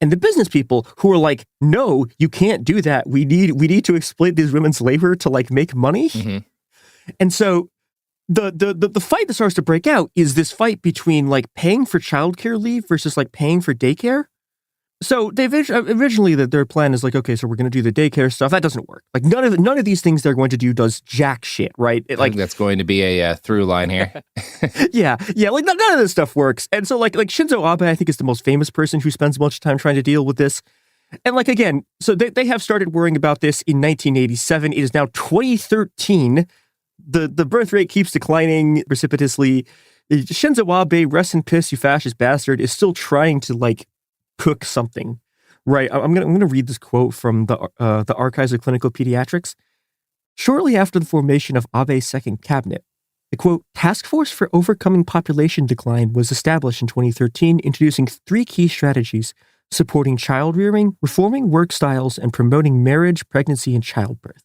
and the business people who are like, no, you can't do that. We need to exploit these women's labor to like make money. Mm-hmm. And so the fight that starts to break out is this fight between like paying for childcare leave versus like paying for daycare. So they originally their plan is like, okay, so we're going to do the daycare stuff. That doesn't work. Like none of these things they're going to do does jack shit, right? I think that's going to be a through line here. yeah. Like none of this stuff works. And so like Shinzo Abe, I think, is the most famous person who spends much time trying to deal with this. And like again, so they have started worrying about this in 1987. It is now 2013. The birth rate keeps declining precipitously. Shinzo Abe, rest in piss, you fascist bastard, is still trying to like cook something, right? I'm gonna read this quote from the Archives of Clinical Pediatrics. Shortly after the formation of Abe's second cabinet, the quote task force for overcoming population decline was established in 2013, introducing 3 key strategies supporting child rearing, reforming work styles, and promoting marriage, pregnancy, and childbirth.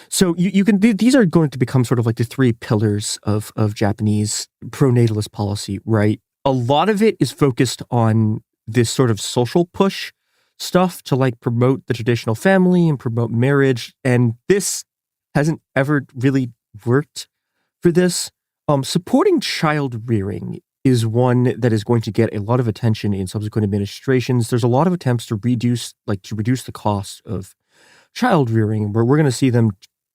So you can these are going to become sort of like the 3 pillars of Japanese pronatalist policy, right? A lot of it is focused on this sort of social push stuff to like promote the traditional family and promote marriage. And this hasn't ever really worked for this. Supporting child rearing is one that is going to get a lot of attention in subsequent administrations. There's a lot of attempts to reduce the cost of child rearing, where we're going to see them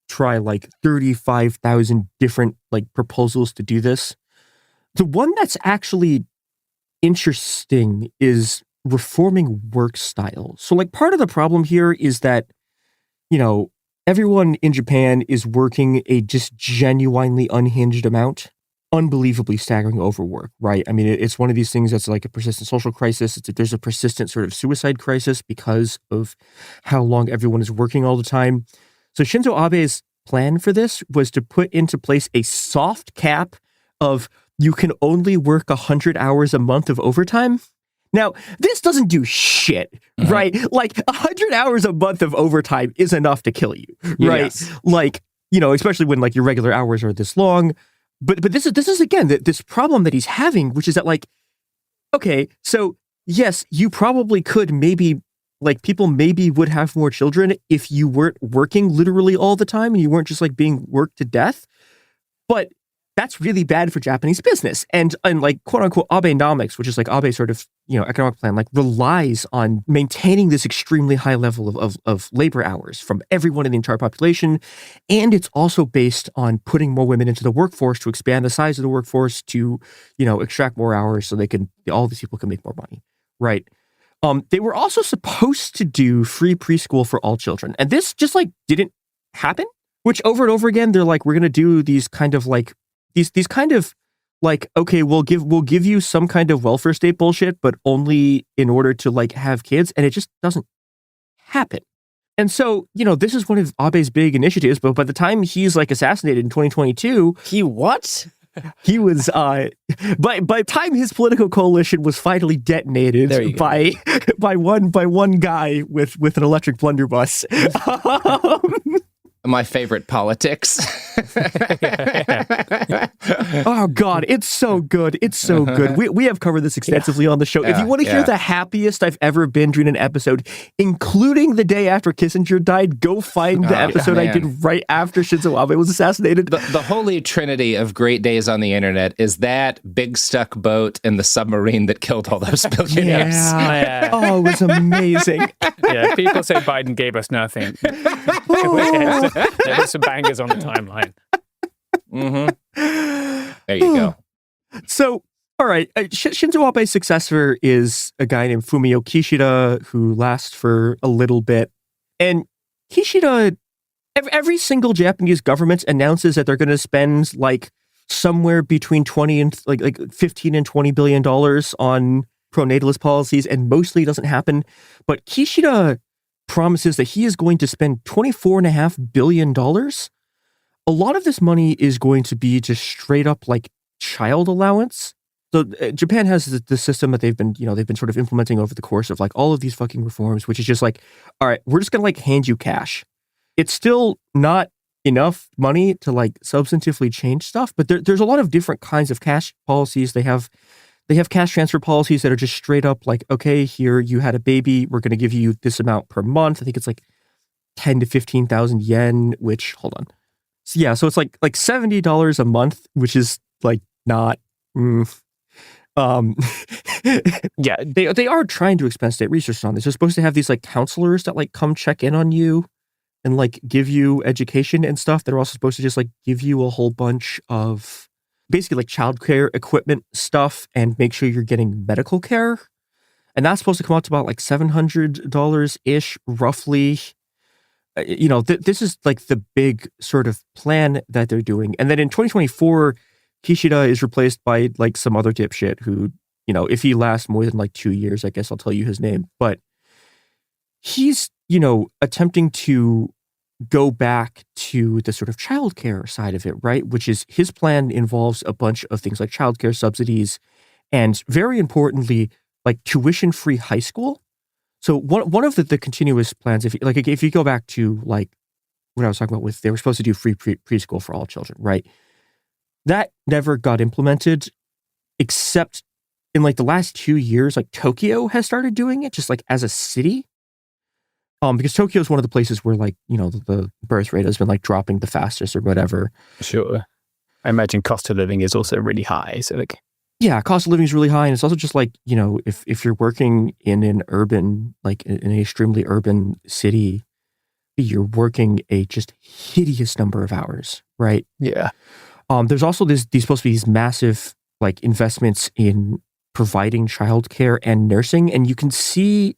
try like 35,000 different like proposals to do this. The one that's actually interesting is reforming work style. So like part of the problem here is that, you know, everyone in Japan is working a just genuinely unhinged amount, unbelievably staggering overwork, right? I mean, it's one of these things that's like a persistent social crisis. There's a persistent sort of suicide crisis because of how long everyone is working all the time. So Shinzo Abe's plan for this was to put into place a soft cap of you can only work 100 hours a month of overtime. Now, this doesn't do shit, right? Like 100 hours a month of overtime is enough to kill you, right? Yes. Like, you know, especially when like your regular hours are this long. But this is again this problem that he's having, which is that like, okay, so yes, you probably could maybe like people maybe would have more children if you weren't working literally all the time and you weren't just like being worked to death. But that's really bad for Japanese business. And like quote unquote Abenomics, which is like Abe's sort of, you know, economic plan, like relies on maintaining this extremely high level of labor hours from everyone in the entire population. And it's also based on putting more women into the workforce to expand the size of the workforce to, you know, extract more hours so all these people can make more money. Right. They were also supposed to do free preschool for all children. And this just like didn't happen, which over and over again, they're like, we're going to do these kind of like, these kind of like, okay, we'll give you some kind of welfare state bullshit, but only in order to like have kids. And it just doesn't happen. And so, you know, this is one of Abe's big initiatives, but by the time he's like assassinated in 2022, he what? He was by the time his political coalition was finally detonated by one guy with an electric blunderbuss. My favorite politics. Oh God, it's so good. It's so good. We have covered this extensively on the show. If you want to hear the happiest I've ever been during an episode, including the day after Kissinger died, go find the episode I did right after Shinzo Abe was assassinated. The holy trinity of great days on the internet is that big stuck boat and the submarine that killed all those billionaires. Yeah. Oh, it was amazing. Yeah, people say Biden gave us nothing. There were some bangers on the timeline. Mm-hmm. There you go. So, all right, Shinzo Abe's successor is a guy named Fumio Kishida, who lasts for a little bit. And Kishida, every single Japanese government announces that they're going to spend like somewhere between 20 and like 15 and $20 billion on pronatalist policies, and mostly doesn't happen. But Kishida promises that he is going to spend $24.5 billion a lot of this money is going to be just straight up like child allowance. So Japan has the system that they've been sort of implementing over the course of like all of these fucking reforms, which is just like, all right, we're just going to like hand you cash. It's still not enough money to like substantively change stuff, but there's a lot of different kinds of cash policies. They have cash transfer policies that are just straight up like, okay, here you had a baby, we're going to give you this amount per month. I think it's like 10 to 15,000 yen, which hold on. So yeah, so it's like $70 a month, which is like not yeah, they are trying to expand state research on this. They're supposed to have these like counselors that like come check in on you and like give you education and stuff. They're also supposed to just like give you a whole bunch of basically like childcare equipment stuff and make sure you're getting medical care. And that's supposed to come out to about like $700-ish roughly. This is like the big sort of plan that they're doing. And then in 2024, Kishida is replaced by like some other dipshit who, if he lasts more than like 2 years, I guess I'll tell you his name. But he's, attempting to go back to the sort of childcare side of it, right? Which is his plan involves a bunch of things like childcare subsidies and very importantly, like tuition-free high school. So one of the continuous plans, if you go back to like what I was talking about with, they were supposed to do free preschool for all children, right? That never got implemented, except in like the last 2 years, like Tokyo has started doing it just like as a city. Because Tokyo is one of the places where like, the birth rate has been like dropping the fastest or whatever. Sure. I imagine cost of living is also really high. So like, yeah, cost of living is really high. And it's also just like, if you're working in an urban, like in an extremely urban city, you're working a just hideous number of hours, right? Yeah. There's also these supposed to be these massive like investments in providing childcare and nursing, and you can see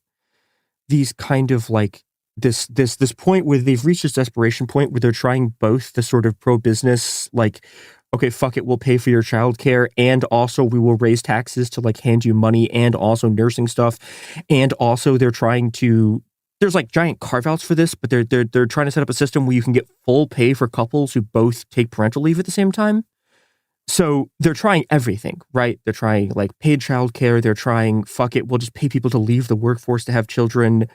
these kind of like this point where they've reached this desperation point where they're trying both the sort of pro-business like, okay, fuck it, we'll pay for your childcare, and also we will raise taxes to like hand you money, and also nursing stuff, and also they're trying to. There's like giant carve-outs for this, but they're trying to set up a system where you can get full pay for couples who both take parental leave at the same time. So they're trying everything, right? They're trying like paid childcare. They're trying, fuck it, we'll just pay people to leave the workforce to have children.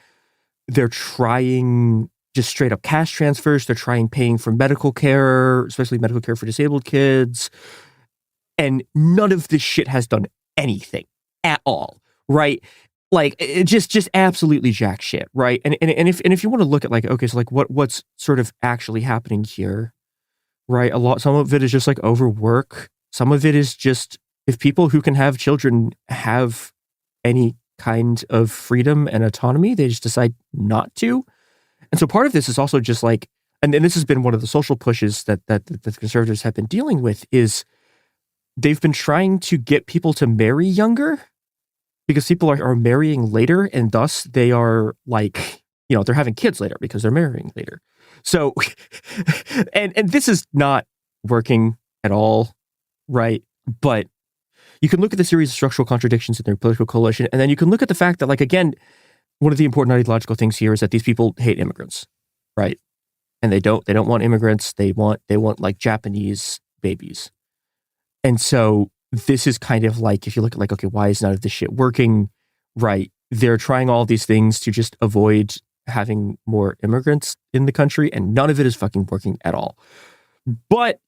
They're trying just straight up cash transfers. They're trying paying for medical care, especially medical care for disabled kids. And none of this shit has done anything at all, right? Like it just absolutely jack shit, right? And if you want to look at like, okay, so like what's sort of actually happening here, right? Some of it is just like overwork. Some of it is just if people who can have children have any kind of freedom and autonomy, they just decide not to. And so part of this is also just like, and this has been one of the social pushes that the conservatives have been dealing with, is they've been trying to get people to marry younger. Because people are marrying later, and thus they are like, they're having kids later because they're marrying later. So, and this is not working at all, right? But you can look at the series of structural contradictions in their political coalition, and then you can look at the fact that, like, again, one of the important ideological things here is that these people hate immigrants, right? And they don't want immigrants. They want like Japanese babies. And so this is kind of like, if you look at like, okay, why is none of this shit working? Right. They're trying all these things to just avoid having more immigrants in the country, and none of it is fucking working at all. But,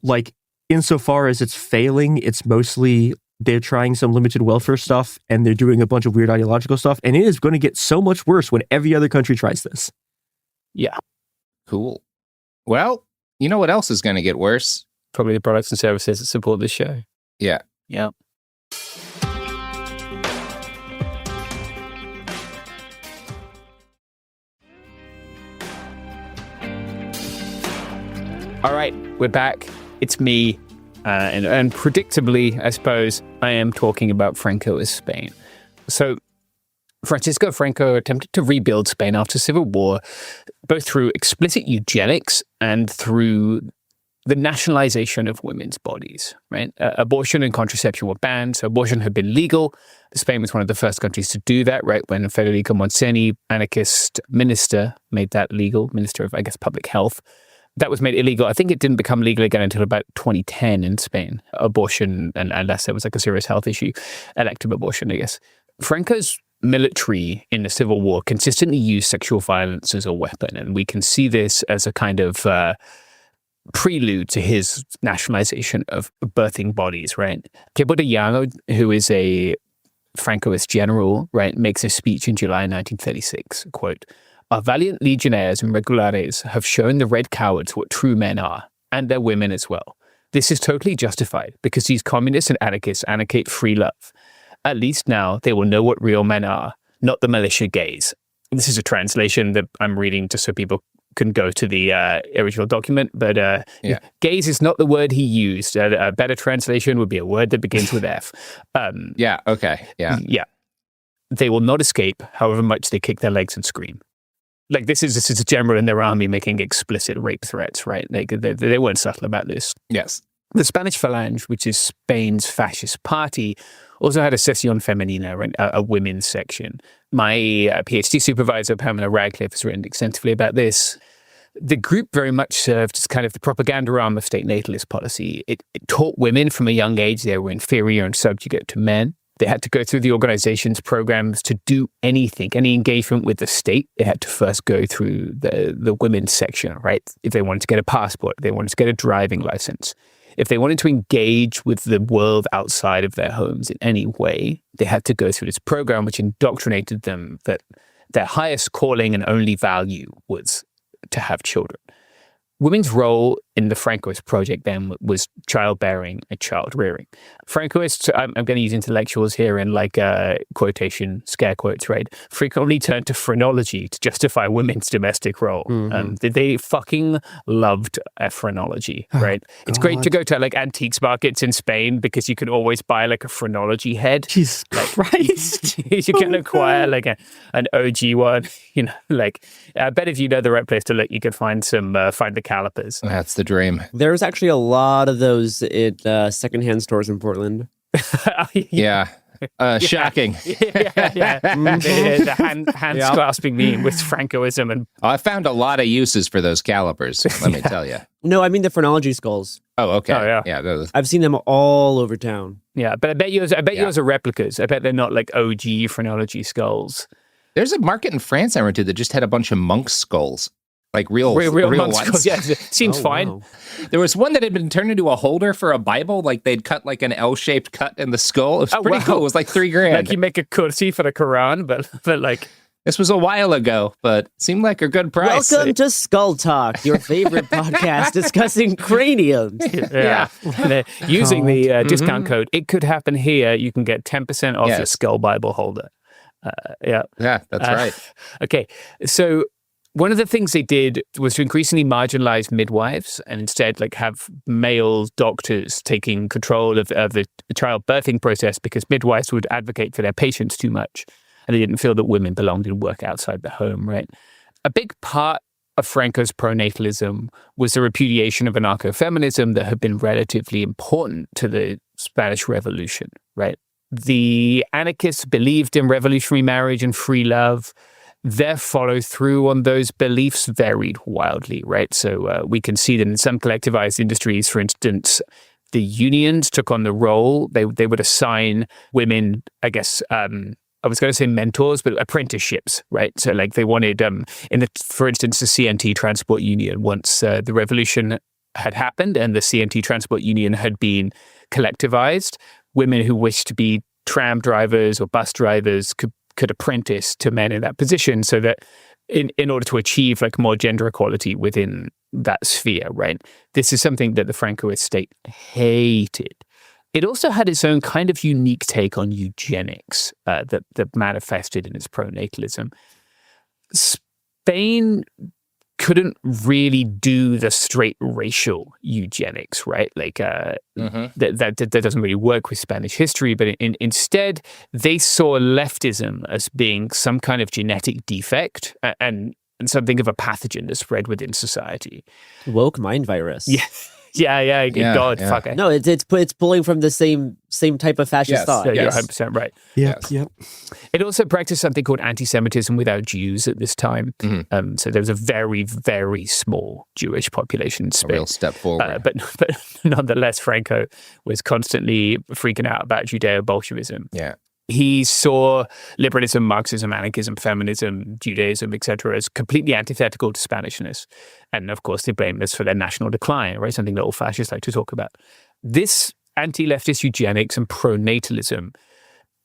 like insofar as it's failing, it's mostly they're trying some limited welfare stuff and they're doing a bunch of weird ideological stuff. And it is going to get so much worse when every other country tries this. Yeah. Cool. Well, you know what else is going to get worse? Probably the products and services that support this show. Yeah. Yeah. All right, we're back. It's me. And predictably, I suppose, I am talking about Franco's Spain. So Francisco Franco attempted to rebuild Spain after civil war, both through explicit eugenics and through the nationalization of women's bodies, right? Abortion and contraception were banned, so abortion had been legal. Spain was one of the first countries to do that, right? When Federico Montseny, anarchist minister, made that legal, minister of, I guess, public health. That was made illegal. I think it didn't become legal again until about 2010 in Spain. Abortion, and unless there was like a serious health issue, elective abortion, I guess. Franco's military in the Civil War consistently used sexual violence as a weapon, and we can see this as a kind of prelude to his nationalization of birthing bodies, right? Hoda, who is a Francoist general, right, makes a speech in July 1936, quote, "Our valiant legionnaires and regulares have shown the red cowards what true men are, and their women as well. This is totally justified because these communists and anarchists advocate free love. At least now they will know what real men are, not the militia gays." This is a translation that I'm reading just so people can go to the original document, but gays is not the word he used. A better translation would be a word that begins with F. Yeah. They will not escape, however much they kick their legs and scream. Like this is a general in their army making explicit rape threats, right? They weren't subtle about this. Yes. The Spanish Falange, which is Spain's fascist party, also had a Session Femenina, right? A women's section. My PhD supervisor, Pamela Radcliffe, has written extensively about this. The group very much served as kind of the propaganda arm of state natalist policy. It taught women from a young age they were inferior and subjugate to men. They had to go through the organization's programs to do anything, any engagement with the state. They had to first go through the women's section, right? If they wanted to get a passport, if they wanted to get a driving license. If they wanted to engage with the world outside of their homes in any way, they had to go through this program which indoctrinated them that their highest calling and only value was to have children. Women's role in the Francoist project then was childbearing and child rearing. Francoists, I'm going to use intellectuals here in like quotation, scare quotes, right? Frequently turned to phrenology to justify women's domestic role. They fucking loved phrenology, right? It's great to go to like antiques markets in Spain because you can always buy like a phrenology head. Jesus Christ. You can acquire like an OG one, you know, like I bet if you know the right place to look, you could find the calipers. That's the dream. There's actually a lot of those at secondhand stores in Portland. Yeah. Shocking. The hands clasping meme with Francoism. And I found a lot of uses for those calipers, let me tell you. No, I mean the phrenology skulls. Oh, okay. Oh, yeah. Those. I've seen them all over town. Yeah, but I bet yours are replicas. I bet they're not like OG phrenology skulls. There's a market in France I went to that just had a bunch of monk skulls. Like real monk ones. Skulls. Yeah, it seems fine. Wow. There was one that had been turned into a holder for a Bible. Like they'd cut like an L-shaped cut in the skull. It was pretty cool. It was like $3,000. Like you make a kursi for the Quran, but like this was a while ago, but seemed like a good price. Welcome to Skull Talk, your favorite podcast discussing craniums. Yeah. Using the discount code, it could happen here. You can get 10% off your Skull Bible holder. Yeah, that's right. Okay, so one of the things they did was to increasingly marginalize midwives and instead like have male doctors taking control of the childbirthing process because midwives would advocate for their patients too much and they didn't feel that women belonged in work outside the home, right? A big part of Franco's pronatalism was the repudiation of anarcho-feminism that had been relatively important to the Spanish Revolution, right? The anarchists believed in revolutionary marriage and free love. Their follow-through on those beliefs varied wildly, right? So we can see that in some collectivized industries, for instance, the unions took on the role. They would assign women, I guess, I was going to say mentors, but apprenticeships, right? So like they wanted, for instance, the CNT Transport Union, once the revolution had happened and the CNT Transport Union had been collectivized, women who wished to be tram drivers or bus drivers could apprentice to men in that position so that in order to achieve like more gender equality within that sphere, right? This is something that the Francoist state hated. It also had its own kind of unique take on eugenics that manifested in its pronatalism. Spain couldn't really do the straight racial eugenics, right? Like that doesn't really work with Spanish history, but instead they saw leftism as being some kind of genetic defect and something of a pathogen that spread within society. Woke mind virus. Yeah. God, fuck it. No, it's pulling from the same type of fascist thought. Yeah, you're 100% right. Yep. It also practiced something called anti-Semitism without Jews at this time. So there was a very, very small Jewish population in Spain. A real step forward. But nonetheless, Franco was constantly freaking out about Judeo-Bolshevism. Yeah. He saw liberalism, Marxism, anarchism, feminism, Judaism, etc., as completely antithetical to Spanishness. And of course, they blamed this for their national decline, right? Something that all fascists like to talk about. This anti-leftist eugenics and pronatalism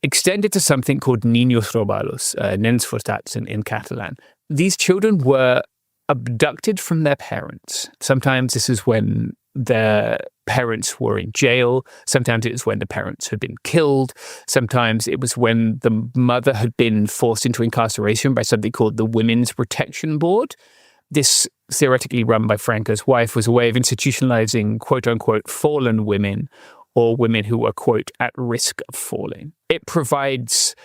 extended to something called niños robados, nens fortats in Catalan. These children were abducted from their parents. Sometimes this is when their parents were in jail. Sometimes it was when the parents had been killed. Sometimes it was when the mother had been forced into incarceration by something called the Women's Protection Board. This, theoretically run by Franco's wife, was a way of institutionalizing quote-unquote fallen women, or women who were, quote, at risk of falling. It provides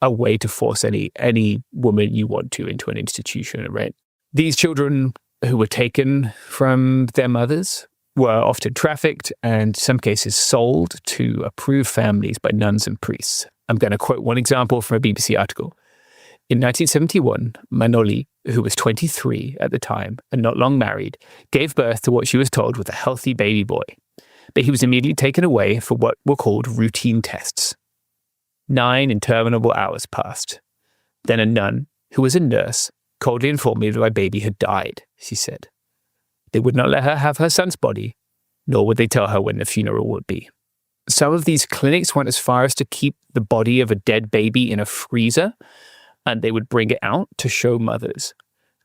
a way to force any woman you want to into an institution, right? These children who were taken from their mothers were often trafficked and in some cases sold to approved families by nuns and priests. I'm going to quote one example from a BBC article. In 1971, Manoli, who was 23 at the time and not long married, gave birth to what she was told was a healthy baby boy. But he was immediately taken away for what were called routine tests. 9 interminable hours passed. Then a nun, who was a nurse, coldly informed me that my baby had died, she said. They would not let her have her son's body, nor would they tell her when the funeral would be. Some of these clinics went as far as to keep the body of a dead baby in a freezer, and they would bring it out to show mothers.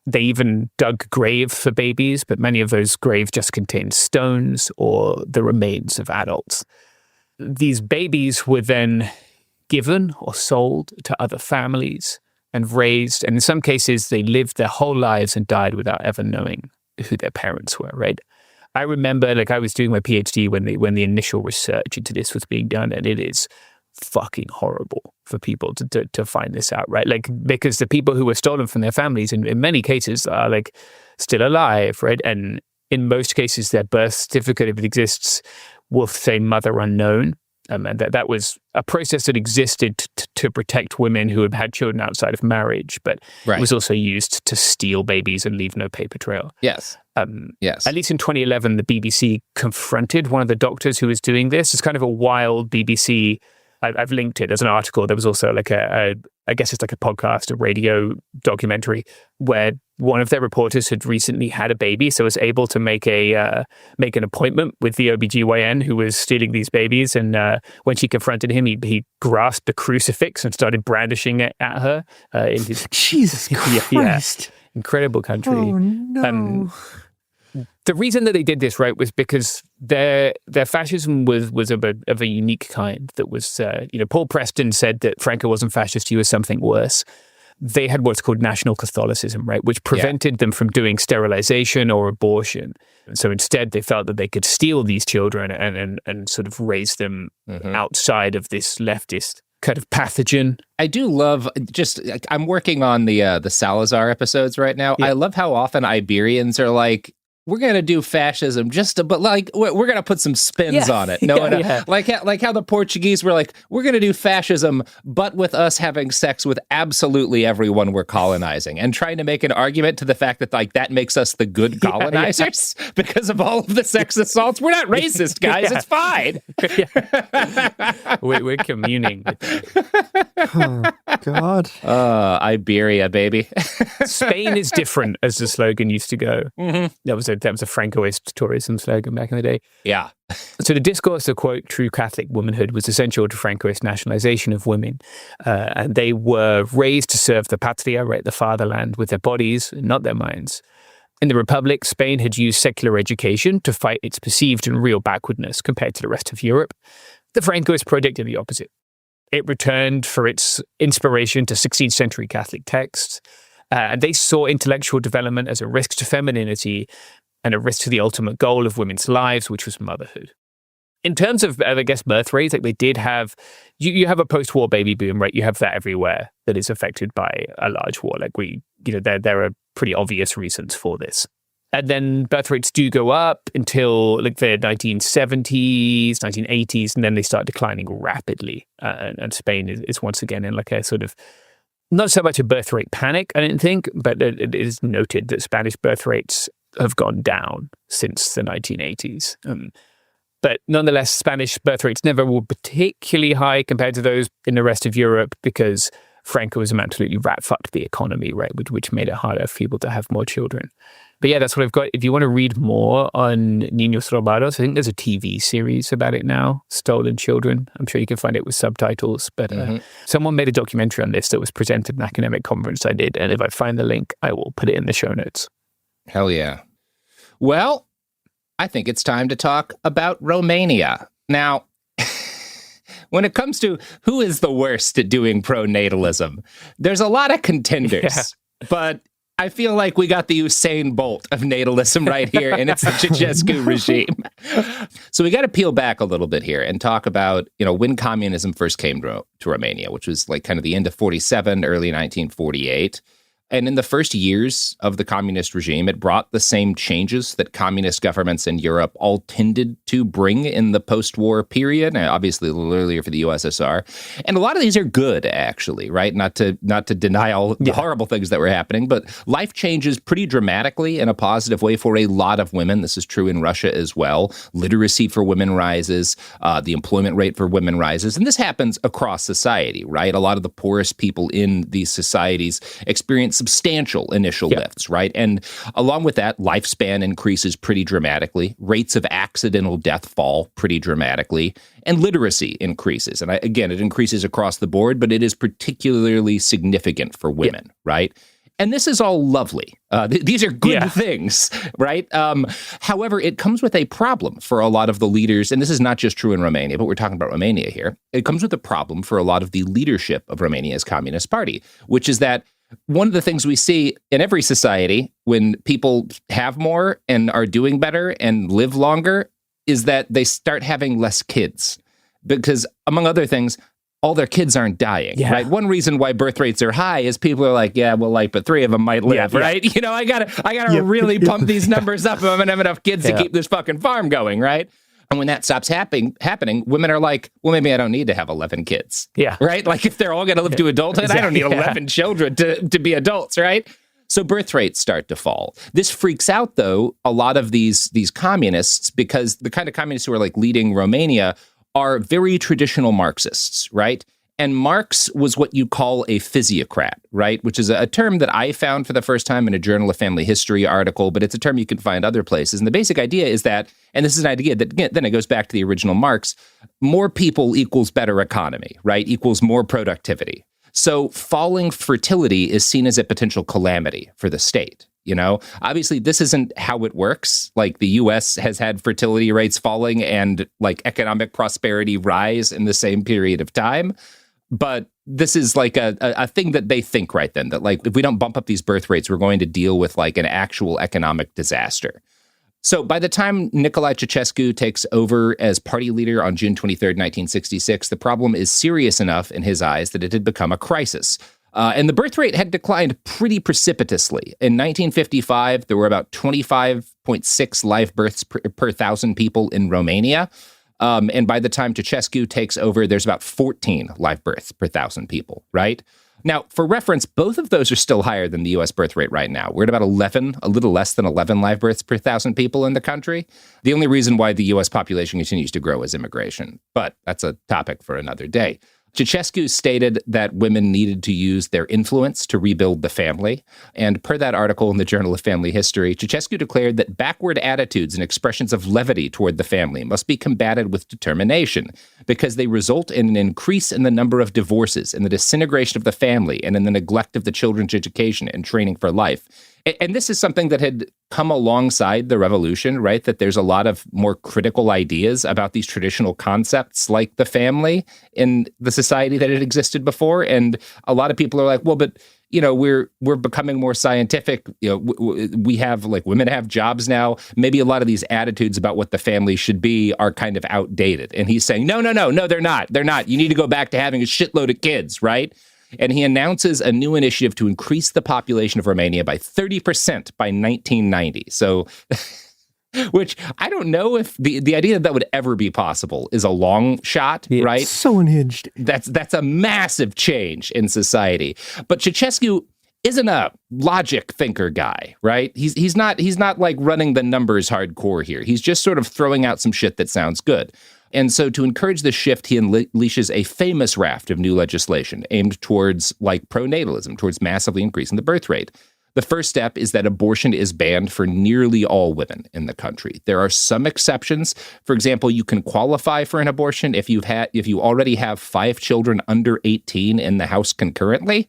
They even dug graves for babies, but many of those graves just contained stones or the remains of adults. These babies were then given or sold to other families and raised, and in some cases they lived their whole lives and died without ever knowing who their parents were, right? I remember, I was doing my PhD when the initial research into this was being done, and it is fucking horrible for people to find this out, right? Because the people who were stolen from their families in many cases are still alive, right? And in most cases, their birth certificate, if it exists, will say mother unknown. And that was a process that existed to protect women who had had children outside of marriage, but it was also used to steal babies and leave no paper trail. Yes. Yes. At least in 2011, the BBC confronted one of the doctors who was doing this. It's kind of a wild BBC. I've linked it as an article. There was also I guess it's like a podcast, a radio documentary, where one of their reporters had recently had a baby, so was able to make an appointment with the OBGYN who was stealing these babies. And when she confronted him, he grasped a crucifix and started brandishing it at her. In his Jesus Christ! Incredible country. Oh no. The reason that they did this, right, was because their fascism was of a unique kind. That was, Paul Preston said that Franco wasn't fascist; he was something worse. They had what's called national Catholicism, right, which prevented them from doing sterilization or abortion. And so instead, they felt that they could steal these children and sort of raise them outside of this leftist kind of pathogen. I do love I'm working on the Salazar episodes right now. Yeah. I love how often Iberians are like, we're going to do fascism but we're going to put some spins on it. Like how the Portuguese were like, we're going to do fascism, but with us having sex with absolutely everyone we're colonizing, and trying to make an argument to the fact that that makes us the good colonizers because of all of the sex assaults. We're not racist, guys. It's fine. We're communing with them. Oh, God. Iberia, baby. Spain is different, as the slogan used to go. Mm-hmm. That was a Francoist tourism slogan back in the day. Yeah. So the discourse of, quote, true Catholic womanhood was essential to Francoist nationalization of women. And they were raised to serve the patria, right, the fatherland, with their bodies, not their minds. In the Republic, Spain had used secular education to fight its perceived and real backwardness compared to the rest of Europe. The Francoist project did the opposite. It returned for its inspiration to 16th century Catholic texts. And they saw intellectual development as a risk to femininity and a risk to the ultimate goal of women's lives, which was motherhood. In terms of, I guess, birth rates, they did have, you have a post-war baby boom, right? You have that everywhere that is affected by a large war. There are pretty obvious reasons for this. And then birth rates do go up until like the 1970s, 1980s, and then they start declining rapidly. And Spain is once again in like a sort of, not so much a birth rate panic, I don't think, but it is noted that Spanish birth rates have gone down since the 1980s. But nonetheless, Spanish birth rates never were particularly high compared to those in the rest of Europe because Francoism absolutely rat-fucked the economy, right, which made it harder for people to have more children. But yeah, that's what I've got. If you want to read more on Niños Robados, I think there's a TV series about it now, Stolen Children. I'm sure you can find it with subtitles. But someone made a documentary on this that was presented at an academic conference I did. And if I find the link, I will put it in the show notes. Hell yeah. Well, I think it's time to talk about Romania. Now, when it comes to who is the worst at doing pronatalism, there's a lot of contenders, but I feel like we got the Usain Bolt of natalism right here, and it's the Ceausescu regime. So we got to peel back a little bit here and talk about, when communism first came to Romania, which was like kind of the end of 47, early 1948. And in the first years of the communist regime, it brought the same changes that communist governments in Europe all tended to bring in the post-war period, and obviously a little earlier for the USSR. And a lot of these are good, actually, right? Not to deny all the horrible things that were happening, but life changes pretty dramatically in a positive way for a lot of women. This is true in Russia as well. Literacy for women rises, the employment rate for women rises, and this happens across society, right? A lot of the poorest people in these societies experience substantial initial lifts, right? And along with that, lifespan increases pretty dramatically. Rates of accidental death fall pretty dramatically. And literacy increases. And again, it increases across the board, but it is particularly significant for women, right? And this is all lovely. These are good things, right? However, it comes with a problem for a lot of the leaders, and this is not just true in Romania, but we're talking about Romania here. It comes with a problem for a lot of the leadership of Romania's Communist Party, which is that one of the things we see in every society when people have more and are doing better and live longer is that they start having less kids because, among other things, all their kids aren't dying, right? One reason why birth rates are high is people are like, but 3 of them might live, right? I gotta really pump these numbers up if I'm gonna have enough kids to keep this fucking farm going, right? And when that stops happening, women are like, well, maybe I don't need to have 11 kids. Yeah. Right? Like if they're all going to live to adulthood, I don't need 11 children to be adults, right? So birth rates start to fall. This freaks out, though, a lot of these communists because the kind of communists who are like leading Romania are very traditional Marxists, right? And Marx was what you call a physiocrat, right? Which is a term that I found for the first time in a Journal of Family History article, but it's a term you can find other places. And the basic idea is that, and this is an idea that, again, then it goes back to the original Marx, more people equals better economy, right? Equals more productivity. So falling fertility is seen as a potential calamity for the state. Obviously, this isn't how it works. Like the U.S. has had fertility rates falling and like economic prosperity rise in the same period of time. But this is like a thing that they think right then, that like if we don't bump up these birth rates, we're going to deal with like an actual economic disaster. So by the time Nicolae Ceausescu takes over as party leader on June 23rd, 1966, the problem is serious enough in his eyes that it had become a crisis. And the birth rate had declined pretty precipitously. In 1955, there were about 25.6 live births per 1,000 people in Romania. And by the time Ceausescu takes over, there's about 14 live births per 1,000 people, right? Now, for reference, both of those are still higher than the U.S. birth rate right now. We're at about 11, a little less than 11 live births per 1,000 people in the country. The only reason why the U.S. population continues to grow is immigration. But that's a topic for another day. Ceausescu stated that women needed to use their influence to rebuild the family. And per that article in the Journal of Family History, Ceausescu declared that backward attitudes and expressions of levity toward the family must be combated with determination because they result in an increase in the number of divorces, in the disintegration of the family, and in the neglect of the children's education and training for life. And this is something that had come alongside the revolution, right? That there's a lot of more critical ideas about these traditional concepts like the family in the society that had existed before. And a lot of people are like, well, but, we're becoming more scientific. We have like women have jobs now. Maybe a lot of these attitudes about what the family should be are kind of outdated. And he's saying, no, they're not. They're not. You need to go back to having a shitload of kids, right? And he announces a new initiative to increase the population of Romania by 30% by 1990. So, which I don't know if the idea that would ever be possible is a long shot, right? So unhinged. That's a massive change in society. But Ceausescu isn't a logic thinker guy, right? He's not like running the numbers hardcore here. He's just sort of throwing out some shit that sounds good. And so to encourage the shift, he unleashes a famous raft of new legislation aimed towards like pronatalism, towards massively increasing the birth rate. The first step is that abortion is banned for nearly all women in the country. There are some exceptions. For example, you can qualify for an abortion if you already have 5 children under 18 in the house concurrently.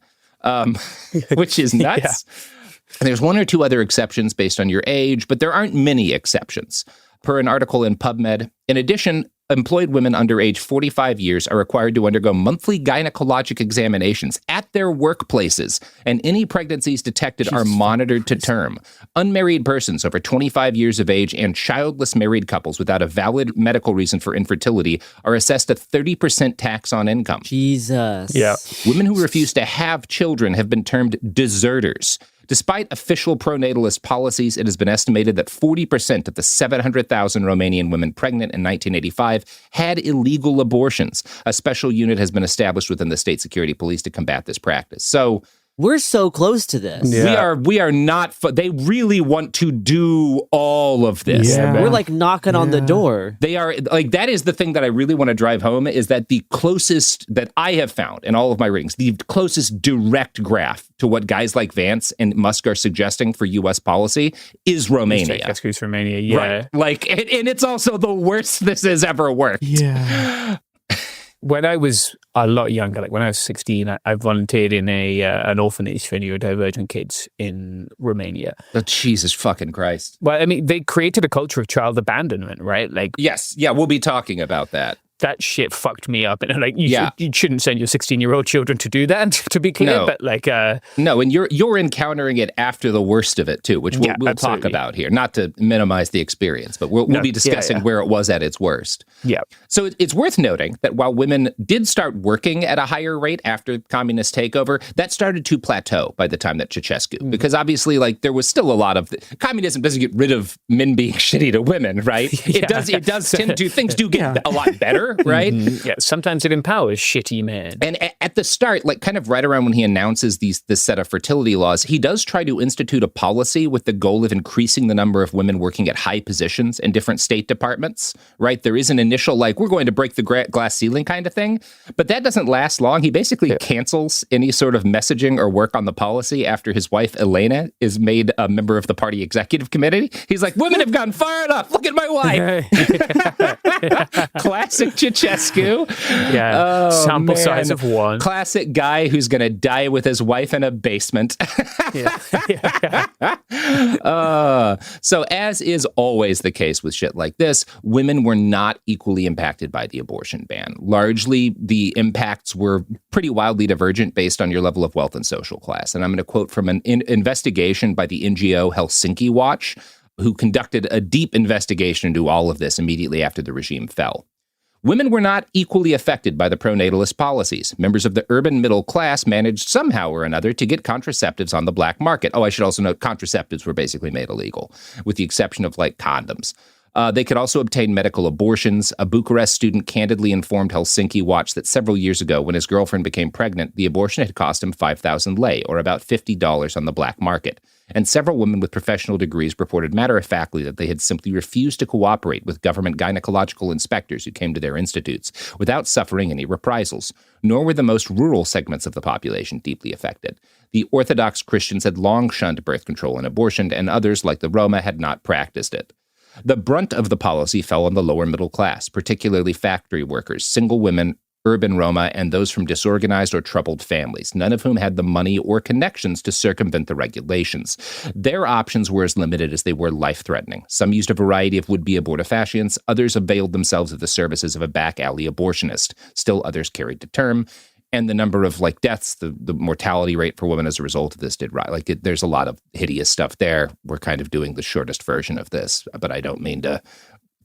Which is nuts. And there's 1 or 2 other exceptions based on your age, but there aren't many exceptions. Per an article in PubMed, in addition, employed women under age 45 years are required to undergo monthly gynecologic examinations at their workplaces, and any pregnancies detected are monitored to term. Unmarried persons over 25 years of age and childless married couples without a valid medical reason for infertility are assessed a 30% tax on income. Jesus. Yeah. Women who refuse to have children have been termed deserters. Despite official pronatalist policies, it has been estimated that 40% of the 700,000 Romanian women pregnant in 1985 had illegal abortions. A special unit has been established within the state security police to combat this practice. So we're so close to this. We are not. They really want to do all of this. We're like knocking on the door. They are like, that is the thing that I really want to drive home, is that the closest that I have found in all of my readings, the closest direct graph to what guys like Vance and Musk are suggesting for U.S. policy is Romania. Excuse Romania, yeah. Right. Like, and it's also the worst this has ever worked. Yeah. When I was a lot younger, like when I was 16, I volunteered in an orphanage for neurodivergent kids in Romania. Oh, Jesus fucking Christ. Well, I mean, they created a culture of child abandonment, right? Like, yes, yeah, we'll be talking about that. That shit fucked me up, and like you shouldn't send your 16-year-old children to do that. To be clear, but like no, and you're encountering it after the worst of it too, which we'll talk about here. Not to minimize the experience, but we'll be discussing where it was at its worst. Yeah. So it's worth noting that while women did start working at a higher rate after communist takeover, that started to plateau by the time that Ceausescu, because obviously, like, there was still a lot of communism doesn't get rid of men being shitty to women, right? It does tend to, things do get a lot better. Right? Yeah, sometimes it empowers shitty men. And at the start, like kind of right around when he announces this set of fertility laws, he does try to institute a policy with the goal of increasing the number of women working at high positions in different state departments, right? There is an initial, like, we're going to break the glass ceiling kind of thing, but that doesn't last long. He basically cancels any sort of messaging or work on the policy after his wife, Elena, is made a member of the party executive committee. He's like, women have gone far enough. Look at my wife. Classic Ceausescu. Yeah. Sample size of 1. Classic guy who's going to die with his wife in a basement. So as is always the case with shit like this, women were not equally impacted by the abortion ban. Largely, the impacts were pretty wildly divergent based on your level of wealth and social class. And I'm going to quote from an investigation by the NGO Helsinki Watch, who conducted a deep investigation into all of this immediately after the regime fell. Women were not equally affected by the pronatalist policies. Members of the urban middle class managed somehow or another to get contraceptives on the black market. Oh, I should also note contraceptives were basically made illegal, with the exception of like condoms. They could also obtain medical abortions. A Bucharest student candidly informed Helsinki Watch that several years ago, when his girlfriend became pregnant, the abortion had cost him 5,000 lei, or about $50 on the black market. And several women with professional degrees reported matter-of-factly that they had simply refused to cooperate with government gynecological inspectors who came to their institutes without suffering any reprisals. Nor were the most rural segments of the population deeply affected. The Orthodox Christians had long shunned birth control and abortion, and others, like the Roma, had not practiced it. The brunt of the policy fell on the lower middle class, particularly factory workers, single women, urban Roma, and those from disorganized or troubled families, none of whom had the money or connections to circumvent the regulations. Their options were as limited as they were life-threatening. Some used a variety of would-be abortifacients, others availed themselves of the services of a back-alley abortionist. Still others carried to term. And the number of like deaths, the mortality rate for women as a result of this did rise. Like there's a lot of hideous stuff there. We're kind of doing the shortest version of this, but I don't mean to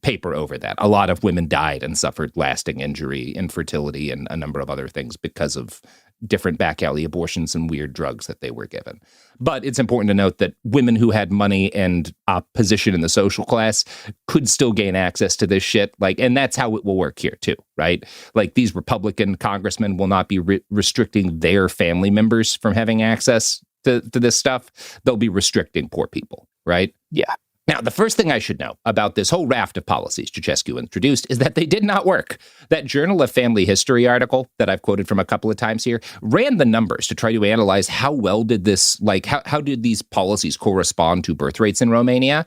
paper over that. A lot of women died and suffered lasting injury, infertility, and a number of other things because of different back alley abortions and weird drugs that they were given. But it's important to note that women who had money and a position in the social class could still gain access to this shit. Like, and that's how it will work here too, right? Like, these Republican congressmen will not be restricting their family members from having access to this stuff. They'll be restricting poor people, right? Yeah. Now, the first thing I should know about this whole raft of policies Ceausescu introduced is that they did not work. That Journal of Family History article that I've quoted from a couple of times here ran the numbers to try to analyze how well did this, like, how did these policies correspond to birth rates in Romania?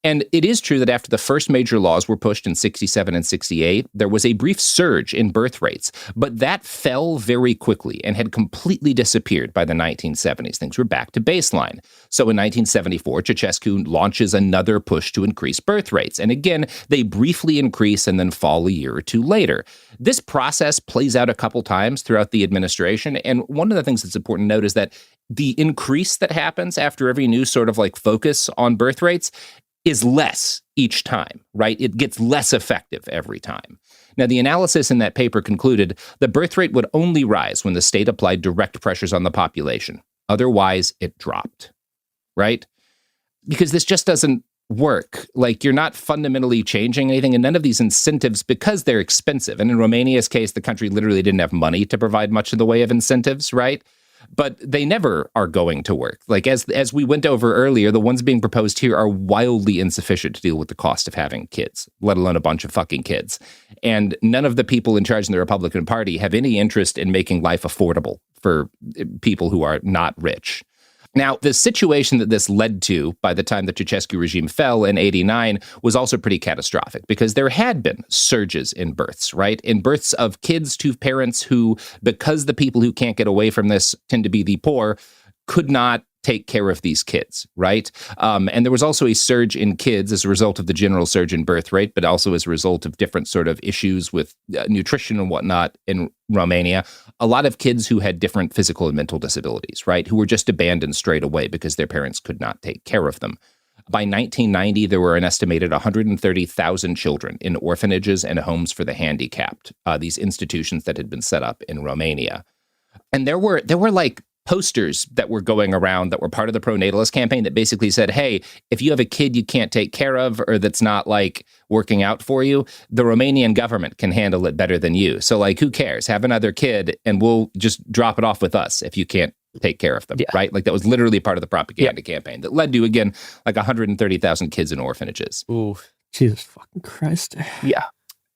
And it is true that after the first major laws were pushed in 67 and 68, there was a brief surge in birth rates, but that fell very quickly and had completely disappeared by the 1970s. Things were back to baseline. So in 1974, Ceausescu launches another push to increase birth rates. And again, they briefly increase and then fall a year or two later. This process plays out a couple times throughout the administration. And one of the things that's important to note is that the increase that happens after every new sort of like focus on birth rates is less each time, right? It gets less effective every time. Now, the analysis in that paper concluded the birth rate would only rise when the state applied direct pressures on the population. Otherwise, it dropped, right? Because this just doesn't work. Like, you're not fundamentally changing anything, and none of these incentives, because they're expensive. And in Romania's case, the country literally didn't have money to provide much in the way of incentives, right? But they never are going to work. Like, as we went over earlier, the ones being proposed here are wildly insufficient to deal with the cost of having kids, let alone a bunch of fucking kids. And none of the people in charge in the Republican Party have any interest in making life affordable for people who are not rich. Now, the situation that this led to by the time the Ceausescu regime fell in 89 was also pretty catastrophic because there had been surges in births, right? In births of kids to parents who, because the people who can't get away from this tend to be the poor, could not take care of these kids, right? And there was also a surge in kids as a result of the general surge in birth rate, but also as a result of different sort of issues with nutrition and whatnot in Romania. A lot of kids who had different physical and mental disabilities, right? Who were just abandoned straight away because their parents could not take care of them. By 1990, there were an estimated 130,000 children in orphanages and homes for the handicapped, these institutions that had been set up in Romania. And there were like posters that were going around that were part of the Pronatalist campaign that basically said, hey, if you have a kid you can't take care of or that's not like working out for you, the Romanian government can handle it better than you. So like, who cares? Have another kid and we'll just drop it off with us if you can't take care of them, right? Like, that was literally part of the propaganda campaign that led to, again, like 130,000 kids in orphanages. Ooh, Jesus fucking Christ. Yeah.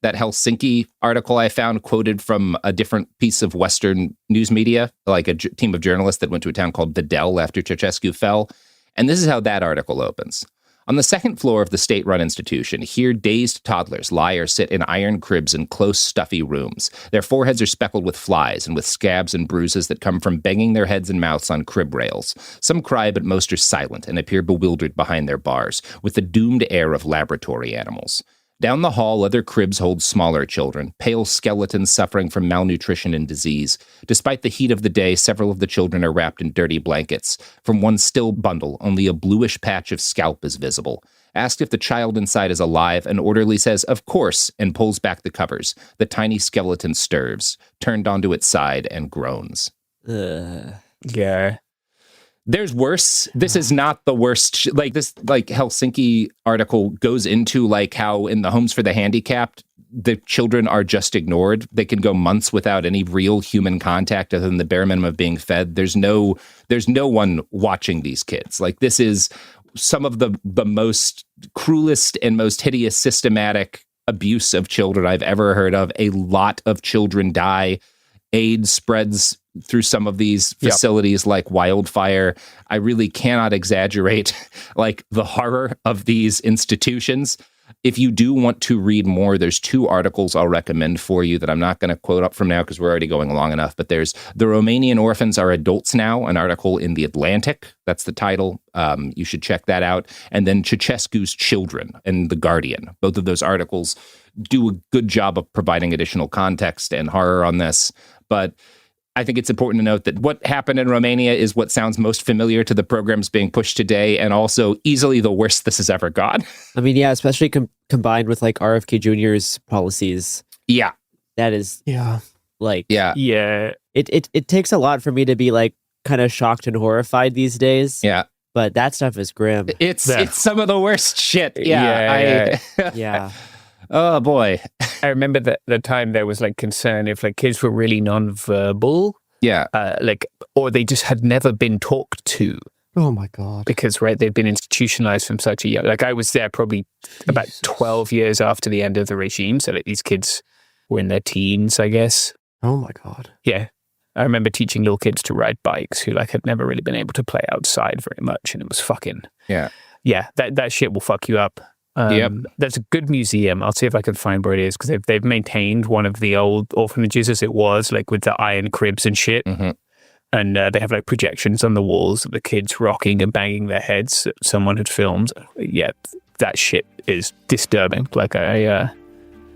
That Helsinki article I found quoted from a different piece of Western news media, like a team of journalists that went to a town called Videl after Ceausescu fell. And this is how that article opens. On the second floor of the state-run institution, here dazed toddlers lie or sit in iron cribs in close, stuffy rooms. Their foreheads are speckled with flies and with scabs and bruises that come from banging their heads and mouths on crib rails. Some cry, but most are silent and appear bewildered behind their bars, with the doomed air of laboratory animals. Down the hall, other cribs hold smaller children, pale skeletons suffering from malnutrition and disease. Despite the heat of the day, several of the children are wrapped in dirty blankets. From one still bundle, only a bluish patch of scalp is visible. Asked if the child inside is alive, an orderly says, of course, and pulls back the covers. The tiny skeleton stirs, turned onto its side, and groans. Yeah. There's worse. This is not the worst. Like, this, like, Helsinki article goes into like how in the homes for the handicapped, the children are just ignored. They can go months without any real human contact other than the bare minimum of being fed. There's no one watching these kids. Like, this is some of the most cruelest and most hideous systematic abuse of children I've ever heard of. A lot of children die. AIDS spreads through some of these facilities like wildfire. I really cannot exaggerate like the horror of these institutions. If you do want to read more, there's 2 articles I'll recommend for you that I'm not going to quote up from now because we're already going long enough. But there's The Romanian Orphans Are Adults Now, an article in The Atlantic. That's the title. You should check that out. And then Ceausescu's Children in The Guardian. Both of those articles do a good job of providing additional context and horror on this. But I think it's important to note that what happened in Romania is what sounds most familiar to the programs being pushed today, and also easily the worst this has ever got. I mean, yeah, especially combined with like RFK Jr.'s policies. Yeah. That is... Yeah. Like, yeah. It takes a lot for me to be like kind of shocked and horrified these days. Yeah. But that stuff is grim. It's some of the worst shit. Yeah. Oh boy. I remember that the time there was like concern if like kids were really nonverbal. Yeah. Or they just had never been talked to. Oh my God. Because they've been institutionalized from such a young, like I was there probably about 12 years after the end of the regime. So like these kids were in their teens, I guess. Oh my God. Yeah. I remember teaching little kids to ride bikes who like had never really been able to play outside very much. And it was fucking, that shit will fuck you up. There's a good museum. I'll see if I can find where it is because they've maintained one of the old orphanages as it was, like with the iron cribs and shit. Mm-hmm. And they have like projections on the walls of the kids rocking and banging their heads that someone had filmed. Yeah, that shit is disturbing. Like I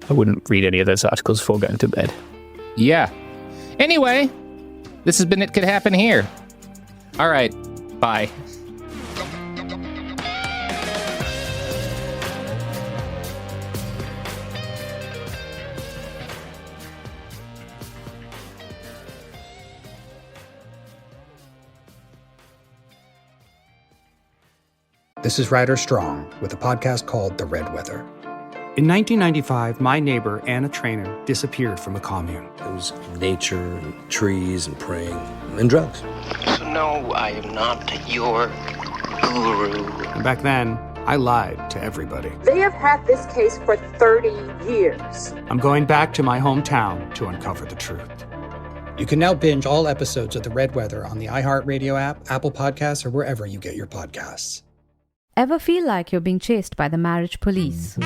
wouldn't read any of those articles before going to bed. Yeah. Anyway, this has been It Could Happen Here. All right. Bye. This is Ryder Strong with a podcast called The Red Weather. In 1995, my neighbor, Anna Trainer, disappeared from a commune. It was nature and trees and praying and drugs. So no, I am not your guru. And back then, I lied to everybody. They have had this case for 30 years. I'm going back to my hometown to uncover the truth. You can now binge all episodes of The Red Weather on the iHeartRadio app, Apple Podcasts, or wherever you get your podcasts. Ever feel like you're being chased by the marriage police?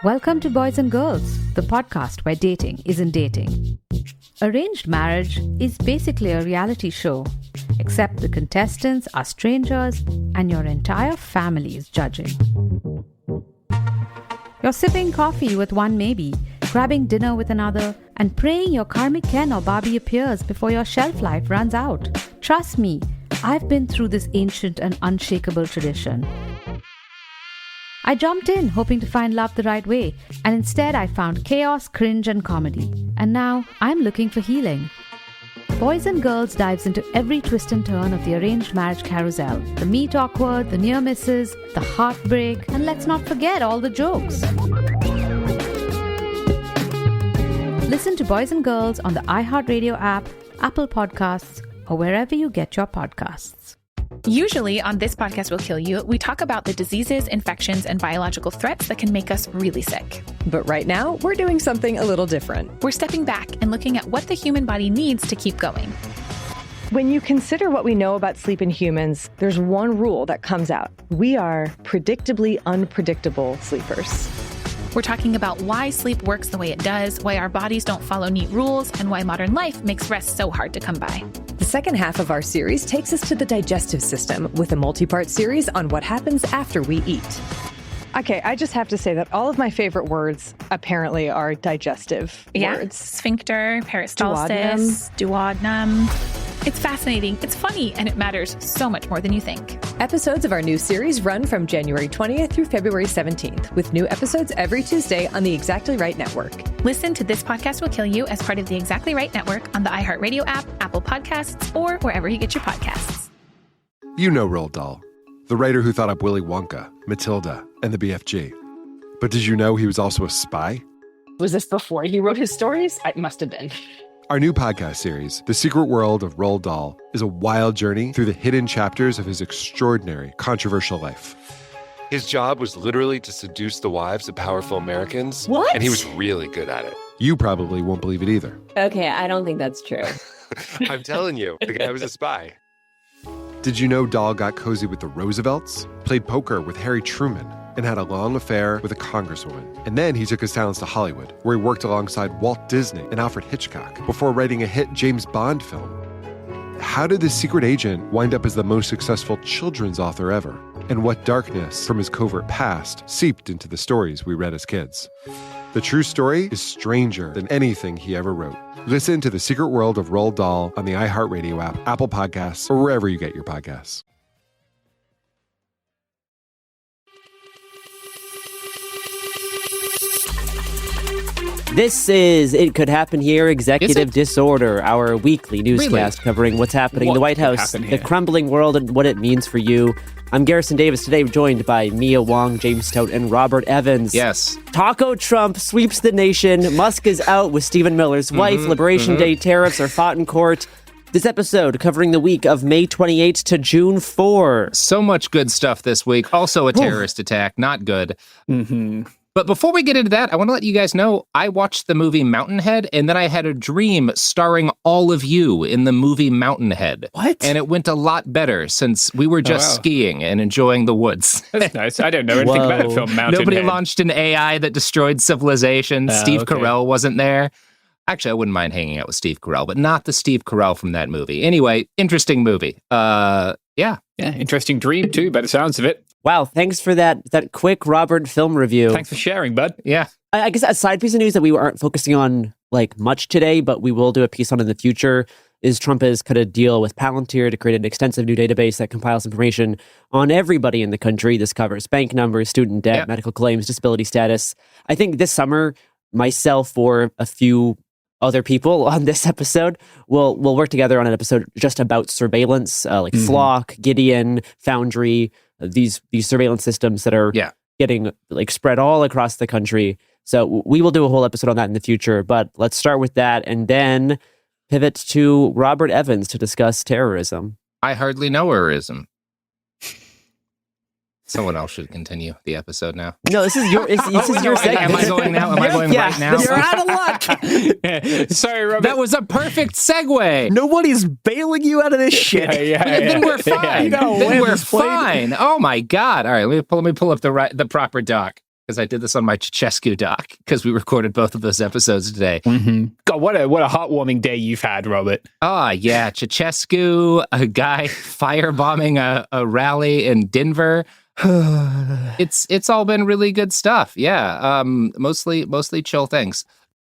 Welcome to Boys and Girls, the podcast where dating isn't dating. Arranged marriage is basically a reality show, except the contestants are strangers and your entire family is judging. You're sipping coffee with one maybe, grabbing dinner with another, and praying your karmic Ken or Barbie appears before your shelf life runs out. Trust me, I've been through this ancient and unshakable tradition. I jumped in hoping to find love the right way, and instead I found chaos, cringe, and comedy. And now I'm looking for healing. Boys and Girls dives into every twist and turn of the arranged marriage carousel. The meet awkward, the near misses, the heartbreak, and let's not forget all the jokes. Listen to Boys and Girls on the iHeartRadio app, Apple Podcasts, or wherever you get your podcasts. Usually on This Podcast Will Kill You, we talk about the diseases, infections, and biological threats that can make us really sick. But right now, we're doing something a little different. We're stepping back and looking at what the human body needs to keep going. When you consider what we know about sleep in humans, there's one rule that comes out. We are predictably unpredictable sleepers. We're talking about why sleep works the way it does, why our bodies don't follow neat rules, and why modern life makes rest so hard to come by. The second half of our series takes us to the digestive system with a multi-part series on what happens after we eat. Okay, I just have to say that all of my favorite words apparently are digestive words. Sphincter, peristalsis, duodenum. It's fascinating, it's funny, and it matters so much more than you think. Episodes of our new series run from January 20th through February 17th, with new episodes every Tuesday on the Exactly Right Network. Listen to This Podcast Will Kill You as part of the Exactly Right Network on the iHeartRadio app, Apple Podcasts, or wherever you get your podcasts. You know Roald Dahl, the writer who thought up Willy Wonka, Matilda, and the BFG. But did you know he was also a spy? Was this before he wrote his stories? It must have been. Our new podcast series, The Secret World of Roald Dahl, is a wild journey through the hidden chapters of his extraordinary, controversial life. His job was literally to seduce the wives of powerful Americans. What? And he was really good at it. You probably won't believe it either. Okay, I don't think that's true. I'm telling you, the guy was a spy. Did you know Dahl got cozy with the Roosevelts, played poker with Harry Truman, and had a long affair with a congresswoman? And then he took his talents to Hollywood, where he worked alongside Walt Disney and Alfred Hitchcock before writing a hit James Bond film. How did this secret agent wind up as the most successful children's author ever? And what darkness from his covert past seeped into the stories we read as kids? The true story is stranger than anything he ever wrote. Listen to The Secret World of Roald Dahl on the iHeartRadio app, Apple Podcasts, or wherever you get your podcasts. This is It Could Happen Here, Executive Disorder, our weekly newscast covering what's happening in the White House, the crumbling world, and what it means for you. I'm Garrison Davis, today joined by Mia Wong, James Stout, and Robert Evans. Yes. Taco Trump sweeps the nation. Musk is out with Stephen Miller's wife. Liberation Day tariffs are fought in court. This episode covering the week of May 28th to June 4. So much good stuff this week. Also a terrorist attack. Not good. But before we get into that, I want to let you guys know I watched the movie Mountainhead, and then I had a dream starring all of you in the movie Mountainhead. What? And it went a lot better since we were just skiing and enjoying the woods. That's nice. I don't know anything about the film Mountainhead. Nobody launched an AI that destroyed civilization. Steve Carell wasn't there. Actually, I wouldn't mind hanging out with Steve Carell, but not the Steve Carell from that movie. Anyway, interesting movie. Yeah, interesting dream too, by the sounds of it. Wow, thanks for that quick Robert film review. Thanks for sharing, bud. Yeah. I guess a side piece of news that we aren't focusing on like much today, but we will do a piece on in the future, is Trump has cut a deal with Palantir to create an extensive new database that compiles information on everybody in the country. This covers bank numbers, student debt, medical claims, disability status. I think this summer, myself or a few other people on this episode will work together on an episode just about surveillance, like Flock, Gideon, Foundry, these surveillance systems that are getting like spread all across the country. So we will do a whole episode on that in the future, but let's start with that and then pivot to Robert Evans to discuss terrorism. I hardly know herism. Someone else should continue the episode now. No, this is your segment. Am I going now? Am I going right now? You're out of luck. Sorry, Robert. That was a perfect segue. Nobody's bailing you out of this shit. Then we're fine. Then we're fine. Oh my God. All right, let me pull up the proper doc, because I did this on my Ceausescu doc, because we recorded both of those episodes today. God, what a heartwarming day you've had, Robert. Yeah, Ceausescu, a guy firebombing a rally in Denver. It's all been really good stuff. Yeah, mostly chill things.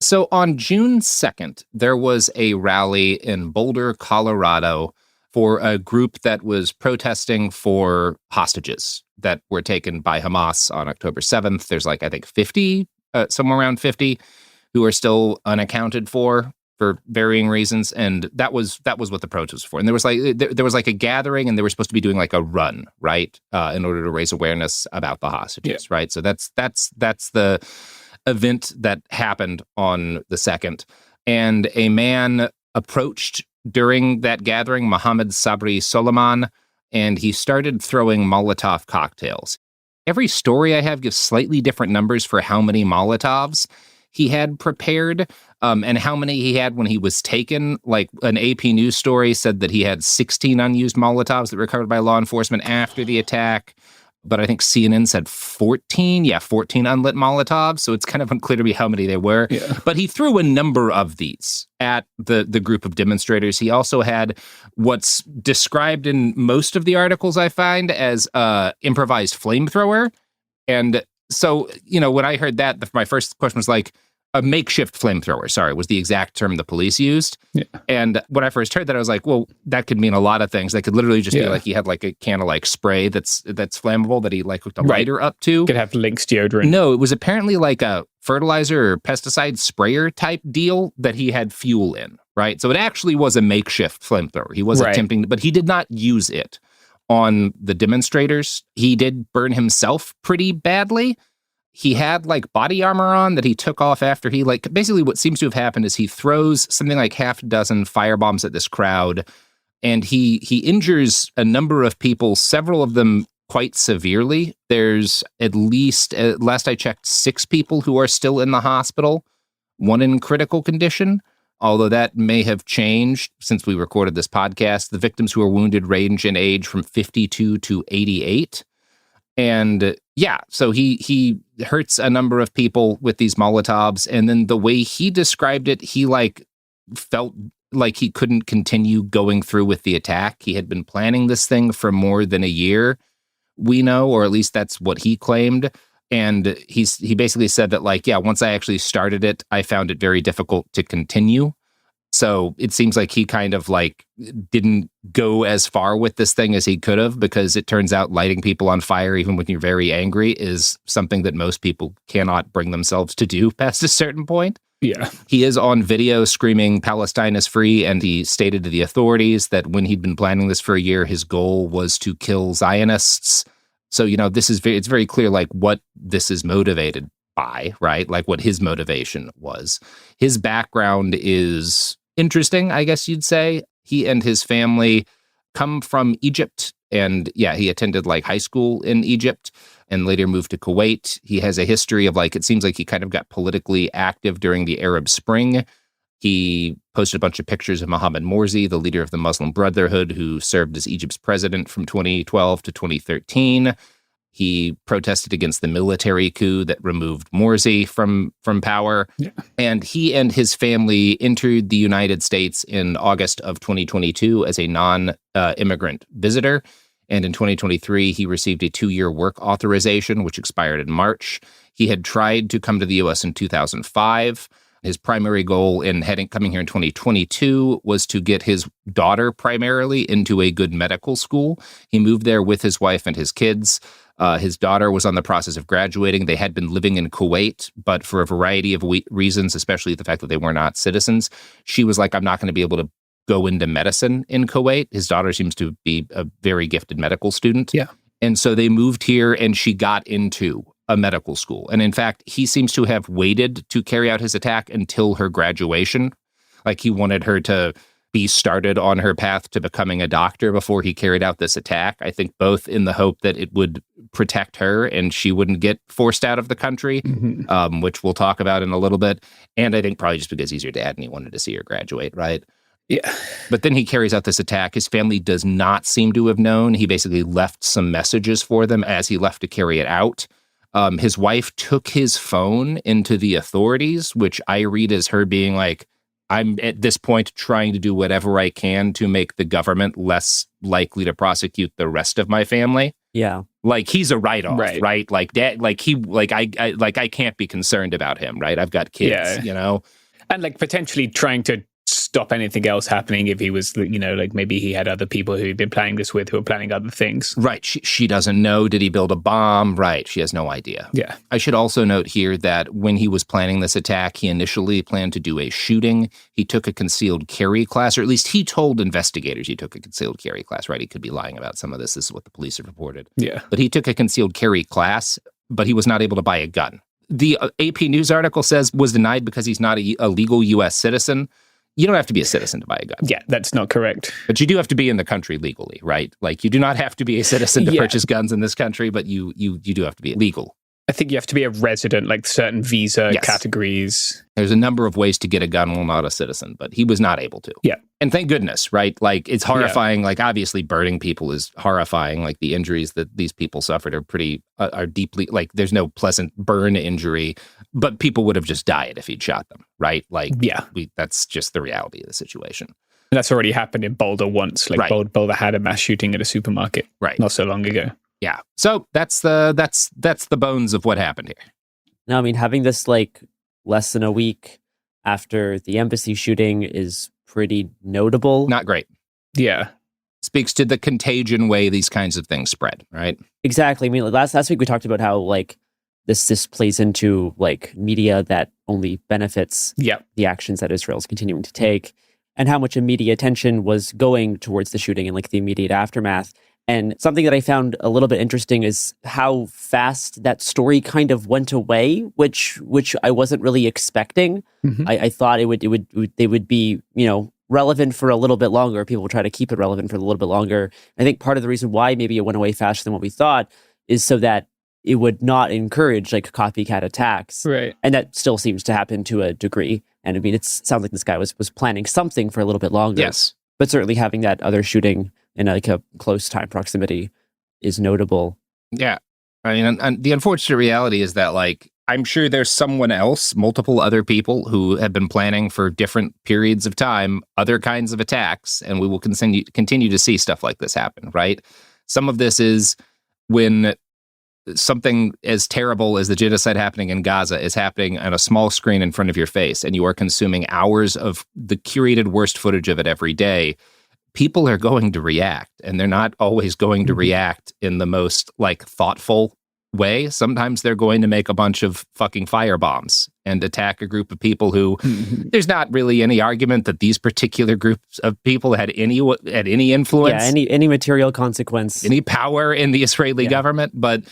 So on June 2nd, there was a rally in Boulder, Colorado, for a group that was protesting for hostages that were taken by Hamas on October 7th. There's I think 50, somewhere around 50, who are still unaccounted for varying reasons, and that was what the protest was for. And there was there was a gathering, and they were supposed to be doing a run, right, in order to raise awareness about the hostages, right? So that's the event that happened on the 2nd. And a man approached during that gathering, Mohammed Sabri Soliman, and he started throwing Molotov cocktails. Every story I have gives slightly different numbers for how many Molotovs he had prepared, and how many he had when he was taken. Like an AP News story said that he had 16 unused Molotovs that were recovered by law enforcement after the attack. But I think CNN said 14. Yeah, 14 unlit Molotovs. So it's kind of unclear to me how many they were. Yeah. But he threw a number of these at the group of demonstrators. He also had what's described in most of the articles I find as improvised flamethrower. And so, when I heard that, my first question was a makeshift flamethrower, sorry, was the exact term the police used. Yeah. And when I first heard that, I was like, well, that could mean a lot of things. That could literally just be he had a can of spray that's flammable that he hooked a lighter up to. Could have Lynx deodorant. No, it was apparently a fertilizer or pesticide sprayer type deal that he had fuel in, right? So it actually was a makeshift flamethrower. He was attempting, but he did not use it on the demonstrators. He did burn himself pretty badly. He had body armor on that he took off after he basically what seems to have happened is he throws something like half a dozen firebombs at this crowd, and he injures a number of people, several of them quite severely. There's at least, last I checked, 6 people who are still in the hospital, 1 in critical condition, although that may have changed since we recorded this podcast. The victims who are wounded range in age from 52 to 88. And so he hurts a number of people with these Molotovs. And then the way he described it, he felt like he couldn't continue going through with the attack. He had been planning this thing for more than a year, we know, or at least that's what he claimed. And he basically said that once I actually started it, I found it very difficult to continue. So it seems like he kind of didn't go as far with this thing as he could have, because it turns out lighting people on fire, even when you're very angry, is something that most people cannot bring themselves to do past a certain point. Yeah. He is on video screaming Palestine is free, and he stated to the authorities that when he'd been planning this for a year, his goal was to kill Zionists. So, this is it's very clear, like, what this is motivated by, right? Like, what his motivation was. His background is interesting, I guess you'd say. He and his family come from Egypt, and he attended like high school in Egypt and later moved to Kuwait. He has a history of it seems like he kind of got politically active during the Arab Spring. He posted a bunch of pictures of Mohammed Morsi, the leader of the Muslim Brotherhood, who served as Egypt's president from 2012 to 2013. He protested against the military coup that removed Morsi from power. Yeah. And he and his family entered the United States in August of 2022 as a non-immigrant visitor. And in 2023, he received a 2-year work authorization, which expired in March. He had tried to come to the U.S. in 2005. His primary goal in coming here in 2022 was to get his daughter primarily into a good medical school. He moved there with his wife and his kids. His daughter was on the process of graduating. They had been living in Kuwait, but for a variety of reasons, especially the fact that they were not citizens, she was like, I'm not going to be able to go into medicine in Kuwait. His daughter seems to be a very gifted medical student. Yeah. And so they moved here and she got into a medical school. And in fact, he seems to have waited to carry out his attack until her graduation. Like he wanted her to be started on her path to becoming a doctor before he carried out this attack. I think both in the hope that it would protect her and she wouldn't get forced out of the country, which we'll talk about in a little bit. And I think probably just because he's her dad and he wanted to see her graduate, right? Yeah. But then he carries out this attack. His family does not seem to have known. He basically left some messages for them as he left to carry it out. His wife took his phone into the authorities, which I read as her being like, I'm at this point trying to do whatever I can to make the government less likely to prosecute the rest of my family. Yeah. Like he's a write-off, right? Like dad, I can't be concerned about him, right? I've got kids, And like potentially trying to stop anything else happening if he was, like maybe he had other people who he'd been planning this with who were planning other things. Right. She doesn't know. Did he build a bomb? Right. She has no idea. Yeah. I should also note here that when he was planning this attack, he initially planned to do a shooting. He took a concealed carry class, or at least he told investigators he took a concealed carry class, right? He could be lying about some of this. This is what the police have reported. Yeah. But he took a concealed carry class, but he was not able to buy a gun. The AP News article says was denied because he's not a legal U.S. citizen. You don't have to be a citizen to buy a gun. Yeah, that's not correct. But you do have to be in the country legally, right? Like you do not have to be a citizen to purchase guns in this country, but you do have to be legal. I think you have to be a resident, like certain visa categories. There's a number of ways to get a gun while not a citizen, but he was not able to. Yeah. And thank goodness, right? Like it's horrifying. Like obviously burning people is horrifying. Like the injuries that these people suffered are deeply, like there's no pleasant burn injury, but people would have just died if he'd shot them, right? Like that's just the reality of the situation. And that's already happened in Boulder once. Like Boulder had a mass shooting at a supermarket not so long ago. Yeah. So that's the bones of what happened here. No, I mean, having this like less than a week after the embassy shooting is pretty notable. Not great. Yeah. Speaks to the contagion way these kinds of things spread, right? Exactly. I mean, last week we talked about how like this plays into like media that only benefits the actions that Israel's continuing to take, and how much media attention was going towards the shooting and like the immediate aftermath. And something that I found a little bit interesting is how fast that story kind of went away, which I wasn't really expecting. Mm-hmm. I thought they would be, relevant for a little bit longer. People would try to keep it relevant for a little bit longer. I think part of the reason why maybe it went away faster than what we thought is so that it would not encourage like copycat attacks. Right. And that still seems to happen to a degree. And I mean, it sounds like this guy was planning something for a little bit longer. Yes. But certainly having that other shooting in like a close time proximity is notable. Yeah. I mean, and the unfortunate reality is that like, I'm sure there's someone else, multiple other people who have been planning for different periods of time, other kinds of attacks, and we will continue to see stuff like this happen, right? Some of this is when something as terrible as the genocide happening in Gaza is happening on a small screen in front of your face, and you are consuming hours of the curated worst footage of it every day. People are going to react, and they're not always going to react in the most like thoughtful way. Sometimes they're going to make a bunch of fucking firebombs and attack a group of people who there's not really any argument that these particular groups of people had any influence, any material consequence, any power in the Israeli government. But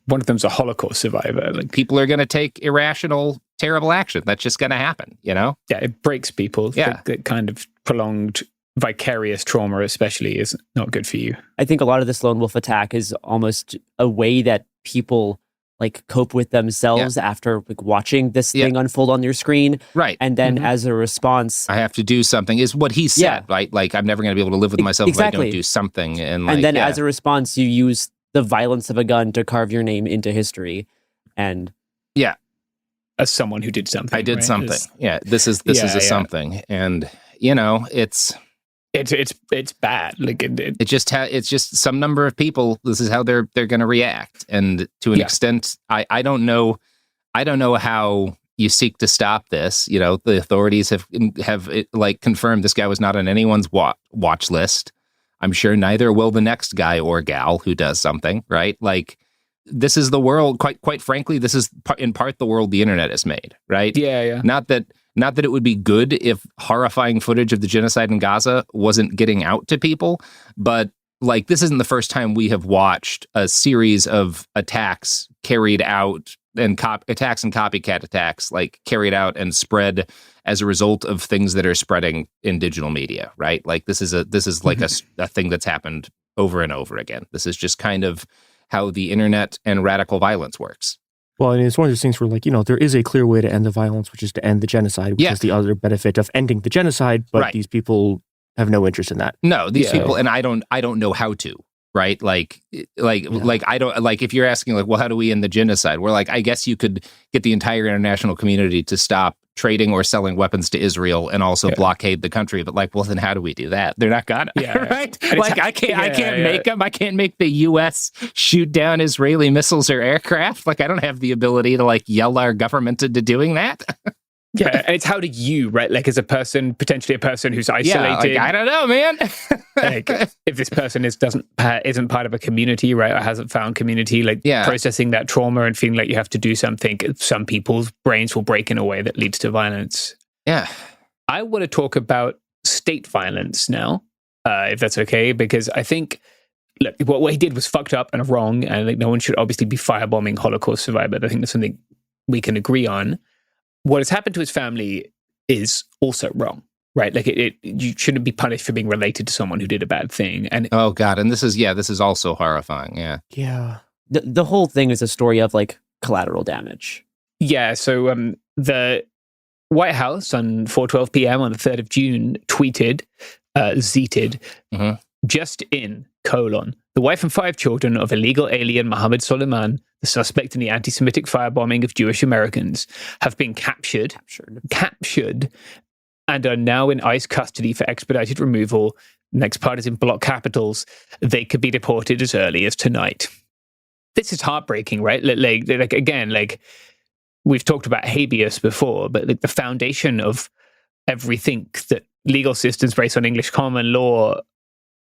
one of them's a Holocaust survivor. Like, people are going to take irrational, terrible action. That's just going to happen, you know? Yeah, it breaks people. Yeah. That kind of prolonged vicarious trauma especially is not good for you. I think a lot of this lone wolf attack is almost a way that people like cope with themselves after like watching this thing unfold on your screen. Right. And then as a response, I have to do something is what he said, right? Like, I'm never going to be able to live with myself if I don't do something. And then as a response, you use the violence of a gun to carve your name into history. And as someone who did something. I did something. This is a something. And, you know, it's bad. Like it's just some number of people. This is how they're going to react, and to an extent, I don't know how you seek to stop this. You know, the authorities have like confirmed this guy was not on anyone's watch list. I'm sure neither will the next guy or gal who does something. Right? Like, this is the world. Quite frankly, this is in part the world the internet has made. Right? Yeah. Not that it would be good if horrifying footage of the genocide in Gaza wasn't getting out to people, but like, this isn't the first time we have watched a series of attacks carried out and attacks and copycat attacks like carried out and spread as a result of things that are spreading in digital media, right? Like, this is like a thing that's happened over and over again. This is just kind of how the internet and radical violence works. Well, and it's one of those things where, like, you know, there is a clear way to end the violence, which is to end the genocide, which is the other benefit of ending the genocide, but these people have no interest in that. No, these people, and I don't know how to, right? Like I don't, like, if you're asking, like, well, how do we end the genocide? We're like, I guess you could get the entire international community to stop trading or selling weapons to Israel and also blockade the country. But like, well, then how do we do that? They're not gonna, right? Like, I can't make them. I can't make the U.S. shoot down Israeli missiles or aircraft. Like, I don't have the ability to like yell our government into doing that. Yeah, and it's how do you, right? Like, as a person, potentially a person who's isolated. Yeah, like, I don't know, man. Like, if this person isn't part of a community, right, or hasn't found community, like processing that trauma and feeling like you have to do something, some people's brains will break in a way that leads to violence. Yeah. I want to talk about state violence now, if that's okay, because I think, look, what he did was fucked up and wrong, and like, no one should obviously be firebombing Holocaust survivors. I think that's something we can agree on. What has happened to his family is also wrong, right? Like, you shouldn't be punished for being related to someone who did a bad thing. And oh God, and this is also horrifying. Yeah. The whole thing is a story of like collateral damage. Yeah. So the White House on 4:12 p.m. on the 3rd of June tweeted, zeeted, just in, the wife and 5 children of illegal alien Mohammed Soleiman, the suspect in the anti-Semitic firebombing of Jewish Americans, have been captured, and are now in ICE custody for expedited removal. Next part is in block capitals. They could be deported as early as tonight. This is heartbreaking, right? Like again, like, we've talked about habeas before, but like, the foundation of everything that legal systems based on English common law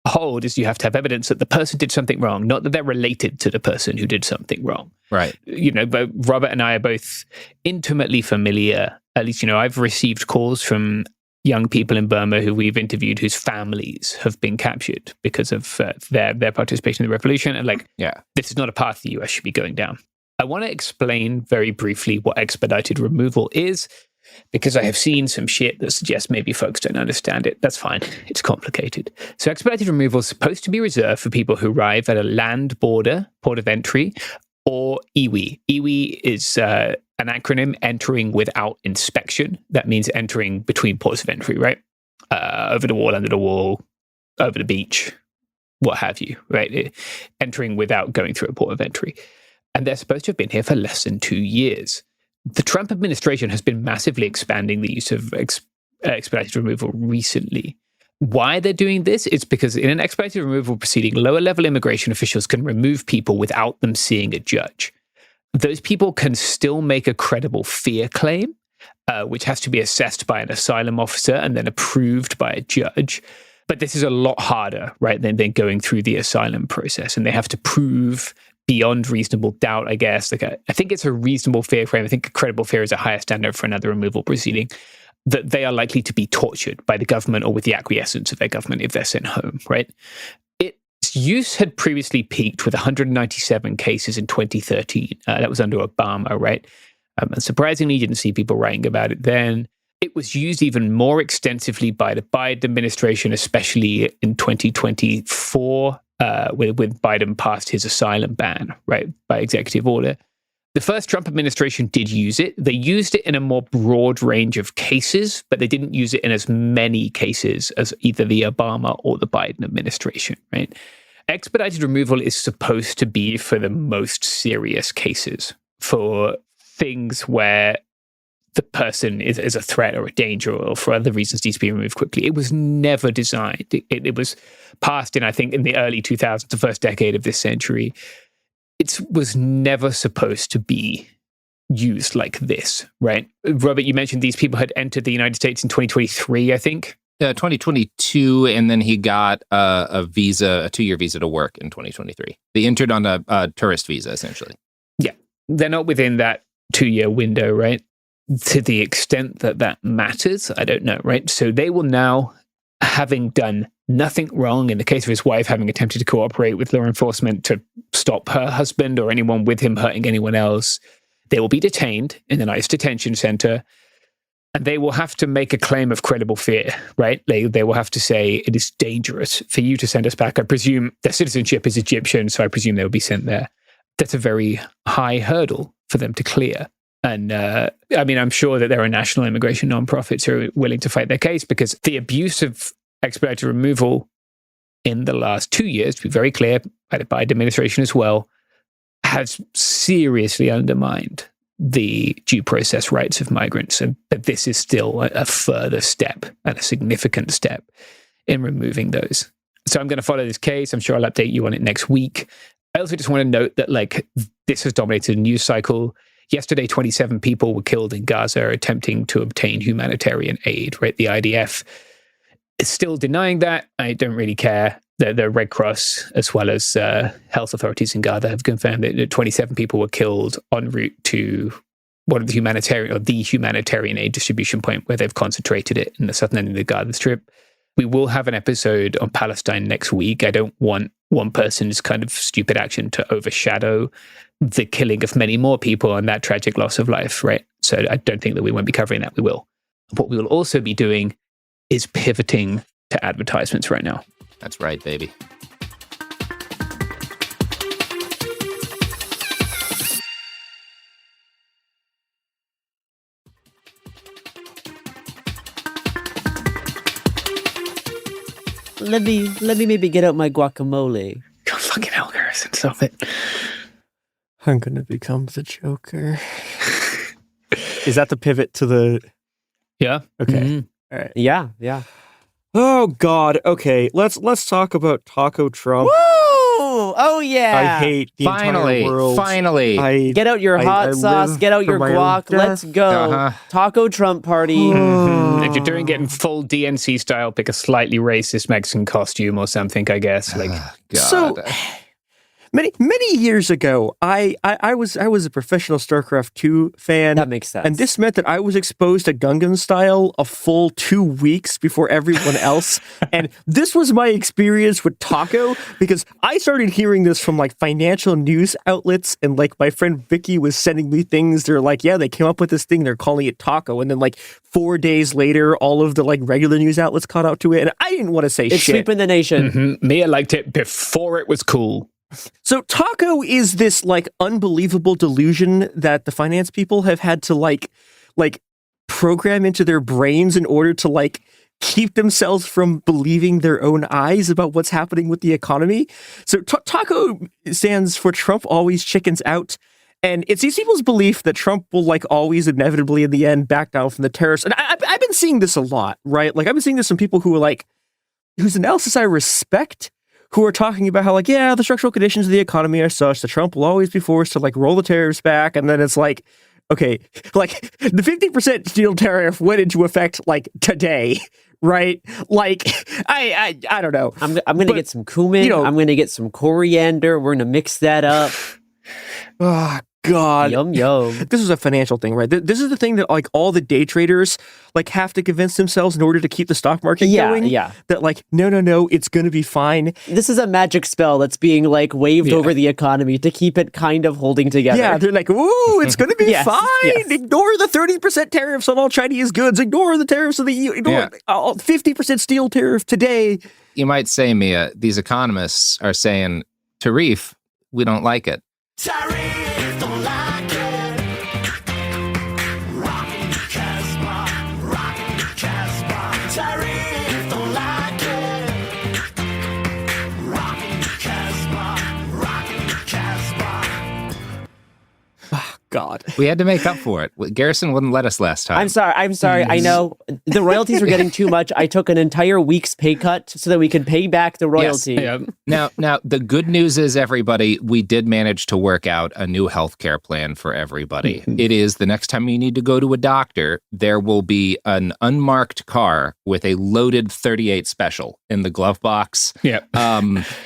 hold is you have to have evidence that the person did something wrong, not that they're related to the person who did something wrong. Right. You know, but Robert and I are both intimately familiar. At least, you know, I've received calls from young people in Burma who we've interviewed whose families have been captured because of their participation in the revolution. And like, this is not a path the US should be going down. I want to explain very briefly what expedited removal is, because I have seen some shit that suggests maybe folks don't understand it. That's fine. It's complicated. So expedited removal is supposed to be reserved for people who arrive at a land border, port of entry, or IWI. IWI is an acronym, entering without inspection. That means entering between ports of entry, right? Over the wall, under the wall, over the beach, what have you, right? Entering without going through a port of entry. And they're supposed to have been here for less than 2 years. The Trump administration has been massively expanding the use of expedited removal recently. Why they're doing this is because in an expedited removal proceeding, lower-level immigration officials can remove people without them seeing a judge. Those people can still make a credible fear claim, which has to be assessed by an asylum officer and then approved by a judge. But this is a lot harder, right, than going through the asylum process. And they have to prove beyond reasonable doubt, I guess. Like I think it's a reasonable fear frame. I think a credible fear is a higher standard for another removal proceeding, that they are likely to be tortured by the government or with the acquiescence of their government if they're sent home, right? Its use had previously peaked with 197 cases in 2013. That was under Obama, right? And surprisingly, you didn't see people writing about it then. It was used even more extensively by the Biden administration, especially in 2024, when Biden passed his asylum ban, right, by executive order. The first Trump administration did use it. They used it in a more broad range of cases, but they didn't use it in as many cases as either the Obama or the Biden administration, right? Expedited removal is supposed to be for the most serious cases, for things where the person is a threat or a danger or for other reasons needs to be removed quickly. It was never designed. It was passed in, I think, in the early 2000s, the first decade of this century. It was never supposed to be used like this, right? Robert, you mentioned these people had entered the United States in 2023, I think. 2022, and then he got a visa, a 2-year visa to work in 2023. They entered on a tourist visa, essentially. Yeah, they're not within that 2-year window, right? To the extent that that matters, I don't know, right? So they will now, having done nothing wrong, in the case of his wife having attempted to cooperate with law enforcement to stop her husband or anyone with him hurting anyone else, they will be detained in an ICE detention center, and they will have to make a claim of credible fear, right? They will have to say, it is dangerous for you to send us back. I presume their citizenship is Egyptian, so I presume they will be sent there. That's a very high hurdle for them to clear. And I mean, I'm sure that there are national immigration nonprofits who are willing to fight their case, because the abuse of expedited removal in the last 2 years, to be very clear, by the Biden administration as well, has seriously undermined the due process rights of migrants. And that this is still a further step and a significant step in removing those. So I'm going to follow this case. I'm sure I'll update you on it next week. I also just want to note that this has dominated the news cycle. Yesterday, 27 people were killed in Gaza attempting to obtain humanitarian aid, right? The IDF is still denying that. I don't really care. The Red Cross, as well as health authorities in Gaza, have confirmed that 27 people were killed en route to the humanitarian aid distribution point where they've concentrated it in the southern end of the Gaza Strip. We will have an episode on Palestine next week. I don't want one person's kind of stupid action to overshadow the killing of many more people and that tragic loss of life, right? So I don't think that we won't be covering that. We will. What we will also be doing is pivoting to advertisements right now. That's right, baby. Let me maybe get out my guacamole. God fucking hell, Garrison, stop it. I'm gonna become the Joker. Is that the pivot to the... Yeah. Okay. Mm-hmm. All right. Yeah. Oh God. Okay. Let's talk about Taco Trump. Woo! Oh yeah. I hate the entire world. Finally. Get out your hot sauce. Get out your guac. Let's go. Taco Trump party. Mm-hmm. If you're doing it in full DNC style, pick a slightly racist Mexican costume or something, I guess. God. So many years ago, I was a professional StarCraft 2 fan. That makes sense. And this meant that I was exposed to Gungan style a full 2 weeks before everyone else. And this was my experience with Taco, because I started hearing this from financial news outlets, and my friend Vicky was sending me things. They're like, yeah, they came up with this thing. They're calling it Taco. And then 4 days later, all of the regular news outlets caught out to it. And I didn't want to say it's shit. It's sweeping the nation. Mm-hmm. Mia liked it before it was cool. So Taco is this unbelievable delusion that the finance people have had to program into their brains in order to keep themselves from believing their own eyes about what's happening with the economy. So Taco stands for Trump always chickens out. And it's these people's belief that Trump will always inevitably in the end back down from the tariffs. And I've been seeing this a lot, right? I've been seeing this from people who are whose analysis I respect, who are talking about how, the structural conditions of the economy are such that Trump will always be forced to, roll the tariffs back. And then it's okay, the 50% steel tariff went into effect, today, right? Like, I don't know. I'm going to get some cumin. I'm going to get some coriander. We're going to mix that up. Oh, God. Yum, yum. This is a financial thing, right? This is the thing that, like, all the day traders, like, have to convince themselves in order to keep the stock market going. Yeah. That, like, no, it's going to be fine. This is a magic spell that's being, like, waved over the economy to keep it kind of holding together. Yeah, they're like, ooh, it's going to be Yes, fine. yes. Ignore the 30% tariffs on all Chinese goods. Ignore the tariffs of the EU. Ignore 50% steel tariff today. You might say, Mia, these economists are saying, Tarif, we don't like it. God. We had to make up for it. Garrison wouldn't let us last time. I'm sorry. I know the royalties were getting too much. I took an entire week's pay cut so that we could pay back the royalty. Yes. Now, the good news is, everybody, we did manage to work out a new healthcare plan for everybody. It is the next time you need to go to a doctor, there will be an unmarked car with a loaded 38 special in the glove box. Yeah.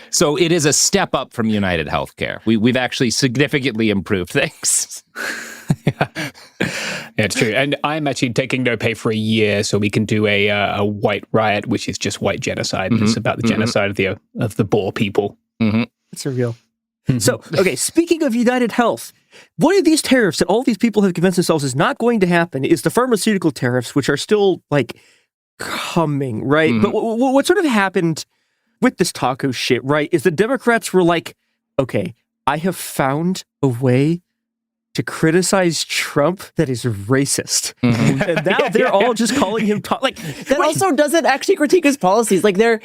So it is a step up from United Healthcare. We've actually significantly improved things. Yeah, it's true. And I'm actually taking no pay for a year so we can do a white riot, which is just white genocide. Mm-hmm. It's about the genocide of the Boer people. Mm-hmm. It's surreal. So, okay, speaking of United Health, one of these tariffs that all these people have convinced themselves is not going to happen is the pharmaceutical tariffs, which are still, like, coming, right? Mm-hmm. But what sort of happened with this taco shit, right, is the Democrats were like, okay, I have found a way to criticize Trump that is racist. Mm-hmm. And now they're all just calling him like that also doesn't actually critique his policies. Like they're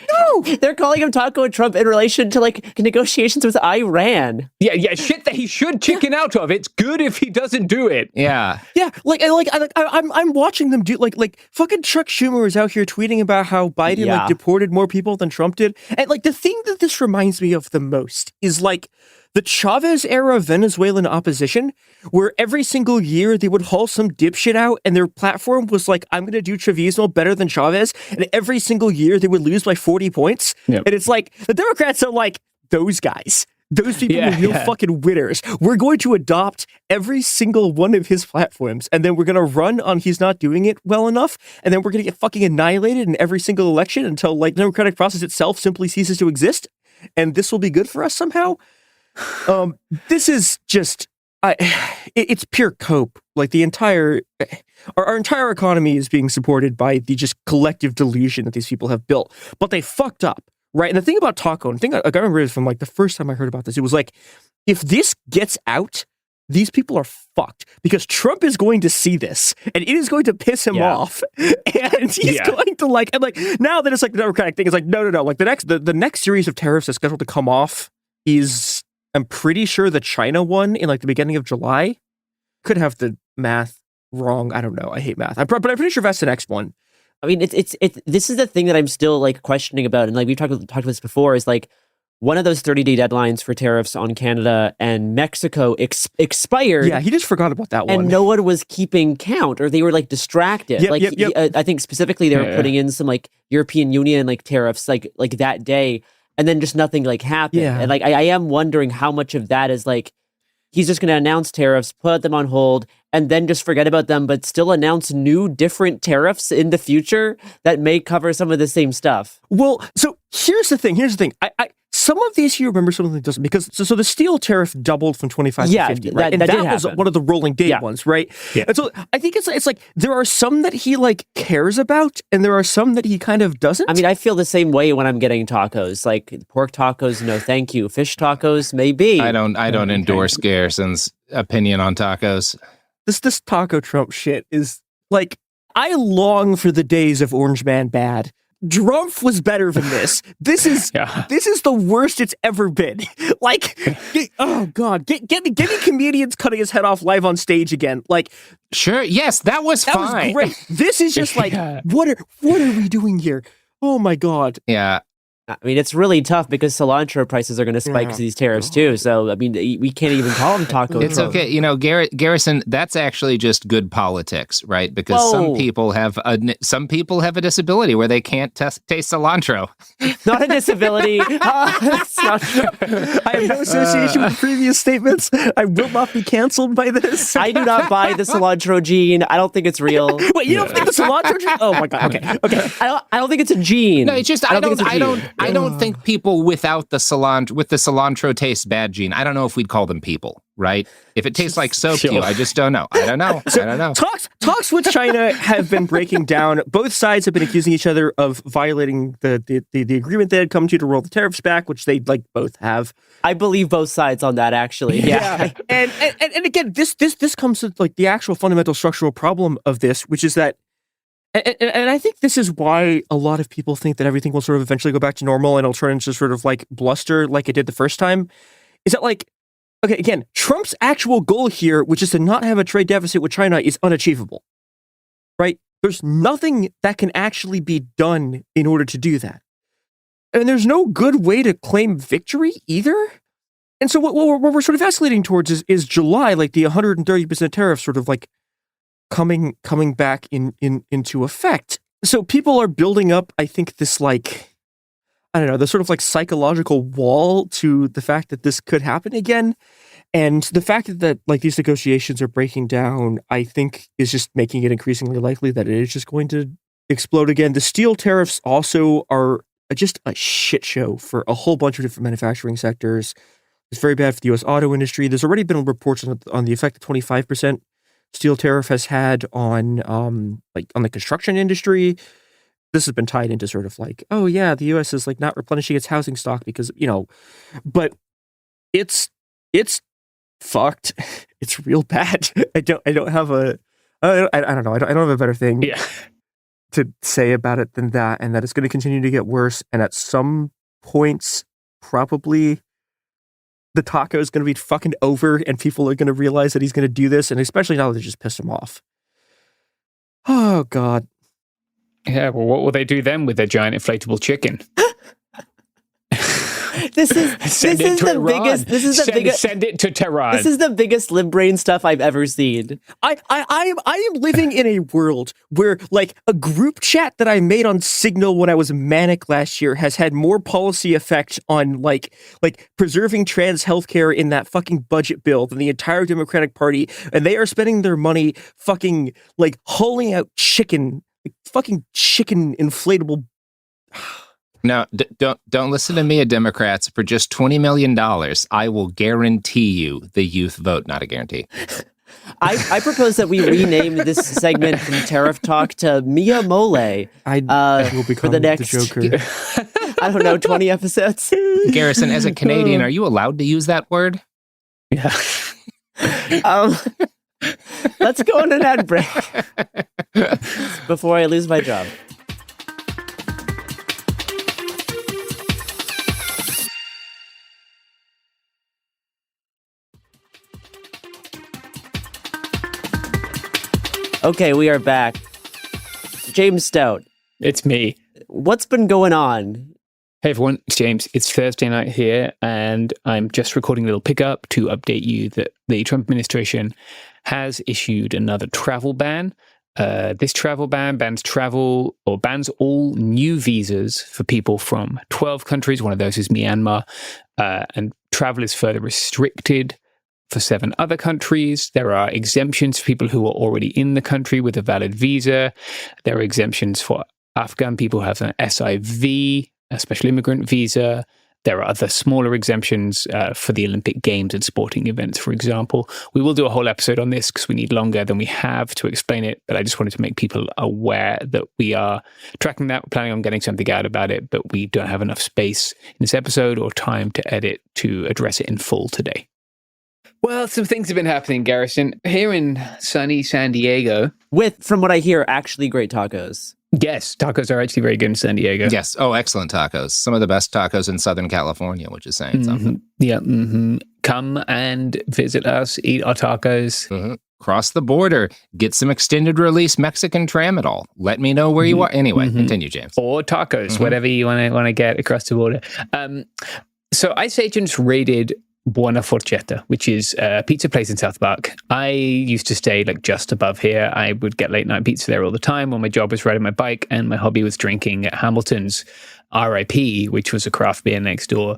calling him Taco and Trump in relation to like negotiations with Iran. Yeah, shit that he should chicken out of. It's good if he doesn't do it. Yeah. I'm watching them do like fucking Chuck Schumer is out here tweeting about how Biden like deported more people than Trump did. And like the thing that this reminds me of the most is like the Chavez era Venezuelan opposition, where every single year they would haul some dipshit out and their platform was like, I'm going to do Chavismo better than Chavez. And every single year they would lose by 40 points. Yep. And it's like, the Democrats are like, those guys. Those people are real fucking winners. We're going to adopt every single one of his platforms, and then we're going to run on he's not doing it well enough, and then we're going to get fucking annihilated in every single election until like the democratic process itself simply ceases to exist. And this will be good for us somehow. This is just, it's pure cope. Like the entire, our entire economy is being supported by the just collective delusion that these people have built. But they fucked up, right? And the thing about Taco, and the thing I remember is from like the first time I heard about this, it was like, if this gets out, these people are fucked because Trump is going to see this and it is going to piss him off. And he's going to like, and like now that it's like the Democratic thing, it's like, no. Like the next series of tariffs that's scheduled to come off is, I'm pretty sure the China one in like the beginning of July. Could have the math wrong. I don't know. I hate math. But I'm pretty sure that's the next one. I mean, it's this is the thing that I'm still like questioning about, and like we've talked about this before. Is like one of those 30-day deadlines for tariffs on Canada and Mexico expired. Yeah, he just forgot about that one, and no one was keeping count, or they were like distracted. Yep. I think specifically they were putting in some like European Union like tariffs like that day. And then just nothing like happened. Yeah. And like I am wondering how much of that is like he's just going to announce tariffs, put them on hold, and then just forget about them, but still announce new different tariffs in the future that may cover some of the same stuff. Well, so here's the thing. I some of these you remember, some of them doesn't, because so the steel tariff doubled from 25 to 50, right? And that was one of the rolling date ones, right? Yeah. And so I think it's like there are some that he like cares about, and there are some that he kind of doesn't. I mean, I feel the same way when I'm getting tacos, like pork tacos, no thank you. Fish tacos, maybe. I don't endorse Garrison's opinion on tacos. This taco Trump shit is like, I long for the days of Orange Man bad. Drumpf was better than this. This is the worst it's ever been. Like, oh God, get me comedians cutting his head off live on stage again. Like, sure, yes, that was fine. That was great. This is just like, what are we doing here? Oh my God. Yeah. I mean, it's really tough because cilantro prices are going to spike because of these tariffs too. So, I mean, we can't even call them tacos. It's okay. You know, Garrison, that's actually just good politics, right? Because some people have a disability where they can't taste cilantro. Not a disability. That's not true. I have no association with previous statements. I will not be canceled by this. I do not buy the cilantro gene. I don't think it's real. Wait, you don't think the cilantro gene? Oh my God. Okay. I don't think it's a gene. No, it's just I don't think people with the cilantro taste bad gene. I don't know if we'd call them people, right? If it tastes like soap to you, I just don't know. I don't know. Talks with China have been breaking down. Both sides have been accusing each other of violating the agreement they had come to roll the tariffs back, which they both have. I believe both sides on that, actually. Yeah. and again, this comes to the actual fundamental structural problem of this, which is that. And I think this is why a lot of people think that everything will sort of eventually go back to normal and it'll turn into sort of bluster like it did the first time. Is that okay, again, Trump's actual goal here, which is to not have a trade deficit with China, is unachievable, right? There's nothing that can actually be done in order to do that. And there's no good way to claim victory either. And so what we're sort of escalating towards is July, the 130% tariff sort of coming back into effect. So people are building up, I think, this I don't know, the sort of psychological wall to the fact that this could happen again. And the fact that these negotiations are breaking down, I think, is just making it increasingly likely that it is just going to explode again. The steel tariffs also are just a shit show for a whole bunch of different manufacturing sectors. It's very bad for the U.S. auto industry. There's already been reports on the effect of 25% steel tariff has had on the construction industry. This has been tied into sort of oh yeah, the U.S. is not replenishing its housing stock because but it's fucked. It's real bad. I don't have a I don't know. I don't have a better thing to say about it than that, and that it's going to continue to get worse. And at some points, probably the taco is going to be fucking over and people are going to realize that he's going to do this. And especially now that they just pissed him off. Oh, God. Yeah, well, what will they do then with their giant inflatable chicken? This is the biggest. Send it to Tehran. This is the biggest lib brain stuff I've ever seen. I am living in a world where a group chat that I made on Signal when I was manic last year has had more policy effect on preserving trans healthcare in that fucking budget bill than the entire Democratic Party, and they are spending their money fucking hauling out chicken, fucking chicken inflatable. Now, don't listen to me, Democrats. For just $20 million, I will guarantee you the youth vote. Not a guarantee. I propose that we rename this segment from Tariff Talk to Mia Mole. I will become for the next, Joker. I don't know, 20 episodes. Garrison, as a Canadian, are you allowed to use that word? Yeah. Let's go on an ad break before I lose my job. Okay, we are back. James Stout. It's me. What's been going on? Hey everyone, it's James. It's Thursday night here, and I'm just recording a little pickup to update you that the Trump administration has issued another travel ban. This travel ban bans all new visas for people from 12 countries. One of those is Myanmar, and travel is further restricted for 7 other countries. There are exemptions for people who are already in the country with a valid visa. There are exemptions for Afghan people who have an SIV, a special immigrant visa. There are other smaller exemptions for the Olympic Games and sporting events, for example. We will do a whole episode on this because we need longer than we have to explain it, but I just wanted to make people aware that we are tracking that. We're planning on getting something out about it, but we don't have enough space in this episode or time to edit to address it in full today. Well, some things have been happening, Garrison. Here in sunny San Diego. With, from what I hear, actually great tacos. Yes, tacos are actually very good in San Diego. Yes. Oh, excellent tacos. Some of the best tacos in Southern California, which is saying something. Yeah. Mm-hmm. Come and visit us, eat our tacos. Mm-hmm. cross the border, get some extended release Mexican tramadol. Let me know where you are. Anyway, continue, James. Or tacos, whatever you want to get across the border. So ICE agents raided Buona Forchetta, which is a pizza place in South Park. I used to stay like just above here. I would get late night pizza there all the time when my job was riding my bike and my hobby was drinking at Hamilton's RIP, which was a craft beer next door.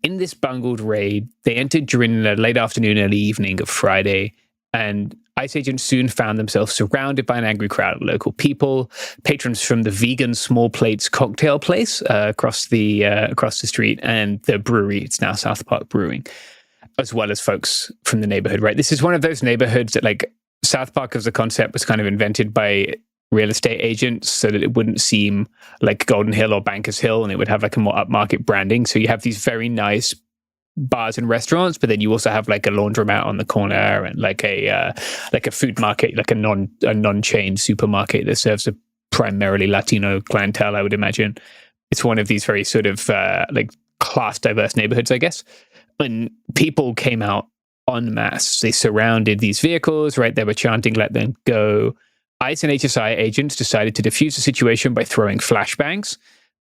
In this bungled raid, they entered during the late afternoon, early evening of Friday, and ICE agents soon found themselves surrounded by an angry crowd of local people, patrons from the vegan Small Plates cocktail place across the street, and the brewery. It's now South Park Brewing, as well as folks from the neighborhood. Right, this is one of those neighborhoods that, like, South Park as a concept was kind of invented by real estate agents so that it wouldn't seem like Golden Hill or Bankers Hill, and it would have like a more upmarket branding. So you have these very nice bars and restaurants, but then you also have like a laundromat on the corner and like a food market, like a non-chain supermarket that serves a primarily Latino clientele, I would imagine. It's one of these very sort of like class diverse neighborhoods, I guess. And people came out en masse. They surrounded these vehicles, right? They were chanting, "Let them go." ICE and HSI agents decided to defuse the situation by throwing flashbangs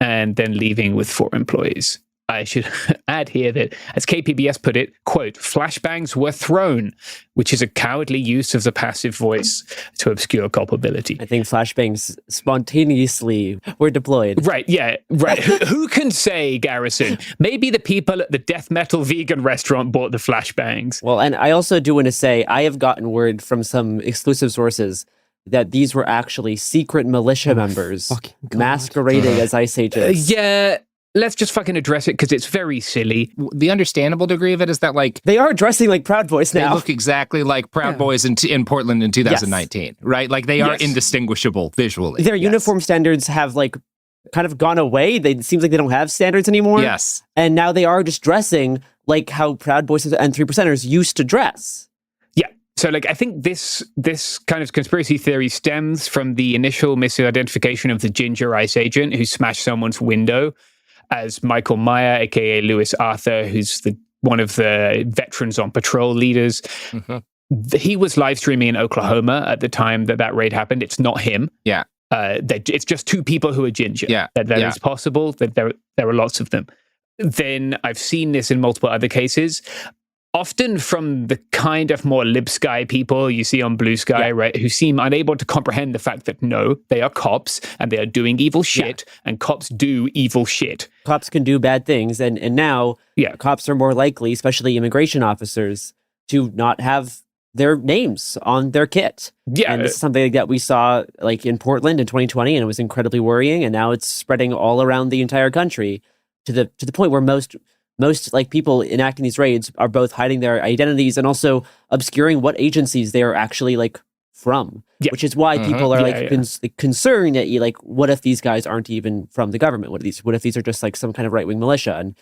and then leaving with 4 employees. I should add here that, as KPBS put it, quote, "flashbangs were thrown," which is a cowardly use of the passive voice to obscure culpability. I think flashbangs spontaneously were deployed. Right, yeah, right. Who can say, Garrison? Maybe the people at the death metal vegan restaurant bought the flashbangs. Well, and I also do want to say, I have gotten word from some exclusive sources that these were actually secret militia members masquerading as ICE agents. Yeah. Let's just fucking address it because it's very silly. The understandable degree of it is that, like, they are dressing like Proud Boys now. They look exactly like Proud Boys in Portland in 2019, right? Like, they are indistinguishable visually. Their uniform standards have like kind of gone away. It seems like they don't have standards anymore. Yes. And now they are just dressing like how Proud Boys and 3%ers used to dress. Yeah. So, like, I think this kind of conspiracy theory stems from the initial misidentification of the ginger ICE agent who smashed someone's window as Michael Meyer, aka Lewis Arthur, who's one of the veterans on patrol leaders. Mm-hmm. He was live streaming in Oklahoma at the time that raid happened. It's not him. Yeah. It's just 2 people who are ginger. Yeah. That is possible. That there are lots of them. Then I've seen this in multiple other cases, often from the kind of more lib sky people you see on Blue Sky, right, who seem unable to comprehend the fact that, no, they are cops and they are doing evil shit, and cops do evil shit. Cops can do bad things, and now cops are more likely, especially immigration officers, to not have their names on their kit. Yeah. And this is something that we saw like in Portland in 2020, and it was incredibly worrying, and now it's spreading all around the entire country to the point where most like people enacting these raids are both hiding their identities and also obscuring what agencies they are actually like from, which is why people are concerned that what if these guys aren't even from the government? What if these are just like some kind of right-wing militia? And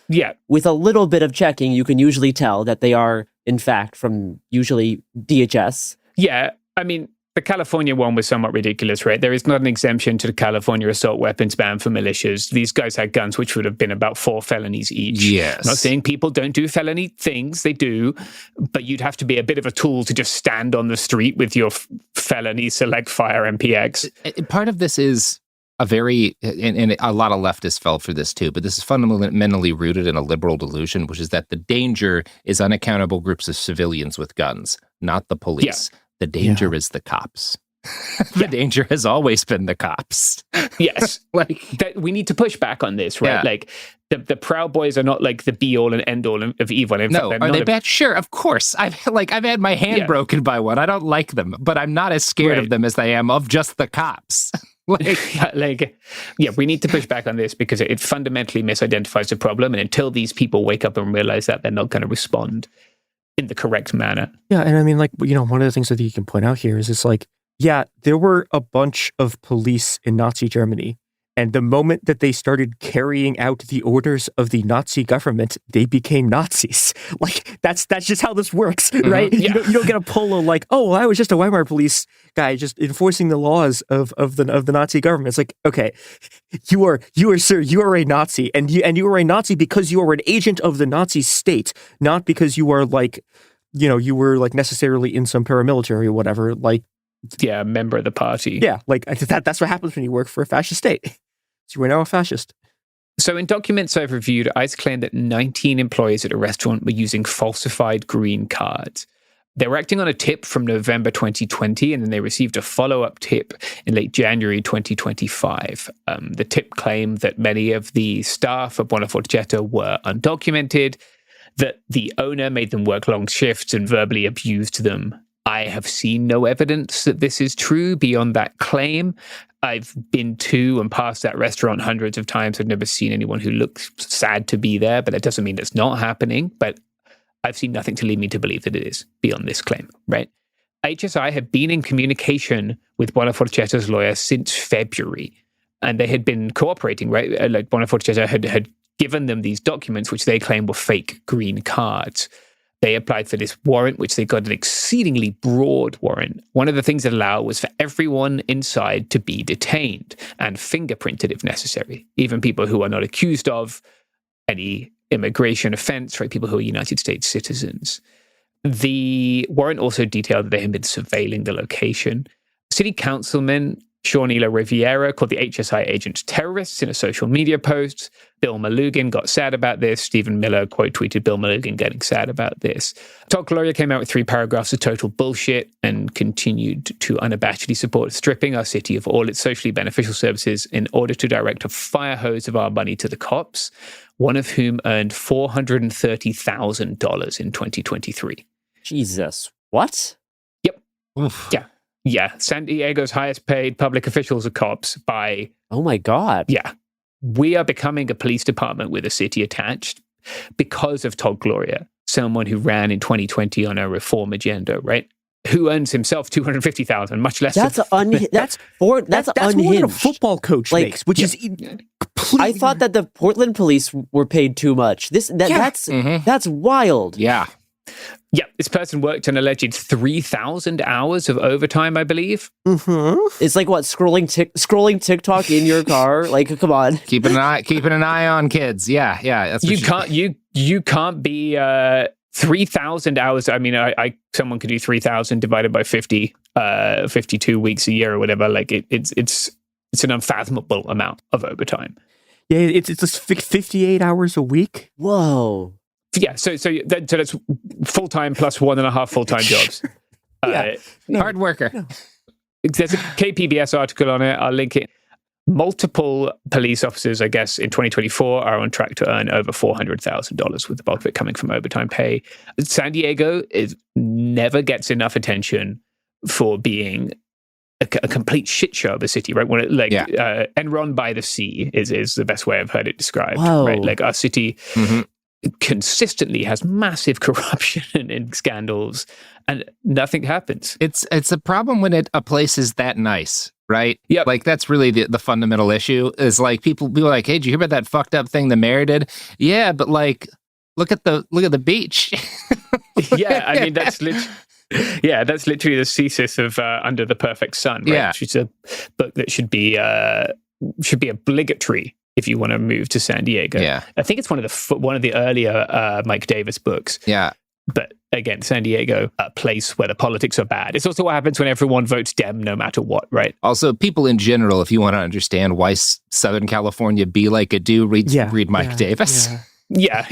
with a little bit of checking, you can usually tell that they are in fact from usually DHS. Yeah. I mean, the California one was somewhat ridiculous, right? There is not an exemption to the California assault weapons ban for militias. These guys had guns which would have been about 4 felonies each. Yes. I'm not saying people don't do felony things, they do, but you'd have to be a bit of a tool to just stand on the street with your felony select fire MPX. Part of this is a very, and a lot of leftists fell for this too, but this is fundamentally rooted in a liberal delusion, which is that the danger is unaccountable groups of civilians with guns, not the police. Yeah. The danger is the cops. The danger has always been the cops. Yes. We need to push back on this, right? Yeah. Like, the Proud Boys are not like the be-all and end-all of evil. In no, fact, are they bad? Sure, of course. I've had my hand broken by one. I don't like them, but I'm not as scared of them as I am of just the cops. We need to push back on this because it fundamentally misidentifies the problem. And until these people wake up and realize that, they're not going to respond in the correct manner. Yeah, and I mean, one of the things that you can point out here is it's like, there were a bunch of police in Nazi Germany, and the moment that they started carrying out the orders of the Nazi government, they became Nazis. Like, that's just how this works, right? Yeah. You don't get a pull of like, oh, well, I was just a Weimar police guy just enforcing the laws of the Nazi government. It's like, okay, you are a Nazi, and you are a Nazi because you are an agent of the Nazi state, not because you are like you were like necessarily in some paramilitary or whatever. Like, yeah, a member of the party. Yeah, like that's what happens when you work for a fascist state. So you are now a fascist. So in documents I've reviewed, ICE claimed that 19 employees at a restaurant were using falsified green cards. They were acting on a tip from November 2020, and then they received a follow-up tip in late January 2025. The tip claimed that many of the staff at Buona Forchetta were undocumented, that the owner made them work long shifts and verbally abused them. I have seen no evidence that this is true beyond that claim. I've been to and past that restaurant hundreds of times. I've never seen anyone who looks sad to be there, but that doesn't mean it's not happening. But I've seen nothing to lead me to believe that it is beyond this claim, right? HSI had been in communication with Buona Forchetta's lawyer since February, and they had been cooperating, right? Like Buona Forchetta had given them these documents, which they claim were fake green cards. They applied for this warrant, which they got an exceedingly broad warrant. One of the things it allowed was for everyone inside to be detained and fingerprinted if necessary, even people who are not accused of any immigration offense, right? People who are United States citizens. The warrant also detailed that they had been surveilling the location. City Councilman Shawnila Riviera called the HSI agents terrorists in a social media post. Bill Malugin got sad about this. Stephen Miller quote tweeted Bill Malugin getting sad about this. Todd Gloria came out with 3 paragraphs of total bullshit and continued to unabashedly support stripping our city of all its socially beneficial services in order to direct a fire hose of our money to the cops, one of whom earned $430,000 in 2023. Jesus. What? Yep. Oof. Yeah, San Diego's highest paid public officials are cops by... Oh my God. Yeah. We are becoming a police department with a city attached because of Todd Gloria, someone who ran in 2020 on a reform agenda, right? Who earns himself $250,000, much less. That's unhinged. More than a football coach makes, which is completely... I thought that the Portland police were paid too much. That's wild. Yeah. Yeah, this person worked an alleged 3,000 hours of overtime, I believe. Mm-hmm. It's like what, scrolling TikTok in your car? Like, come on, keeping an eye on kids. Yeah. That's what you can't be 3,000 hours. I mean, someone could do 3,000 divided by 50, 52 weeks a year or whatever. Like it's an unfathomable amount of overtime. Yeah, it's just 58 hours a week. Whoa. Yeah, so that's full-time plus 1.5 full-time jobs. Hard worker. No. There's a KPBS article on it. I'll link it. Multiple police officers, I guess, in 2024 are on track to earn over $400,000, with the bulk of it coming from overtime pay. San Diego never gets enough attention for being a complete shit show of a city, right? When Enron by the sea is the best way I've heard it described. Whoa. Right? Like our city... Mm-hmm. consistently has massive corruption and scandals, and nothing happens. It's a problem when a place is that nice, right? Yeah, like that's really the fundamental issue. Is like people are like, "Hey, did you hear about that fucked up thing the mayor did?" Yeah, but like, look at the beach. Yeah, I mean that's literally the thesis of Under the Perfect Sun, right? Yeah, which is a book that should be obligatory if you want to move to San Diego. Yeah. I think it's one of the earlier Mike Davis books. Yeah. But again, San Diego, a place where the politics are bad. It's also what happens when everyone votes Dem no matter what, right? Also, people in general, if you want to understand why Southern California be like it do, read Mike Davis. Yeah.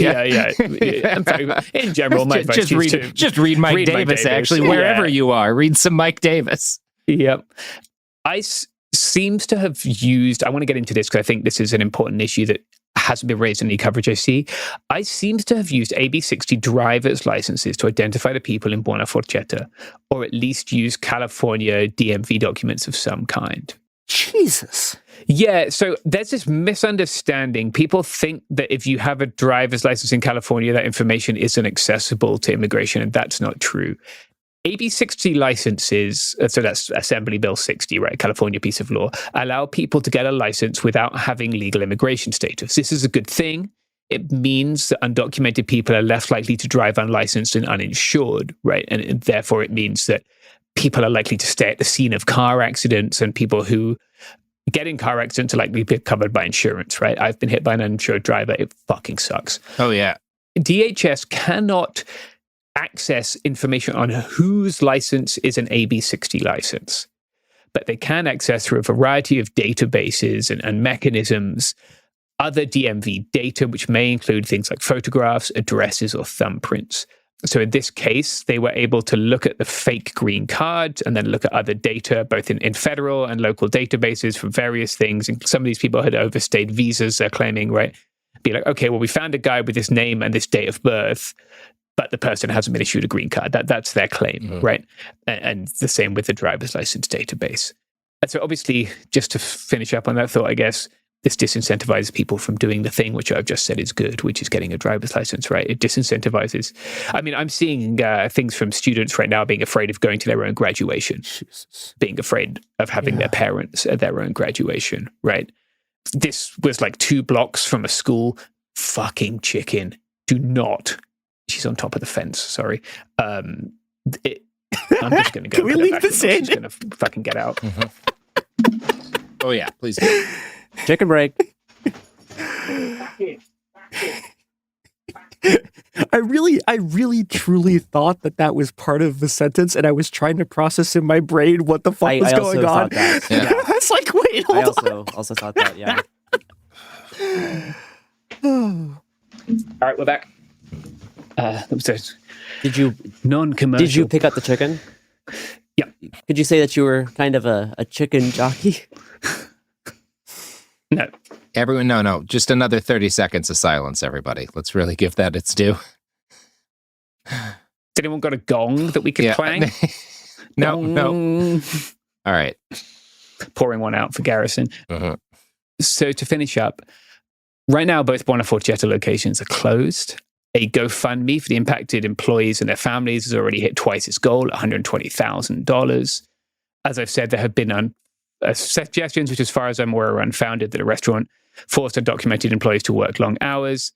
I'm sorry, in general, my advice is just read Mike Davis, actually, wherever you are. Read some Mike Davis. Yep. ICE seems to have used, I want to get into this because I think this is an important issue that hasn't been raised in any coverage I see. ICE seems to have used AB60 driver's licenses to identify the people in Buona Forchetta, or at least use California DMV documents of some kind. Jesus. Yeah, so there's this misunderstanding. People think that if you have a driver's license in California, that information isn't accessible to immigration, and that's not true. AB60 licenses, so that's Assembly Bill 60, right? California piece of law, allow people to get a license without having legal immigration status. This is a good thing. It means that undocumented people are less likely to drive unlicensed and uninsured, right? And therefore it means that people are likely to stay at the scene of car accidents, and people who get in car accidents are likely to be covered by insurance, right? I've been hit by an uninsured driver. It fucking sucks. Oh, yeah. DHS cannot access information on whose license is an AB60 license. But they can access through a variety of databases and mechanisms other DMV data, which may include things like photographs, addresses, or thumbprints. So in this case, they were able to look at the fake green cards and then look at other data, both in federal and local databases for various things. And some of these people had overstayed visas, they're claiming, right? Be like, okay, well, we found a guy with this name and this date of birth, but the person hasn't been issued a green card. That's their claim, right? And the same with the driver's license database. And so obviously, just to finish up on that thought, I guess, this disincentivizes people from doing the thing which I've just said is good, which is getting a driver's license, right? It disincentivizes. I mean, I'm seeing things from students right now being afraid of going to their own graduation, being afraid of having their parents at their own graduation, right? This was like 2 blocks from a school. Fucking chicken. Do not. She's on top of the fence. Sorry. I'm just going to go. Can we leave this in? She's going to fucking get out. Oh, yeah. Please do. Chicken break. I really, truly thought that was part of the sentence, and I was trying to process in my brain what the fuck was going on. That. Yeah. I was like, wait, hold on. I also thought that, yeah. All right, we're back. Did you non-commercial? Did you pick up the chicken? Yeah. Could you say that you were kind of a chicken jockey? No. Everyone, no. Just another 30 seconds of silence, everybody. Let's really give that its due. Has anyone got a gong that we could clang? No. All right. Pouring one out for Garrison. So to finish up, right now, both Buona Forchetta locations are closed. A GoFundMe for the impacted employees and their families has already hit twice its goal, $120,000. As I've said, there have been suggestions, which as far as I'm aware are unfounded, that a restaurant forced undocumented employees to work long hours.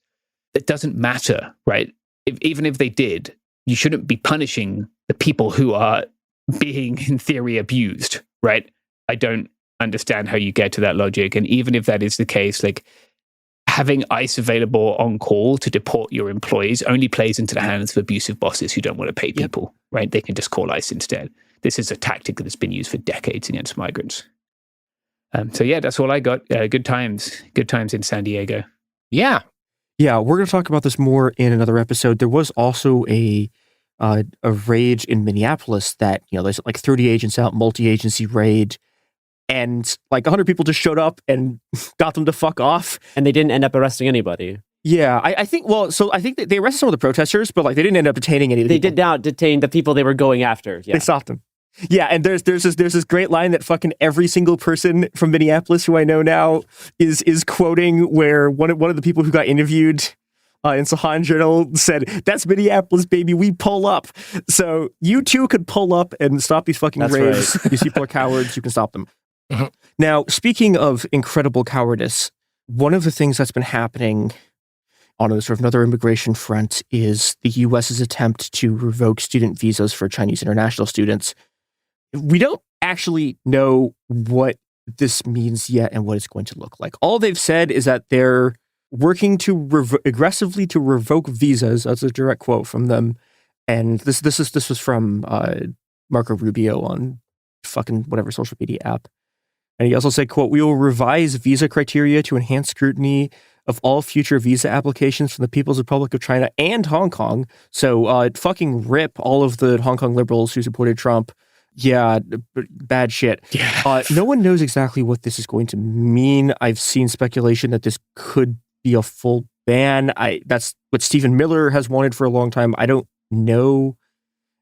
It doesn't matter, right? Even if they did, you shouldn't be punishing the people who are being, in theory, abused, right? I don't understand how you get to that logic. And even if that is the case, like, having ICE available on call to deport your employees only plays into the hands of abusive bosses who don't want to pay people, right? They can just call ICE instead. This is a tactic that has been used for decades against migrants. So yeah, that's all I got. Good times in San Diego. Yeah, we're going to talk about this more in another episode. There was also a raid in Minneapolis that, there's like 30 agents out, multi-agency raid, and like 100 people just showed up and got them to fuck off. And they didn't end up arresting anybody. Yeah, I think that they arrested some of the protesters, but like they didn't end up detaining any of the people. They did not detain the people they were going after. Yeah. They stopped them. Yeah, and there's this great line that fucking every single person from Minneapolis who I know now is quoting, where one of the people who got interviewed in Sahan Journal said, "That's Minneapolis, baby. We pull up." So you too could pull up and stop these fucking raids. Right. These people are cowards. You can stop them. Now, speaking of incredible cowardice, one of the things that's been happening on a sort of another immigration front is the U.S.'s attempt to revoke student visas for Chinese international students. We don't actually know what this means yet and what it's going to look like. All they've said is that they're working to aggressively to revoke visas. That's a direct quote from them. And this was from Marco Rubio on fucking whatever social media app. And he also said, quote, "We will revise visa criteria to enhance scrutiny of all future visa applications from the People's Republic of China and Hong Kong." So fucking rip all of the Hong Kong liberals who supported Trump. Yeah, bad shit. Yeah. No one knows exactly what this is going to mean. I've seen speculation that this could be a full ban. That's what Stephen Miller has wanted for a long time. I don't know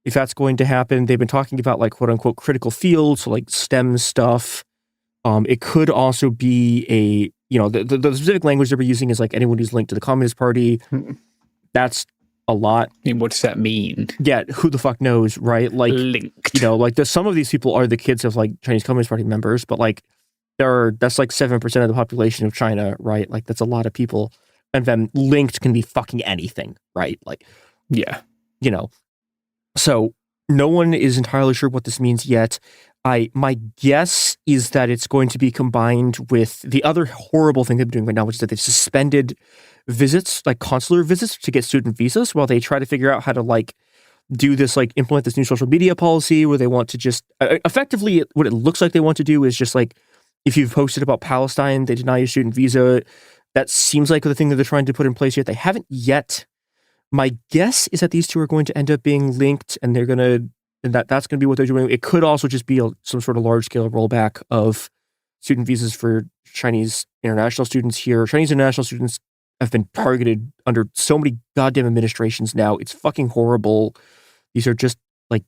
if that's going to happen. They've been talking about like quote unquote critical fields, so like STEM stuff. It could also be the specific language that we're using is like anyone who's linked to the Communist Party. That's a lot. I mean, what does that mean? Yeah, who the fuck knows, right? Like, linked. Some of these people are the kids of like Chinese Communist Party members, but like that's like 7% of the population of China, right? Like that's a lot of people. And then linked can be fucking anything, right? Like, yeah, So no one is entirely sure what this means yet. My guess is that it's going to be combined with the other horrible thing they've been doing right now, which is that they've suspended visits, like consular visits, to get student visas while they try to figure out how to like do this, like implement this new social media policy where they want to just effectively what it looks like they want to do is just like, if you've posted about Palestine, they deny your student visa. That seems like the thing that they're trying to put in place yet. They haven't yet. My guess is that these two are going to end up being linked, and they're going to, and that's going to be what they're doing. It could also just be some sort of large scale rollback of student visas for Chinese international students here. Chinese international students have been targeted under so many goddamn administrations now. It's fucking horrible. These are just like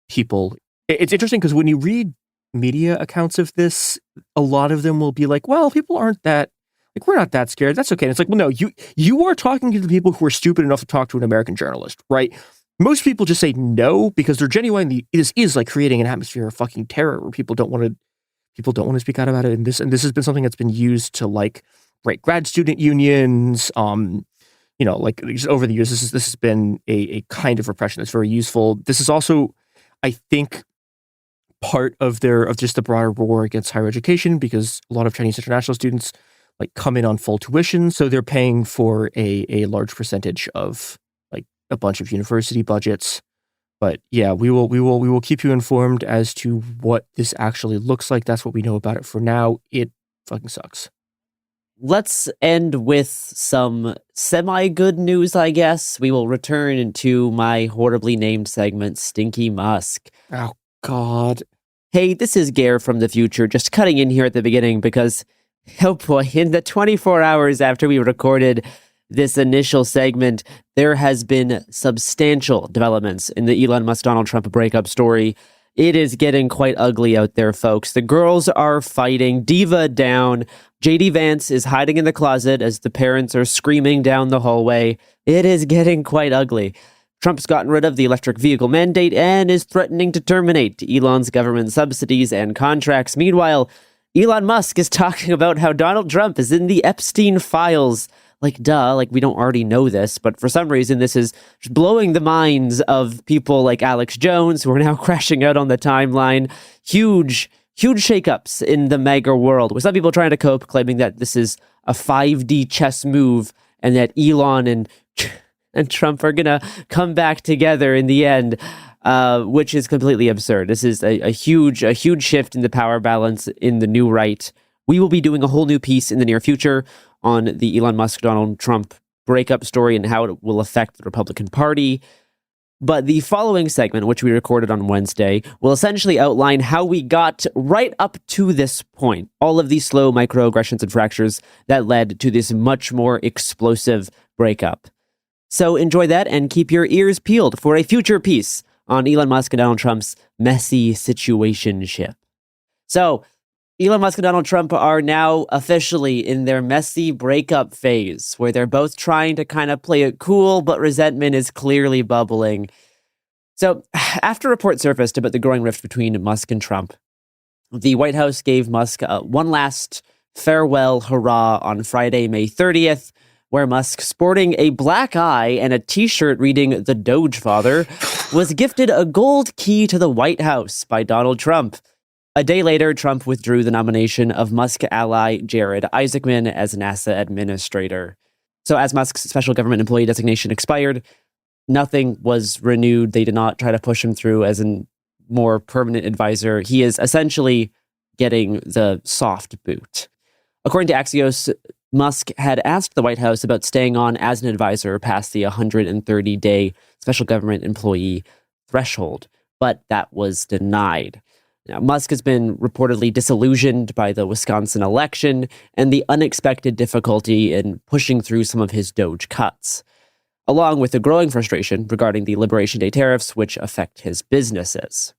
people. It's interesting because when you read media accounts of this, a lot of them will be like, well, people aren't that, like, we're not that scared. That's okay. And it's like, well, no, you are talking to the people who are stupid enough to talk to an American journalist, right? Most people just say no because they're genuinely, this is like creating an atmosphere of fucking terror where people don't want to speak out about it. And this has been something that's been used to like break grad student unions. Like just over the years, this has been a kind of repression that's very useful. This is also, I think, part of just the broader war against higher education, because a lot of Chinese international students like come in on full tuition, so they're paying for a large percentage of like a bunch of university budgets. But yeah, we will keep you informed as to what this actually looks like. That's what we know about it for now. It fucking sucks. Let's end with some semi-good news, I guess. We will return to my horribly named segment, Stinky Musk. Oh, God. Hey, this is Gare from the future, just cutting in here at the beginning because, oh boy, in the 24 hours after we recorded this initial segment, there has been substantial developments in the Elon Musk-Donald Trump breakup story. It is getting quite ugly out there, folks. The girls are fighting, diva down. JD Vance is hiding in the closet as the parents are screaming down the hallway. It is getting quite ugly. Trump's gotten rid of the electric vehicle mandate and is threatening to terminate Elon's government subsidies and contracts. Meanwhile, Elon Musk is talking about how Donald Trump is in the Epstein files. Like, duh, like we don't already know this, but for some reason this is just blowing the minds of people like Alex Jones, who are now crashing out on the timeline. Huge shakeups in the MAGA world, with some people trying to cope, claiming that this is a 5D chess move and that Elon and Trump are going to come back together in the end, which is completely absurd. This is a huge shift in the power balance in the new right. We will be doing a whole new piece in the near future on the Elon Musk-Donald Trump breakup story and how it will affect the Republican Party. But the following segment, which we recorded on Wednesday, will essentially outline how we got right up to this point, all of these slow microaggressions and fractures that led to this much more explosive breakup. So enjoy that and keep your ears peeled for a future piece on Elon Musk and Donald Trump's messy situationship. So, Elon Musk and Donald Trump are now officially in their messy breakup phase, where they're both trying to kind of play it cool, but resentment is clearly bubbling. So, after reports surfaced about the growing rift between Musk and Trump, the White House gave Musk one last farewell hurrah on Friday, May 30th, where Musk, sporting a black eye and a t-shirt reading "The Doge Father," was gifted a gold key to the White House by Donald Trump. A day later, Trump withdrew the nomination of Musk ally Jared Isaacman as NASA administrator. So as Musk's special government employee designation expired, nothing was renewed. They did not try to push him through as a more permanent advisor. He is essentially getting the soft boot. According to Axios, Musk had asked the White House about staying on as an advisor past the 130-day special government employee threshold, but that was denied. Now, Musk has been reportedly disillusioned by the Wisconsin election and the unexpected difficulty in pushing through some of his Doge cuts, along with the growing frustration regarding the Liberation Day tariffs, which affect his businesses.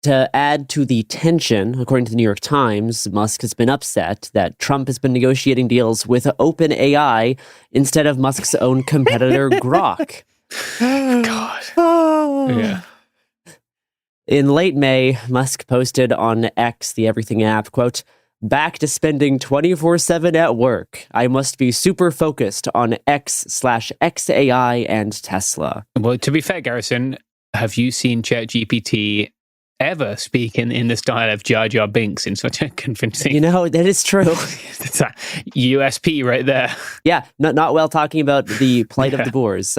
To add to the tension, according to the New York Times, Musk has been upset that Trump has been negotiating deals with OpenAI instead of Musk's own competitor, Grok. God. Yeah. In late May, Musk posted on X, the everything app, quote, "Back to spending 24/7 at work. I must be super focused on X/XAI and Tesla." Well, to be fair, Garrison, have you seen ChatGPT ever speak in the style of Jar Jar Binks in such a convincing... You know, that is true. It's a USP right there. Yeah, not well talking about the plight of the boars.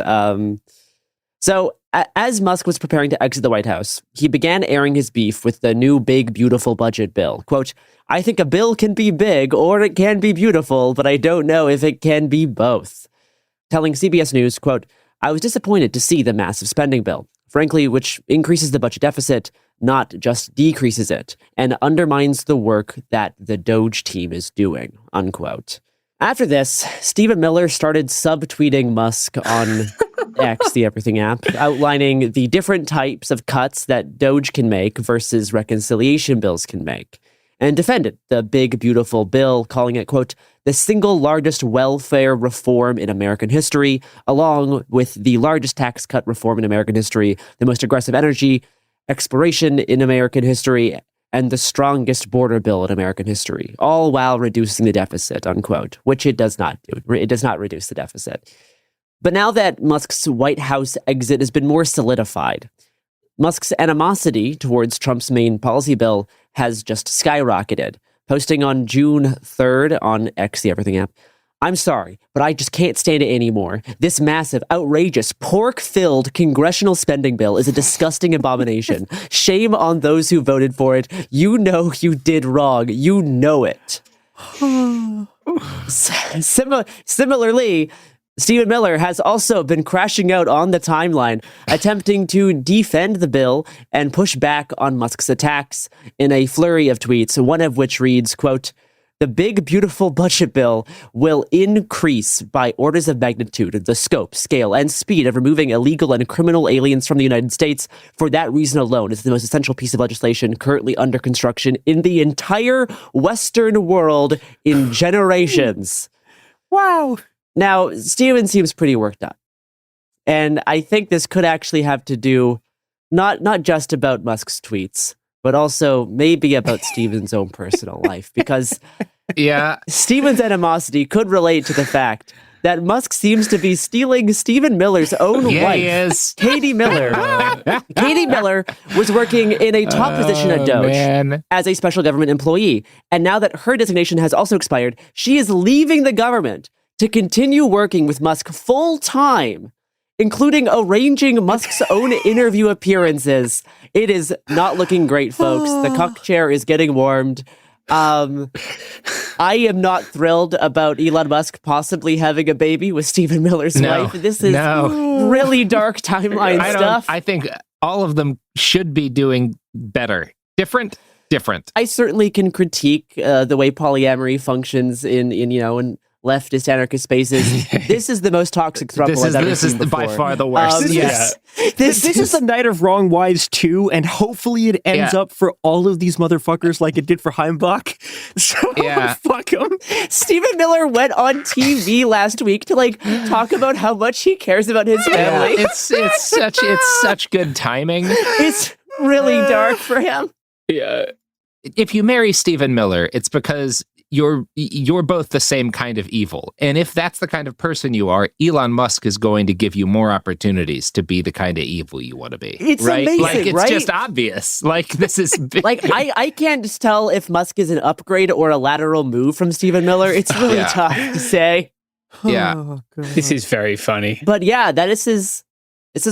So As Musk was preparing to exit the White House, he began airing his beef with the new big, beautiful budget bill. Quote, "I think a bill can be big or it can be beautiful, but I don't know if it can be both." Telling CBS News, quote, "I was disappointed to see the massive spending bill, frankly, which increases the budget deficit, not just decreases it, and undermines the work that the Doge team is doing," unquote. After this, Stephen Miller started subtweeting Musk on X, the Everything app, outlining the different types of cuts that Doge can make versus reconciliation bills can make, and defended the big, beautiful bill, calling it, quote, "the single largest welfare reform in American history, along with the largest tax cut reform in American history, the most aggressive energy exploration in American history, and the strongest border bill in American history, all while reducing the deficit," unquote, which it does not do. It does not reduce the deficit. But now that Musk's White House exit has been more solidified, Musk's animosity towards Trump's main policy bill has just skyrocketed, posting on June 3rd on X, the Everything app, "I'm sorry, but I just can't stand it anymore. This massive, outrageous, pork-filled congressional spending bill is a disgusting abomination. Shame on those who voted for it. You know you did wrong. You know it." Similarly, Stephen Miller has also been crashing out on the timeline, attempting to defend the bill and push back on Musk's attacks in a flurry of tweets, one of which reads, quote, "The big, beautiful budget bill will increase by orders of magnitude the scope, scale, and speed of removing illegal and criminal aliens from the United States. For that reason alone, it's the most essential piece of legislation currently under construction in the entire Western world in generations." Wow. Now, Steven seems pretty worked up. And I think this could actually have to do not just about Musk's tweets, but also maybe about Steven's own personal life. Because Steven's animosity could relate to the fact that Musk seems to be stealing Stephen Miller's own wife, he is. Katie Miller. Katie Miller was working in a top position at Doge as a special government employee. And now that her designation has also expired, she is leaving the government to continue working with Musk full-time, including arranging Musk's own interview appearances. It is not looking great, folks. The cuck chair is getting warmed. I am not thrilled about Elon Musk possibly having a baby with Stephen Miller's wife. This is really dark timeline stuff. I think all of them should be doing better. Different. I certainly can critique the way polyamory functions in leftist anarchist spaces. This is the most toxic throuple I've ever seen before. By far the worst. This is the Night of Wrong Wives 2, and hopefully it ends up for all of these motherfuckers like it did for Heimbach. So fuck him. Stephen Miller went on TV last week to talk about how much he cares about his family. It's such good timing. It's really dark for him. Yeah. If you marry Stephen Miller, it's because you're both the same kind of evil. And if that's the kind of person you are, Elon Musk is going to give you more opportunities to be the kind of evil you want to be. It's right? amazing, it's just obvious. This is big. I can't just tell if Musk is an upgrade or a lateral move from Stephen Miller. It's really tough to say. Yeah. This is very funny. But this is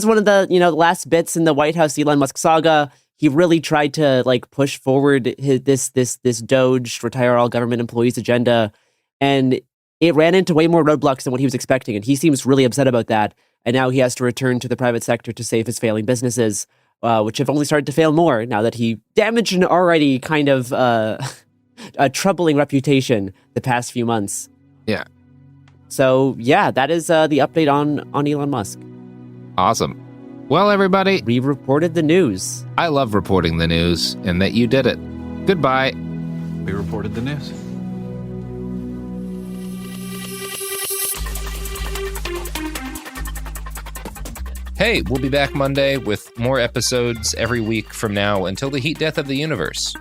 one of the last bits in the White House Elon Musk saga. He really tried to push forward this Doge retire all government employees agenda, and it ran into way more roadblocks than what he was expecting. And he seems really upset about that. And now he has to return to the private sector to save his failing businesses, which have only started to fail more now that he damaged an already kind of a troubling reputation the past few months. Yeah. So that is the update on Elon Musk. Awesome. Well, everybody, we reported the news. I love reporting the news, and that you did it. Goodbye. We reported the news. Hey, we'll be back Monday with more episodes every week from now until the heat death of the universe.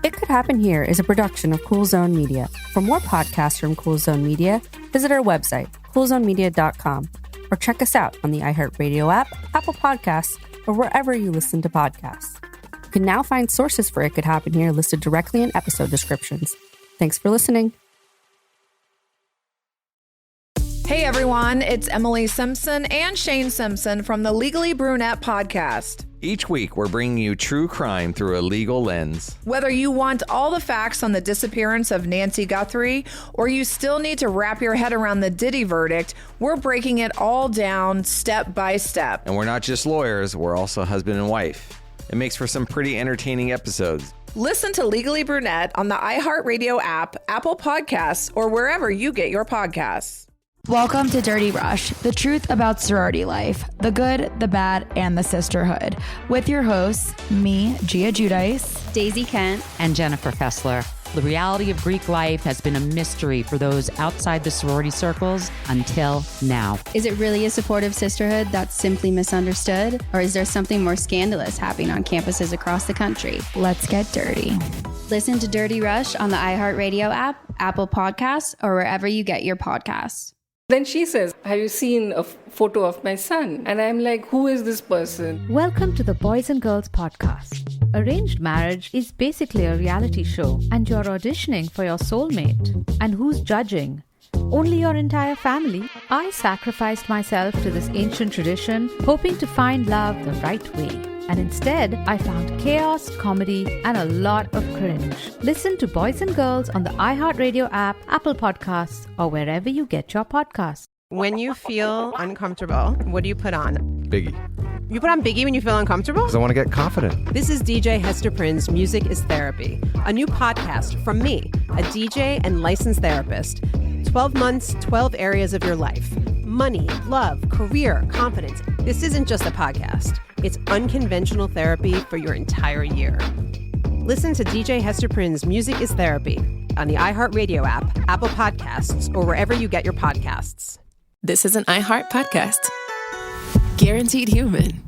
It Could Happen Here is a production of Cool Zone Media. For more podcasts from Cool Zone Media, visit our website, coolzonemedia.com. Or check us out on the iHeartRadio app, Apple Podcasts, or wherever you listen to podcasts. You can now find sources for It Could Happen Here listed directly in episode descriptions. Thanks for listening. Hey everyone, it's Emily Simpson and Shane Simpson from the Legally Brunette podcast. Each week, we're bringing you true crime through a legal lens. Whether you want all the facts on the disappearance of Nancy Guthrie, or you still need to wrap your head around the Diddy verdict, we're breaking it all down step by step. And we're not just lawyers, we're also husband and wife. It makes for some pretty entertaining episodes. Listen to Legally Brunette on the iHeartRadio app, Apple Podcasts, or wherever you get your podcasts. Welcome to Dirty Rush, the truth about sorority life, the good, the bad, and the sisterhood. With your hosts, me, Gia Giudice, Daisy Kent, and Jennifer Fessler. The reality of Greek life has been a mystery for those outside the sorority circles until now. Is it really a supportive sisterhood that's simply misunderstood? Or is there something more scandalous happening on campuses across the country? Let's get dirty. Listen to Dirty Rush on the iHeartRadio app, Apple Podcasts, or wherever you get your podcasts. Then she says, have you seen a photo of my son? And I'm like, who is this person? Welcome to the Boys and Girls podcast. Arranged marriage is basically a reality show, and you're auditioning for your soulmate. And who's judging? Only your entire family. I sacrificed myself to this ancient tradition, hoping to find love the right way. And instead, I found chaos, comedy, and a lot of cringe. Listen to Boys and Girls on the iHeartRadio app, Apple Podcasts, or wherever you get your podcasts. When you feel uncomfortable, what do you put on? Biggie. You put on Biggie when you feel uncomfortable? Because I want to get confident. This is DJ Hester Prynne's Music is Therapy, a new podcast from me, a DJ and licensed therapist. 12 months, 12 areas of your life. Money, love, career, confidence. This isn't just a podcast. It's unconventional therapy for your entire year. Listen to DJ Hester Prynne's Music is Therapy on the iHeartRadio app, Apple Podcasts, or wherever you get your podcasts. This is an iHeart podcast. Guaranteed Human.